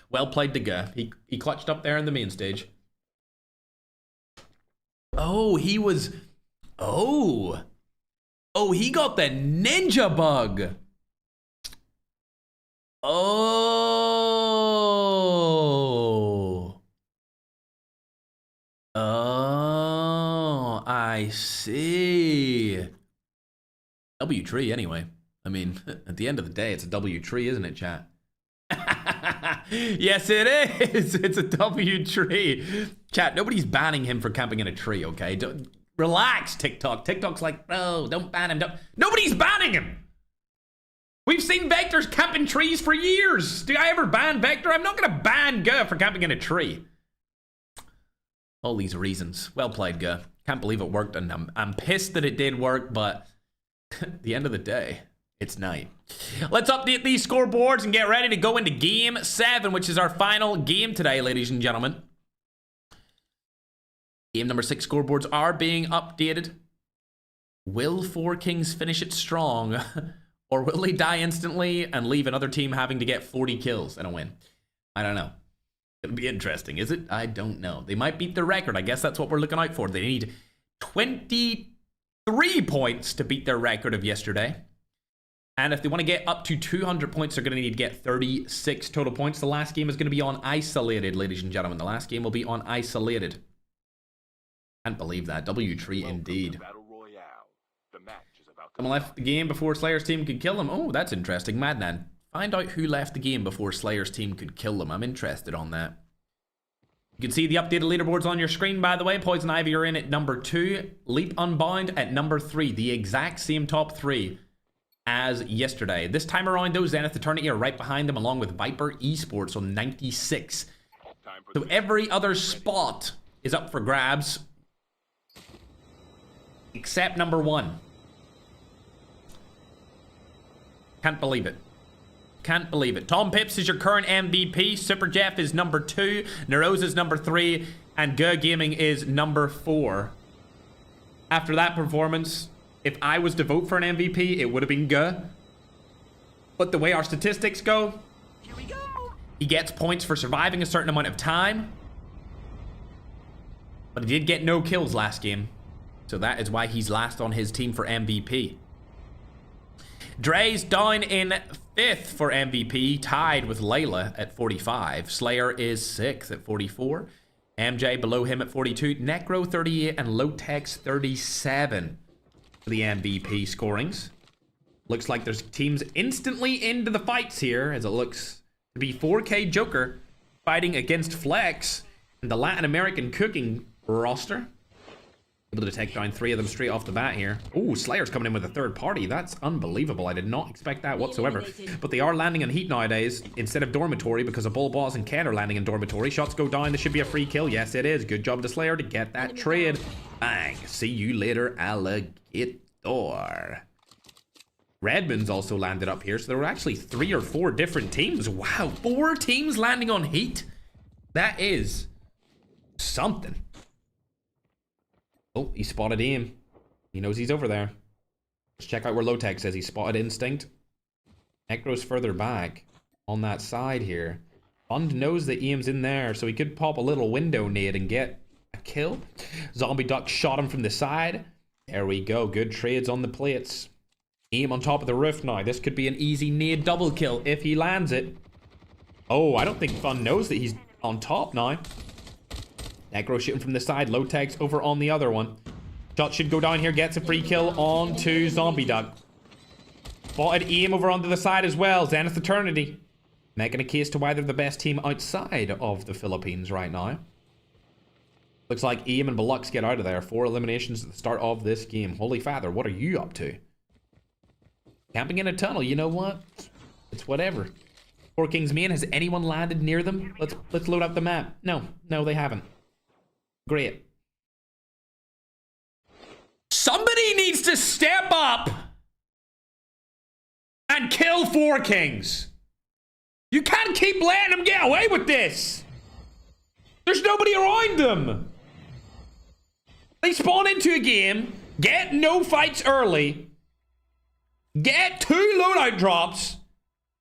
Well played to go. He clutched up there in the main stage. Oh, he was... Oh. Oh, he got the ninja bug. Oh. Oh, I see. W tree, anyway. I mean, at the end of the day, it's a W tree, isn't it, chat? Yes, it is. It's a W tree. Chat, nobody's banning him for camping in a tree, okay? Relax, TikTok. TikTok's like, bro, don't ban him. Nobody's banning him. We've seen Vectors camping trees for years. Do I ever ban Vector? I'm not going to ban Guh for camping in a tree. All these reasons. Well played, Guh. Can't believe it worked, and I'm pissed that it did work, but at the end of the day, it's night. Let's update these scoreboards and get ready to go into Game 7, which is our final game today, ladies and gentlemen. Game number 6 scoreboards are being updated. Will Four Kings finish it strong, or will they die instantly and leave another team having to get 40 kills and a win? I don't know. It'll be interesting, is it? I don't know. They might beat their record. I guess that's what we're looking out for. They need 23 points to beat their record of yesterday. And if they want to get up to 200 points, they're going to need to get 36 total points. The last game is going to be on Isolated, ladies and gentlemen. The last game will be on Isolated. Can't believe that. W tree indeed. Someone left the game before Slayer's team could kill them. Oh, that's interesting. Madman. Find out who left the game before Slayer's team could kill them. I'm interested on that. You can see the updated leaderboards on your screen, by the way. Poison Ivy are in at number 2. Leap Unbound at number 3. The exact same top 3 as yesterday. This time around, though, Zenith Eternity are right behind them, along with Viper Esports on 96. So every other spot is up for grabs, except number 1. Can't believe it. Can't believe it. Tom Pips is your current MVP. Super Jeff is number 2. Neroz is number 3. And Guh Gaming is number 4. After that performance, if I was to vote for an MVP, it would have been Guh. But the way our statistics go, Here we go. he gets points for surviving a certain amount of time. But he did get no kills last game. So that is why he's last on his team for MVP. Dre's down in 5th for MVP, tied with Layla at 45. Slayer is 6th at 44. MJ below him at 42. Necro 38 and Lotex 37 for the MVP scorings. Looks like there's teams instantly into the fights here, as it looks to be 4K Joker fighting against Flex in the Latin American cooking roster. Able to take down 3 of them straight off the bat here. Ooh, Slayer's coming in with a third party. That's unbelievable. I did not expect that whatsoever. But they are landing in heat nowadays instead of dormitory, because of Bullboss and Ken are landing in dormitory. Shots go down. This should be a free kill. Yes, it is. Good job to Slayer to get that trade. Bang. See you later, alligator. Redmond's also landed up here. So there were actually 3 or 4 different teams. Wow, 4 teams landing on heat. That is something. Oh, he spotted aim. He knows he's over there. Let's check out where Lotex says he spotted Instinct. Necro's further back on that side here. Fund knows that aim's in there, so he could pop a little window nade and get a kill. Zombie Duck shot him from the side. There we go. Good trades on the plates. Aim on top of the roof now. This could be an easy nade double kill if he lands it. Oh, I don't think Fun knows that he's on top now. Necro shooting from the side. Lotex over on the other one. Shot should go down here. Gets a free kill on to Zombie Duck. Spotted aim over onto the side as well. Zenith Eternity making a case to why they're the best team outside of the Philippines right now. Looks like aim and Belux get out of there. 4 eliminations at the start of this game. Holy Father, what are you up to? Camping in a tunnel. You know what? It's whatever. Four Kings main. Has anyone landed near them? Let's load up the map. No, they haven't. Great. Somebody needs to step up and kill Four Kings. You can't keep letting them get away with this. There's nobody around them. They spawn into a game, get no fights early, get 2 loadout drops,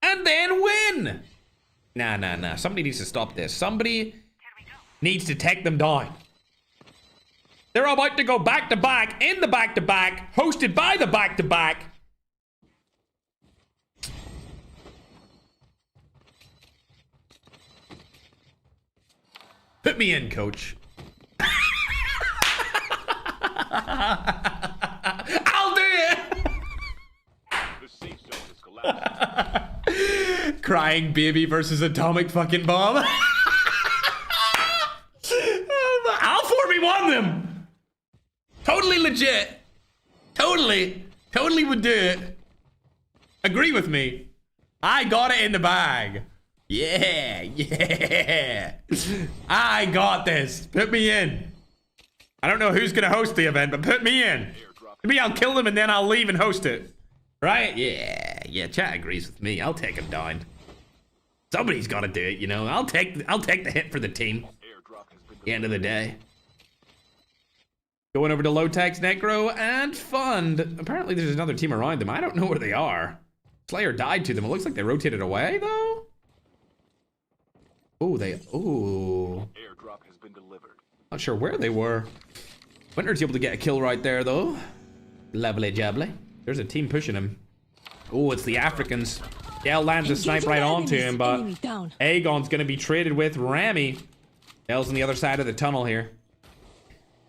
and then win. Nah. Somebody needs to stop this. Somebody needs to take them down. They're about to go back-to-back in the back-to-back, hosted by the back-to-back. Put me in, coach. I'll do it! The safe zone is collapsed. Crying baby versus atomic fucking bomb. I'll 4v1 them. Totally legit. Totally would do it. Agree with me. I got it in the bag. Yeah. I got this. Put me in. I don't know who's gonna host the event, but put me in. Maybe I'll kill them and then I'll leave and host it. Right? Yeah, chat agrees with me. I'll take him down. Somebody's gotta do it, you know. I'll take the hit for the team. At the end of the day. Going over to Low-Tech's Necro and Fund. Apparently there's another team around them. I don't know where they are. Slayer died to them. It looks like they rotated away, though. Oh, Airdrop has been delivered. Not sure where they were. Winter's able to get a kill right there, though. Lovely jubbly. There's a team pushing him. Oh, it's the Africans. Dell lands a snipe right onto him, but Aegon's going to be traded with Rami. Dell's on the other side of the tunnel here.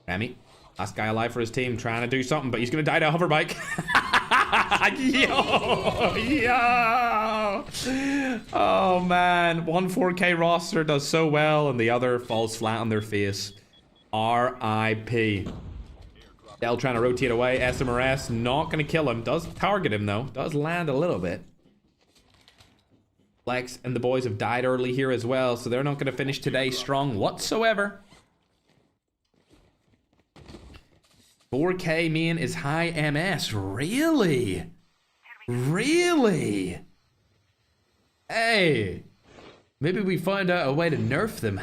Rami, last guy alive for his team, trying to do something, but he's going to die to a hoverbike. Yo! Oh, man. One 4K roster does so well, and the other falls flat on their face. R.I.P. Dell trying to rotate away. SMRS not going to kill him. Does target him, though. Does land a little bit. Lex and the boys have died early here as well, so they're not going to finish today strong whatsoever. 4K main is high MS. Really? Really? Hey. Maybe we find out a way to nerf them.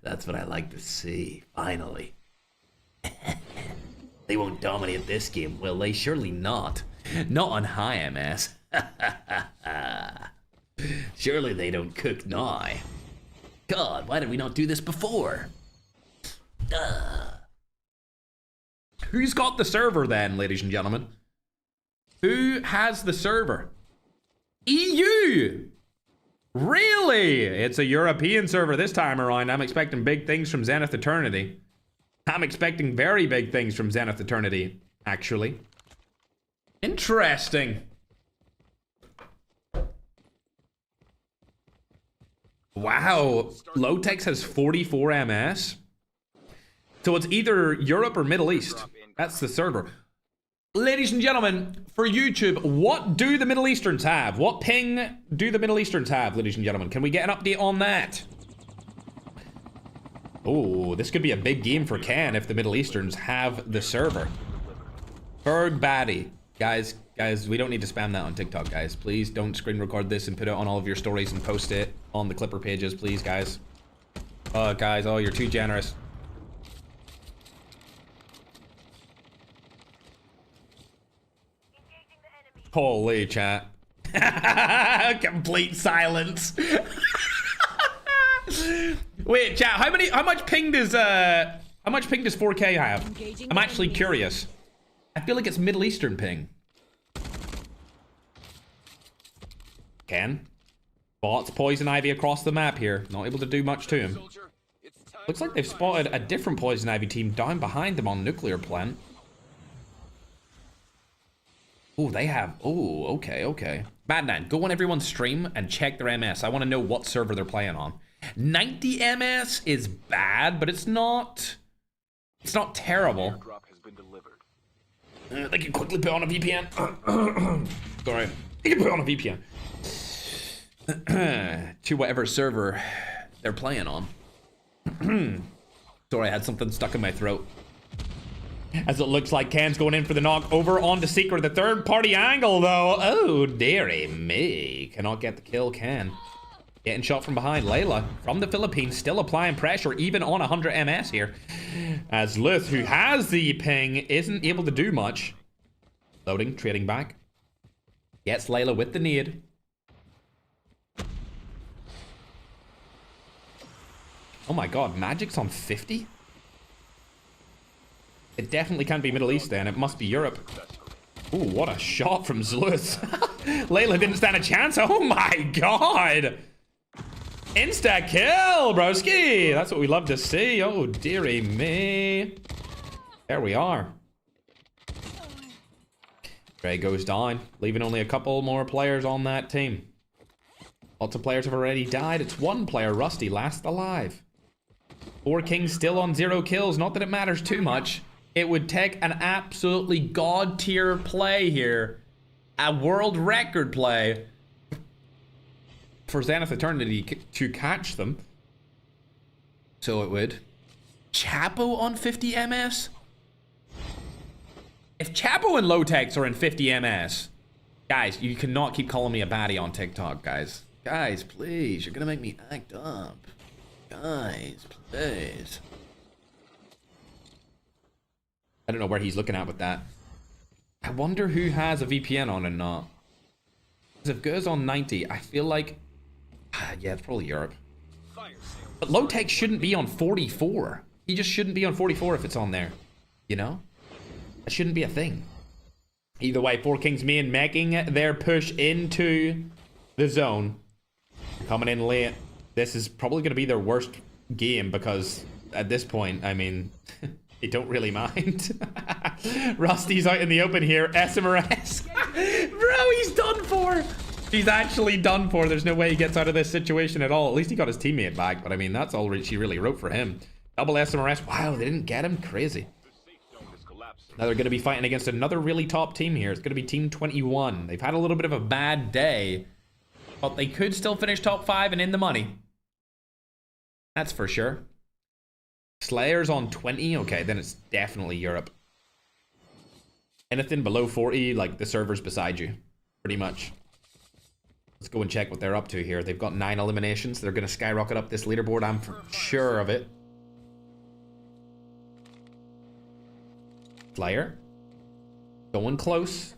That's what I like to see. Finally. They won't dominate this game, will they? Surely not. Not on high MS. Surely they don't cook now. God, why did we not do this before? Who's got the server then, ladies and gentlemen? Who has the server? EU! Really? It's a European server this time around. I'm expecting big things from Zenith Eternity. I'm expecting very big things from Zenith Eternity, actually. Interesting. Wow. Low-Tech's has 44 MS. So it's either Europe or Middle East. That's the server. Ladies and gentlemen, for YouTube, what do the Middle Easterns have? What ping do the Middle Easterns have, ladies and gentlemen? Can we get an update on that? Oh, this could be a big game for Ken if the Middle Easterns have the server. Ferg Batty. Guys, we don't need to spam that on TikTok, guys. Please don't screen record this and put it on all of your stories and post it on the Clipper pages, please, guys. Guys, you're too generous. Holy chat. Complete silence. Wait, chat, how much ping does 4K have? I'm actually curious. I feel like it's Middle Eastern ping. Ken. Bots poison ivy across the map here. Not able to do much to him. Looks like they've spotted a different poison ivy team down behind them on nuclear plant. Oh, they have... Oh, okay. Badman, go on everyone's stream and check their MS. I want to know what server they're playing on. 90 MS is bad, but it's not... It's not terrible. They can quickly put on a VPN. Sorry. They can put on a VPN. To whatever server they're playing on. Sorry, I had something stuck in my throat. As it looks like Ken's going in for the knock over onto Secret. The third party angle, though. Oh, dearie me. Cannot get the kill, Ken. Getting shot from behind. Layla from the Philippines, still applying pressure, even on 100 MS here. As Luth, who has the ping, isn't able to do much. Loading, trading back. Gets Layla with the nade. Oh my god, Magic's on 50? It definitely can't be Middle East then. It must be Europe. Ooh, what a shot from Zluth. Layla didn't stand a chance. Oh my god. Insta kill, broski. That's what we love to see. Oh, dearie me. There we are. Gray goes down, leaving only a couple more players on that team. Lots of players have already died. It's one player, Rusty, last alive. 4 Kings still on 0 kills. Not that it matters too much. It would take an absolutely god tier play here. A world record play. For Zenith Eternity to catch them. So it would. Chapo on 50 MS? If Chapo and Low-Techs are in 50 MS, guys, you cannot keep calling me a baddie on TikTok, guys. Guys, please, you're gonna make me act up. Guys, please. I don't know where he's looking at with that. I wonder who has a VPN on and not. Because if Go's on 90, I feel like... yeah, it's probably Europe. But Low-Tech shouldn't be on 44. He just shouldn't be on 44 if it's on there. You know? That shouldn't be a thing. Either way, 4 Kings main making their push into the zone. Coming in late. This is probably going to be their worst game because at this point, I mean, they don't really mind. Rusty's out in the open here. SMRS. Bro, he's done for. He's actually done for. There's no way he gets out of this situation at all. At least he got his teammate back. But I mean, that's all she really wrote for him. Double SMRS. Wow, they didn't get him. Crazy. Now they're going to be fighting against another really top team here. It's going to be Team 21. They've had a little bit of a bad day. But they could still finish top 5 and in the money. That's for sure. Slayer's on 20. Okay, then it's definitely Europe. Anything below 40, like the servers beside you. Pretty much. Let's go and check what they're up to here. They've got 9 eliminations. They're going to skyrocket up this leaderboard. I'm sure of it. Slayer. Going close.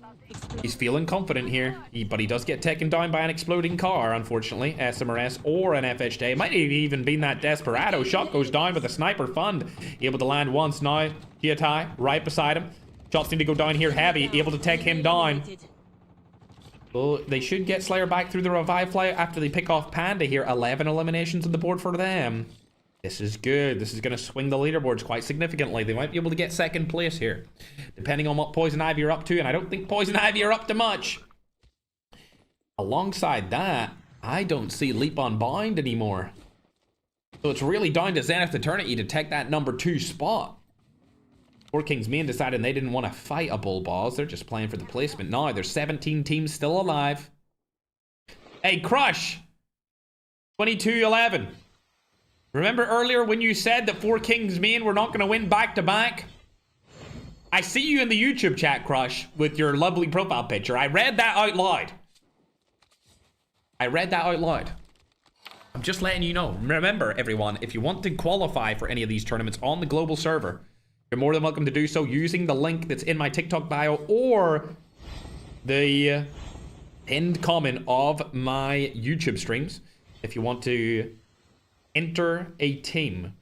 He's feeling confident here, but he does get taken down by an exploding car, unfortunately. SMRS or an FHD. Might have even been that Desperado. Shot goes down with a sniper fund. Able to land once now. Giatai right beside him. Shots need to go down here heavy. Able to take him down. Well, they should get Slayer back through the revive flight after they pick off Panda here. 11 eliminations on the board for them. This is good. This is going to swing the leaderboards quite significantly. They might be able to get second place here, depending on what Poison Ivy are up to, and I don't think Poison Ivy are up to much. Alongside that, I don't see Leap Unbound anymore. So it's really down to Zenith Eternity to take that number 2 spot. 4 Kings main decided they didn't want to fight a bull boss. They're just playing for the placement. Now there's 17 teams still alive. Hey, Crush! 22-11. Remember earlier when you said that 4 Kings main were not going to win back-to-back? I see you in the YouTube chat, Crush, with your lovely profile picture. I read that out loud. I read that out loud. I'm just letting you know. Remember, everyone, if you want to qualify for any of these tournaments on the global server, you're more than welcome to do so using the link that's in my TikTok bio or the pinned comment of my YouTube streams. If you want to enter a team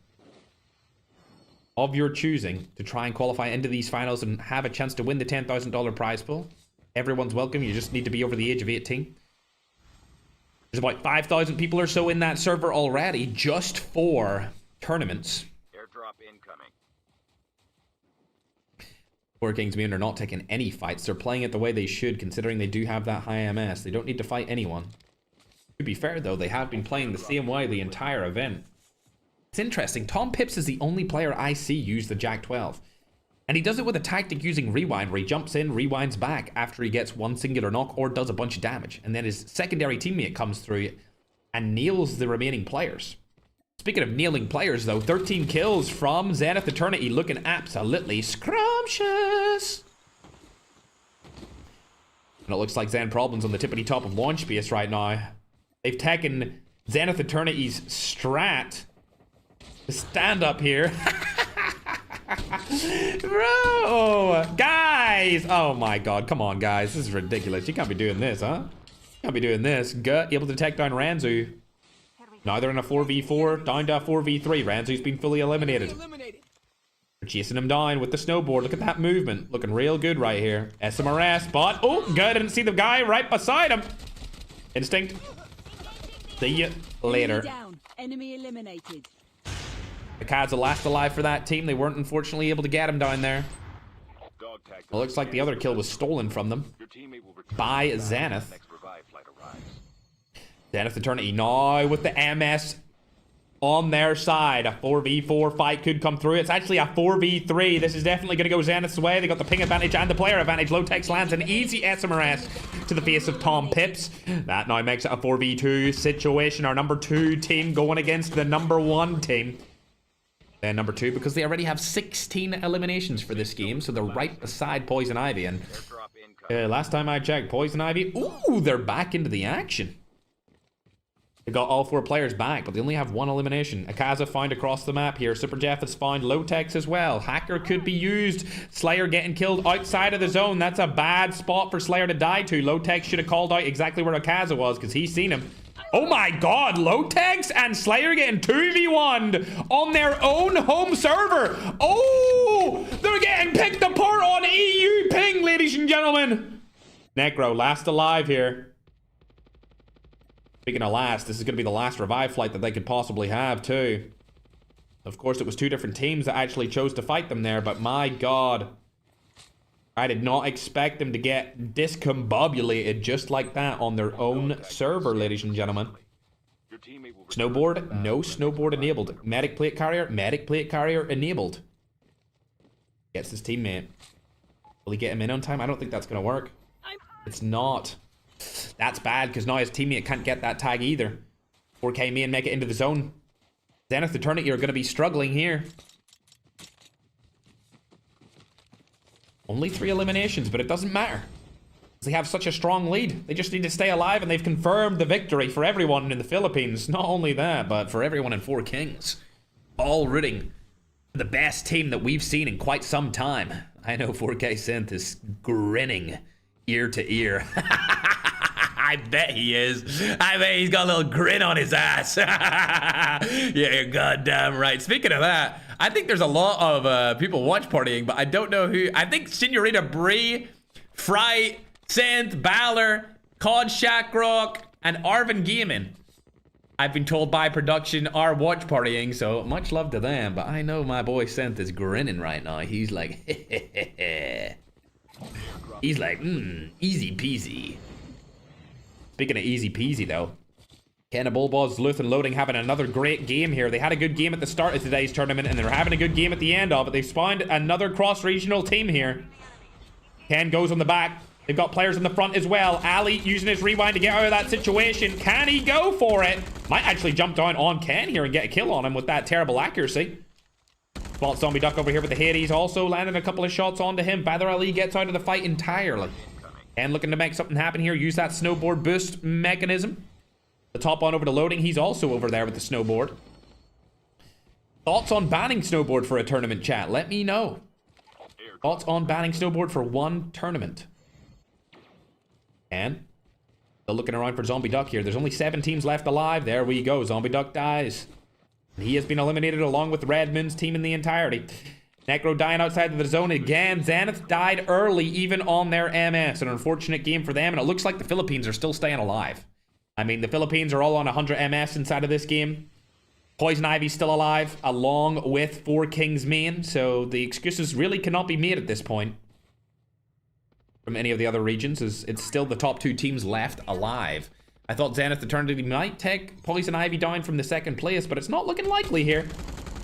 of your choosing to try and qualify into these finals and have a chance to win the $10,000 prize pool, everyone's welcome. You just need to be over the age of 18. There's about 5,000 people or so in that server already just for tournaments. Airdrop incoming. 4 Kings main are not taking any fights. They're playing it the way they should, considering they do have that high MS. They don't need to fight anyone. To be fair, though, they have been playing the same way the entire event. It's interesting. Tom Pips is the only player I see use the JAK-12. And he does it with a tactic using Rewind, where he jumps in, rewinds back after he gets one singular knock or does a bunch of damage. And then his secondary teammate comes through and nails the remaining players. Speaking of nailing players, though, 13 kills from Zenith Eternity, looking absolutely scrumptious. And it looks like Zen Problems on the tippity top of launch space right now. They've taken Zenith Eternity's strat to stand up here. Bro! Guys! Oh my god, come on, guys. This is ridiculous. You can't be doing this, huh? You can't be doing this. Gut able to take down Ranzu. Now they're in a 4v4, down to a 4v3. Ranzu's been fully eliminated. They're chasing him down with the snowboard. Look at that movement. Looking real good right here. SMRS, but... Oh, good. Didn't see the guy right beside him. Instinct. See you later. Enemy eliminated. The Cod's the last alive for that team. They weren't unfortunately able to get him down there. Dog It looks like the other kill was stolen from them by Zenith. Zenith Eternity now with the MS on their side. A 4v4 fight could come through. It's actually a 4v3. This is definitely going to go Zenith's way. They got the ping advantage and the player advantage. Lotex lands an easy SMRS to the face of Tom Pips. That now makes it a 4v2 situation. Our number 2 team going against the number 1 team. Then number 2, because they already have 16 eliminations for this game, so they're right beside Poison Ivy. And last time I checked, Poison Ivy, ooh, they're back into the action. They got all 4 players back, but they only have 1 elimination. Akaza found across the map here. Super Jeff has found Lotex as well. Hacker could be used. Slayer getting killed outside of the zone. That's a bad spot for Slayer to die to. Lotex should have called out exactly where Akaza was, because he's seen him. Oh my god, Lotex and Slayer getting 2v1'd on their own home server. Oh, they're getting picked apart on EU ping, ladies and gentlemen. Necro, last alive here. Speaking of last, this is going to be the last revive flight that they could possibly have, too. Of course, it was 2 different teams that actually chose to fight them there, but my god. I did not expect them to get discombobulated just like that on their own server, ladies and gentlemen. Snowboard, no snowboard enabled. Medic plate carrier enabled. Gets his teammate. Will he get him in on time? I don't think that's going to work. It's not. That's bad, because now his teammate can't get that tag either. 4K main make it into the zone. Zenith Eternity are going to be struggling here. Only 3 eliminations, but it doesn't matter. They have such a strong lead. They just need to stay alive, and they've confirmed the victory for everyone in the Philippines. Not only that, but for everyone in 4 Kings. All rooting for the best team that we've seen in quite some time. I know 4K Synth is grinning ear to ear. I bet he is. I bet he's got a little grin on his ass. Yeah, you're goddamn right. Speaking of that, I think there's a lot of people watch partying, but I don't know who. I think Senorita Bree, Fright, Synth, Balor, Cod Shackrock, and Arvin Gaming, I've been told by production, are watch partying, so much love to them. But I know my boy Synth is grinning right now. He's like, he's like, easy peasy. Speaking of easy peasy, though, Cannibal Balls, Luth, and Loading having another great game here. They had a good game at the start of today's tournament, and they're having a good game at the end of it. They've spawned another cross-regional team here. Ken goes on the back. They've got players in the front as well. Ali using his rewind to get out of that situation. Can he go for it? Might actually jump down on Ken here and get a kill on him with that terrible accuracy. Spot Zombie Duck over here with the Hades, also landing a couple of shots onto him. Badr Ali gets out of the fight entirely. And looking to make something happen here. Use that snowboard boost mechanism. The top on over to Loading. He's also over there with the snowboard. Thoughts on banning snowboard for a tournament, chat? Let me know. Thoughts on banning snowboard for 1 tournament. And still looking around for Zombie Duck here. There's only 7 teams left alive. There we go. Zombie Duck dies. He has been eliminated along with Redmond's team in the entirety. Necro dying outside of the zone again. Zenith died early, even on their MS. An unfortunate game for them, and it looks like the Philippines are still staying alive. I mean, the Philippines are all on 100 MS inside of this game. Poison Ivy's still alive, along with 4 Kings main, so the excuses really cannot be made at this point from any of the other regions, as it's still the top 2 teams left alive. I thought Zenith Eternity might take Poison Ivy down from the 2nd place, but it's not looking likely here.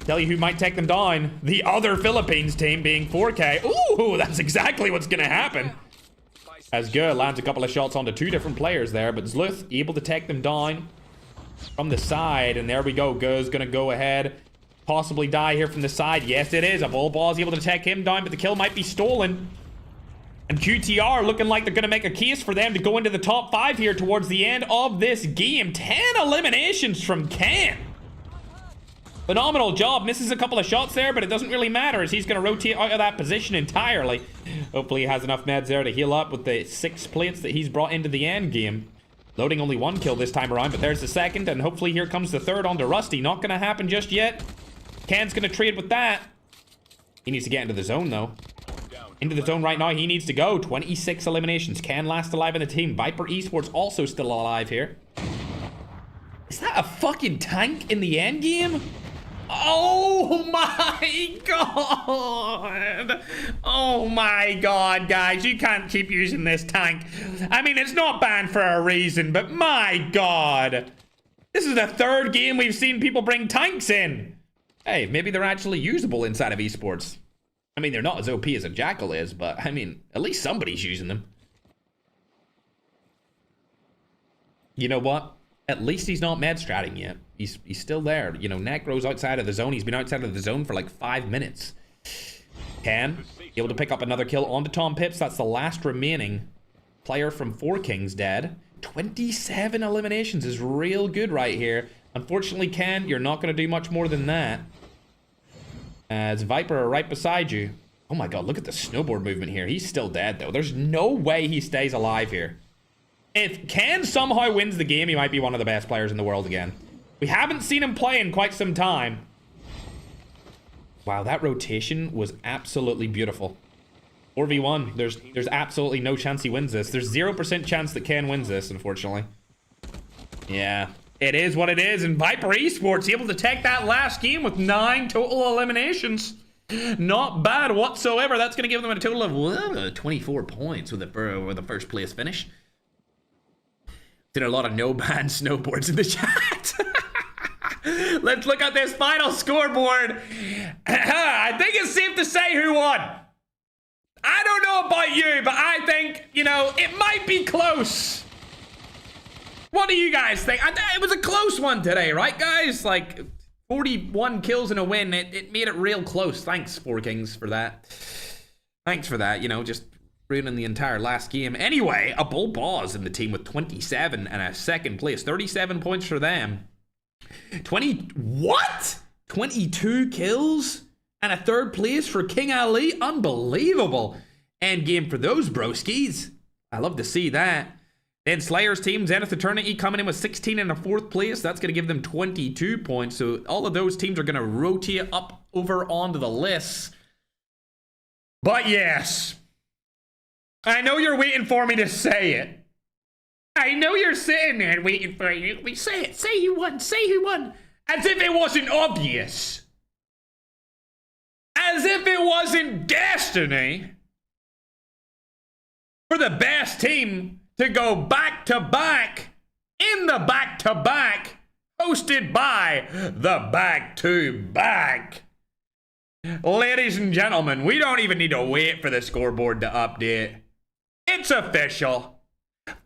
Tell you who might take them down. The other Philippines team being 4K. Ooh, that's exactly what's going to happen. As Gur lands a couple of shots onto 2 different players there, but Zluth able to take them down from the side. And there we go. Gur's going to go ahead. Possibly die here from the side. Yes, it is. A Bullball is able to take him down, but the kill might be stolen. And QTR looking like they're going to make a case for them to go into the top 5 here towards the end of this game. 10 eliminations from Ken. Phenomenal job. Misses a couple of shots there, but it doesn't really matter as he's going to rotate out of that position entirely. Hopefully he has enough meds there to heal up with the 6 plates that he's brought into the end game. Loading only 1 kill this time around, but there's the 2nd, and hopefully here comes the 3rd onto Rusty. Not going to happen just yet. Ken's going to trade with that. He needs to get into the zone, though. Into the zone right now, he needs to go. 26 eliminations. Ken last alive in the team. Viper Esports also still alive here. Is that a fucking tank in the end game? Oh my god! Oh my god, guys, you can't keep using this tank. I mean, it's not banned for a reason, but my god. This is the third game we've seen people bring tanks in. Hey, maybe they're actually usable inside of esports. I mean, they're not as OP as a Jackal is, but I mean, at least somebody's using them. You know what? At least he's not med stratting yet. He's still there. You know, Necro's outside of the zone. He's been outside of the zone for like 5 minutes. Can able to pick up another kill onto Tom Pips. That's the last remaining player from Four Kings dead. 27 eliminations is real good right here. Unfortunately, Ken, you're not going to do much more than that. As Viper are right beside you. Oh my god, look at the snowboard movement here. He's still dead, though. There's no way he stays alive here. If Ken somehow wins the game, he might be one of the best players in the world again. We haven't seen him play in quite some time. Wow, that rotation was absolutely beautiful. 4v1, there's absolutely no chance he wins this. There's 0% chance that Ken wins this, unfortunately. Yeah, it is what it is. And Viper Esports able to take that last game with 9 total eliminations. Not bad whatsoever. That's going to give them a total of 24 points with the first place finish. Did a lot of no-ban snowboards in the chat. Let's look at this final scoreboard. I think it's safe to say who won. I don't know about you, but I think, you know, it might be close. What do you guys think? It was a close one today, right, guys? Like, 41 kills and a win. It made it real close. Thanks, Four Kings, for that. Thanks for that, you know, just ruining the entire last game. Anyway, a Bull Boss in the team with 27 and a second place. 37 points for them. 22 kills and a third place for King Ali. Unbelievable end game for those broskies. I love to see that. Then Slayer's team, Zenith Eternity, coming in with 16 and a fourth place. That's going to give them 22 points. So all of those teams are going to rotate up over onto the list. But yes, I know you're waiting for me to say it. I know you're sitting there waiting for you. Say it. Say who won. Say who won. As if it wasn't obvious. As if it wasn't destiny for the best team to go back-to-back in the back-to-back hosted by the Back2BACK. Ladies and gentlemen, we don't even need to wait for the scoreboard to update. It's official.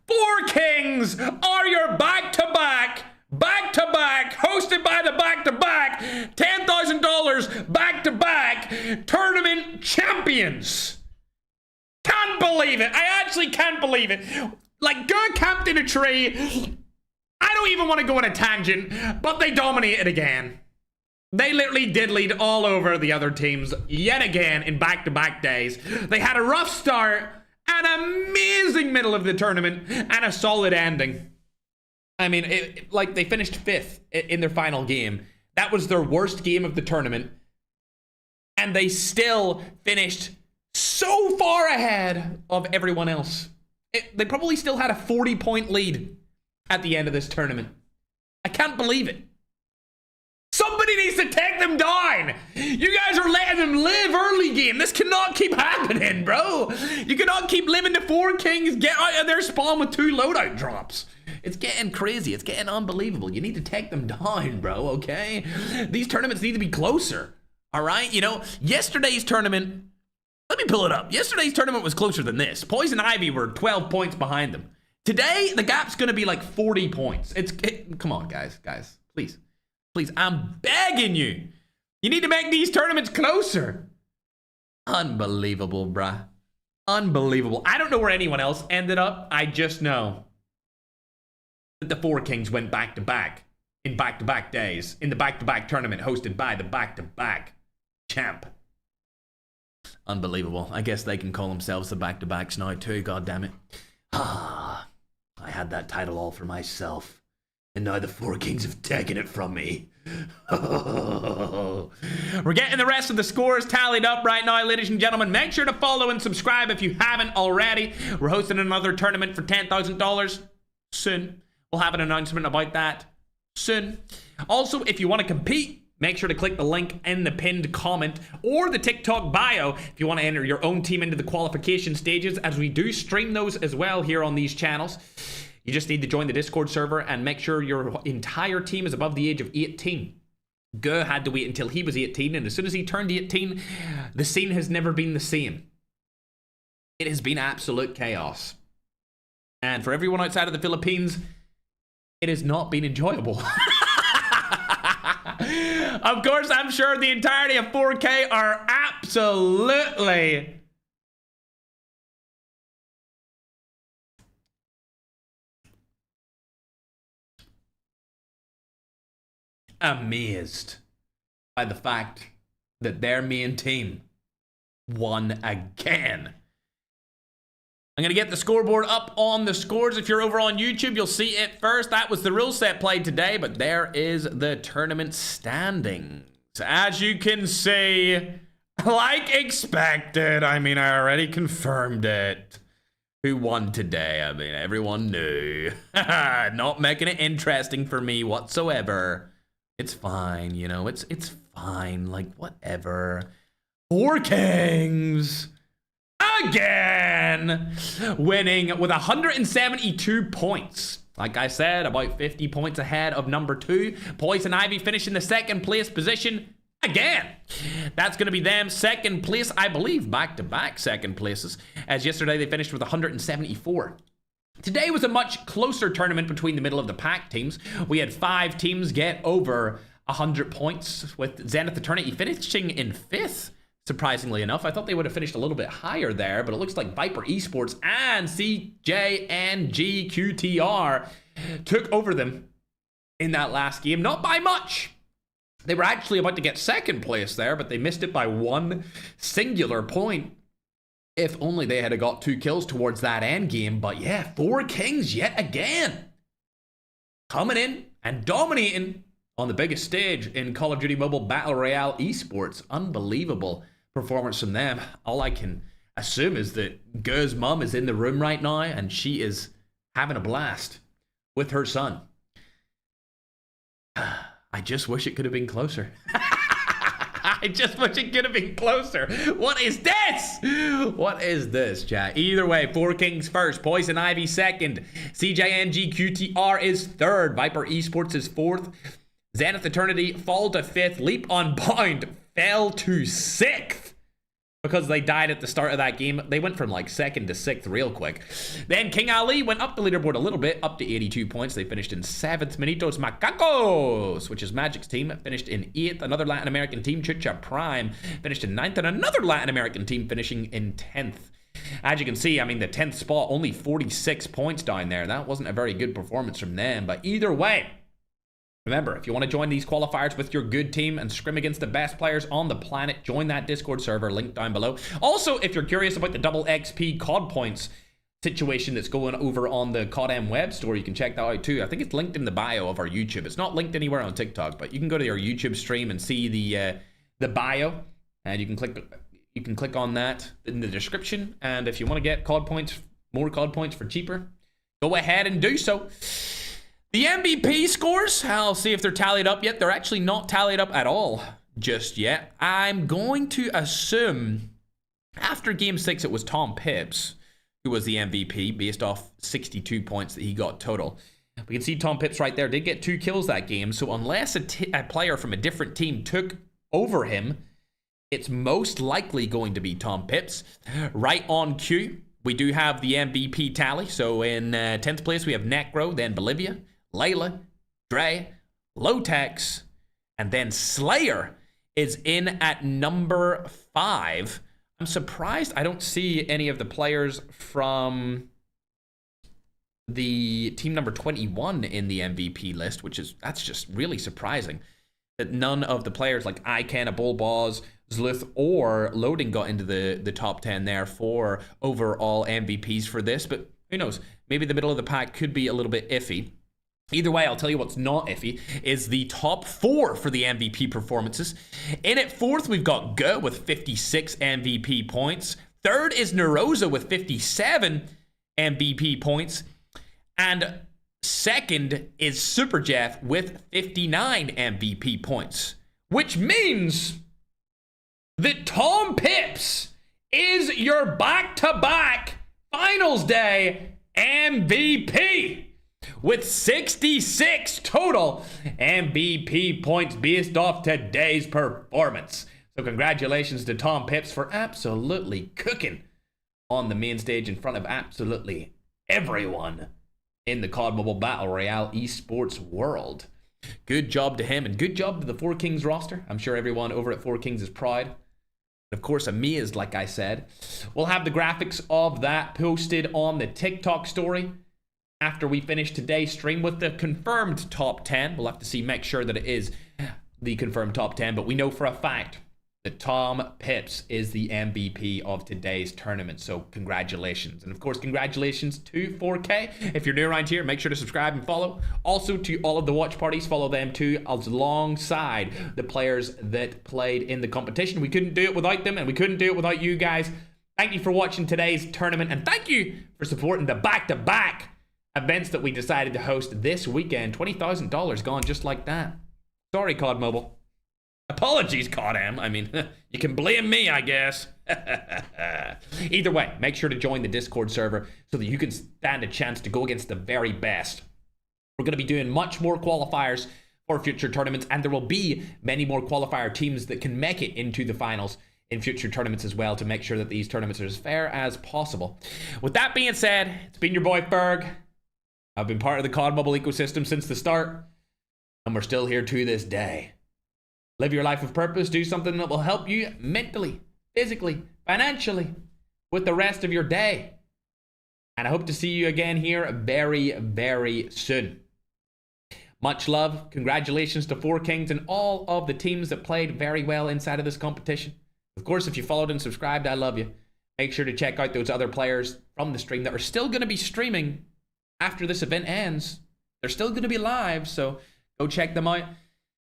Four Kings are your back-to-back, hosted by the Back2BACK, $10,000 back-to-back tournament champions. Can't believe it. I actually can't believe it. Like, girl camped in a tree. I don't even want to go on a tangent, but they dominated again. They literally did lead all over the other teams yet again in back-to-back days. They had a rough start, an amazing middle of the tournament, and a solid ending. I mean, like, they finished 5th in their final game. That was their worst game of the tournament. And they still finished so far ahead of everyone else. They probably still had a 40-point lead at the end of this tournament. I can't believe it. Somebody needs to take them down. You guys are letting them live early game. This cannot keep happening, bro. You cannot keep living the Four Kings get out of their spawn with 2 loadout drops. It's getting crazy. It's getting unbelievable. You need to take them down, bro, okay? These tournaments need to be closer, all right? You know, yesterday's tournament, let me pull it up. Yesterday's tournament was closer than this. Poison Ivy were 12 points behind them. Today, the gap's going to be like 40 points. Come on, guys, please. Please, I'm begging you. You need to make these tournaments closer. Unbelievable, bruh. Unbelievable. I don't know where anyone else ended up. I just know that the Four Kings went back-to-back in back-to-back days in the back-to-back tournament hosted by the Back2BACK champ. Unbelievable. I guess they can call themselves the Back2Backs now too, goddammit. I had that title all for myself. And now the Four Kings have taken it from me. We're getting the rest of the scores tallied up right now, ladies and gentlemen. Make sure to follow and subscribe if you haven't already. We're hosting another tournament for $10,000 soon. We'll have an announcement about that soon. Also, if you want to compete, make sure to click the link in the pinned comment or the TikTok bio if you want to enter your own team into the qualification stages, as we do stream those as well here on these channels. You just need to join the Discord server and make sure your entire team is above the age of 18. Go had to wait until he was 18, and as soon as he turned 18, the scene has never been the same. It has been absolute chaos. And for everyone outside of the Philippines, it has not been enjoyable. Of course, I'm sure the entirety of 4K are absolutely amazed by the fact that their main team won again. I'm going to get the scoreboard up on the scores. If you're over on YouTube, you'll see it first. That was the rule set played today, but there is the tournament standings. As you can see, like expected, I mean, I already confirmed it. Who won today? I mean, everyone knew. Not making it interesting for me whatsoever. It's fine, you know, it's fine, like, whatever. 4 Kings! Again! Winning with 172 points. Like I said, about 50 points ahead of number 2. Poison Ivy finishing the second place position again. That's going to be them second place, I believe, back-to-back second places, as yesterday they finished with 174. Today was a much closer tournament between the middle of the pack teams. We had 5 teams get over 100 points, with Zenith Eternity finishing in 5th. Surprisingly enough, I thought they would have finished a little bit higher there, but it looks like Viper Esports and CJNGQTR took over them in that last game. Not by much. They were actually about to get second place there, but they missed it by 1 singular point. If only they had got 2 kills towards that end game. But yeah, 4 Kings yet again. Coming in and dominating on the biggest stage in Call of Duty Mobile Battle Royale Esports. Unbelievable performance from them. All I can assume is that Go's mum is in the room right now and she is having a blast with her son. I just wish it could have been closer. I just wish it could have been closer. What is this? What is this, chat? Either way, 4 Kings first, Poison Ivy second, CJNGQTR is third, Viper Esports is 4th, Zenith Eternity fall to 5th, Leap Unbound fell to 6th. Because they died at the start of that game. They went from like 2nd to 6th real quick. Then King Ali went up the leaderboard a little bit, up to 82 points. They finished in 7th. Manitos Macacos, which is Magic's team, finished in 8th. Another Latin American team, Chucha Prime, finished in 9th. And another Latin American team finishing in 10th. As you can see, I mean, the 10th spot, only 46 points down there. That wasn't a very good performance from them. But either way, remember, if you want to join these qualifiers with your good team and scrim against the best players on the planet, join that Discord server, link down below. Also, if you're curious about the double XP COD Points situation that's going over on the COD M web store, you can check that out too. I think it's linked in the bio of our YouTube. It's not linked anywhere on TikTok, but you can go to our YouTube stream and see the bio, and you can click on that in the description. And if you want to get COD Points, more COD Points for cheaper, go ahead and do so. The MVP scores, I'll see if they're tallied up yet. They're actually not tallied up at all just yet. I'm going to assume after Game 6 it was Tom Pips who was the MVP based off 62 points that he got total. We can see Tom Pips right there did get 2 kills that game, so unless a player from a different team took over him, it's most likely going to be Tom Pips. Right on cue, we do have the MVP tally. So in 10th place we have Necro, then Bolivia, Layla, Dre, Lotex, and then Slayer is in at number 5. I'm surprised I don't see any of the players from the team number 21 in the MVP list, that's just really surprising that none of the players like Ican, Bullboz, Zluth, or Loading got into the top 10 there for overall MVPs for this, but who knows? Maybe the middle of the pack could be a little bit iffy. Either way, I'll tell you what's not iffy is the top 4 for the MVP performances. In at 4th, we've got Go with 56 MVP points. 3rd is Neroza with 57 MVP points. And 2nd is Super Jeff with 59 MVP points. which means that Tom Pips is your back-to-back Finals Day MVP with 66 total MVP points based off today's performance. So congratulations to Tom Pips for absolutely cooking on the main stage in front of absolutely everyone in the COD Mobile Battle Royale esports world. Good job to him, and good job to the Four Kings roster. I'm sure everyone over at Four Kings is proud. Of course, Amia's, like I said. We'll have the graphics of that posted on the TikTok story after we finish today's stream with the confirmed top 10. We'll have to see, make sure that it is the confirmed top 10, but we know for a fact that Tom Pips is the MVP of today's tournament. So congratulations. And of course, congratulations to 4K. If you're new around here, make sure to subscribe and follow. Also to all of the watch parties, follow them too, alongside the players that played in the competition. We couldn't do it without them, and we couldn't do it without you guys. Thank you for watching today's tournament, and thank you for supporting the back-to-back events that we decided to host this weekend. $20,000 gone just like that. Sorry, COD Mobile. Apologies, CODM. I mean, you can blame me, I guess. Either way, make sure to join the Discord server so that you can stand a chance to go against the very best. We're going to be doing much more qualifiers for future tournaments, and there will be many more qualifier teams that can make it into the finals in future tournaments as well, to make sure that these tournaments are as fair as possible. With that being said, it's been your boy Ferg. I've been part of the COD Mobile ecosystem since the start, and we're still here to this day. Live your life with purpose. Do something that will help you mentally, physically, financially with the rest of your day. And I hope to see you again here very, very soon. Much love. Congratulations to Four Kings and all of the teams that played very well inside of this competition. Of course, if you followed and subscribed, I love you. Make sure to check out those other players from the stream that are still going to be streaming after this event ends. They're still going to be live, so go check them out.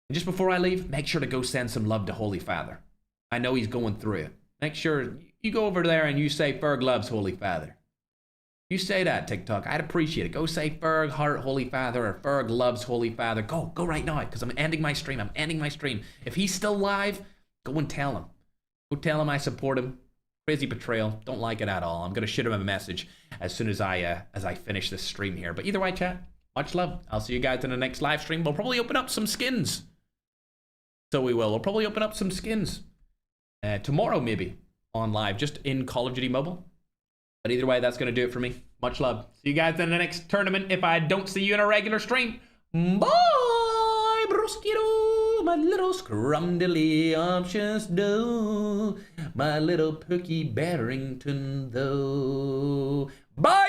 And just before I leave, make sure to go send some love to Holy Father. I know he's going through it. Make sure you go over there and you say Ferg loves Holy Father. You say that, TikTok. I'd appreciate it. Go say Ferg heart Holy Father, or Ferg loves Holy Father. Go right now, because I'm ending my stream. If he's still live, go and tell him. Go tell him I support him. Crazy betrayal. Don't like it at all. I'm going to shoot him a message as soon as I finish this stream here. But either way, chat, much love. I'll see you guys in the next live stream. We'll probably open up some skins. So we will. We'll probably open up some skins tomorrow, maybe, on live, just in Call of Duty Mobile. But either way, that's going to do it for me. Much love. See you guys in the next tournament if I don't see you in a regular stream. Bye, broskito, my little scrumdiddly do, my little Perky Barrington, though. Bye.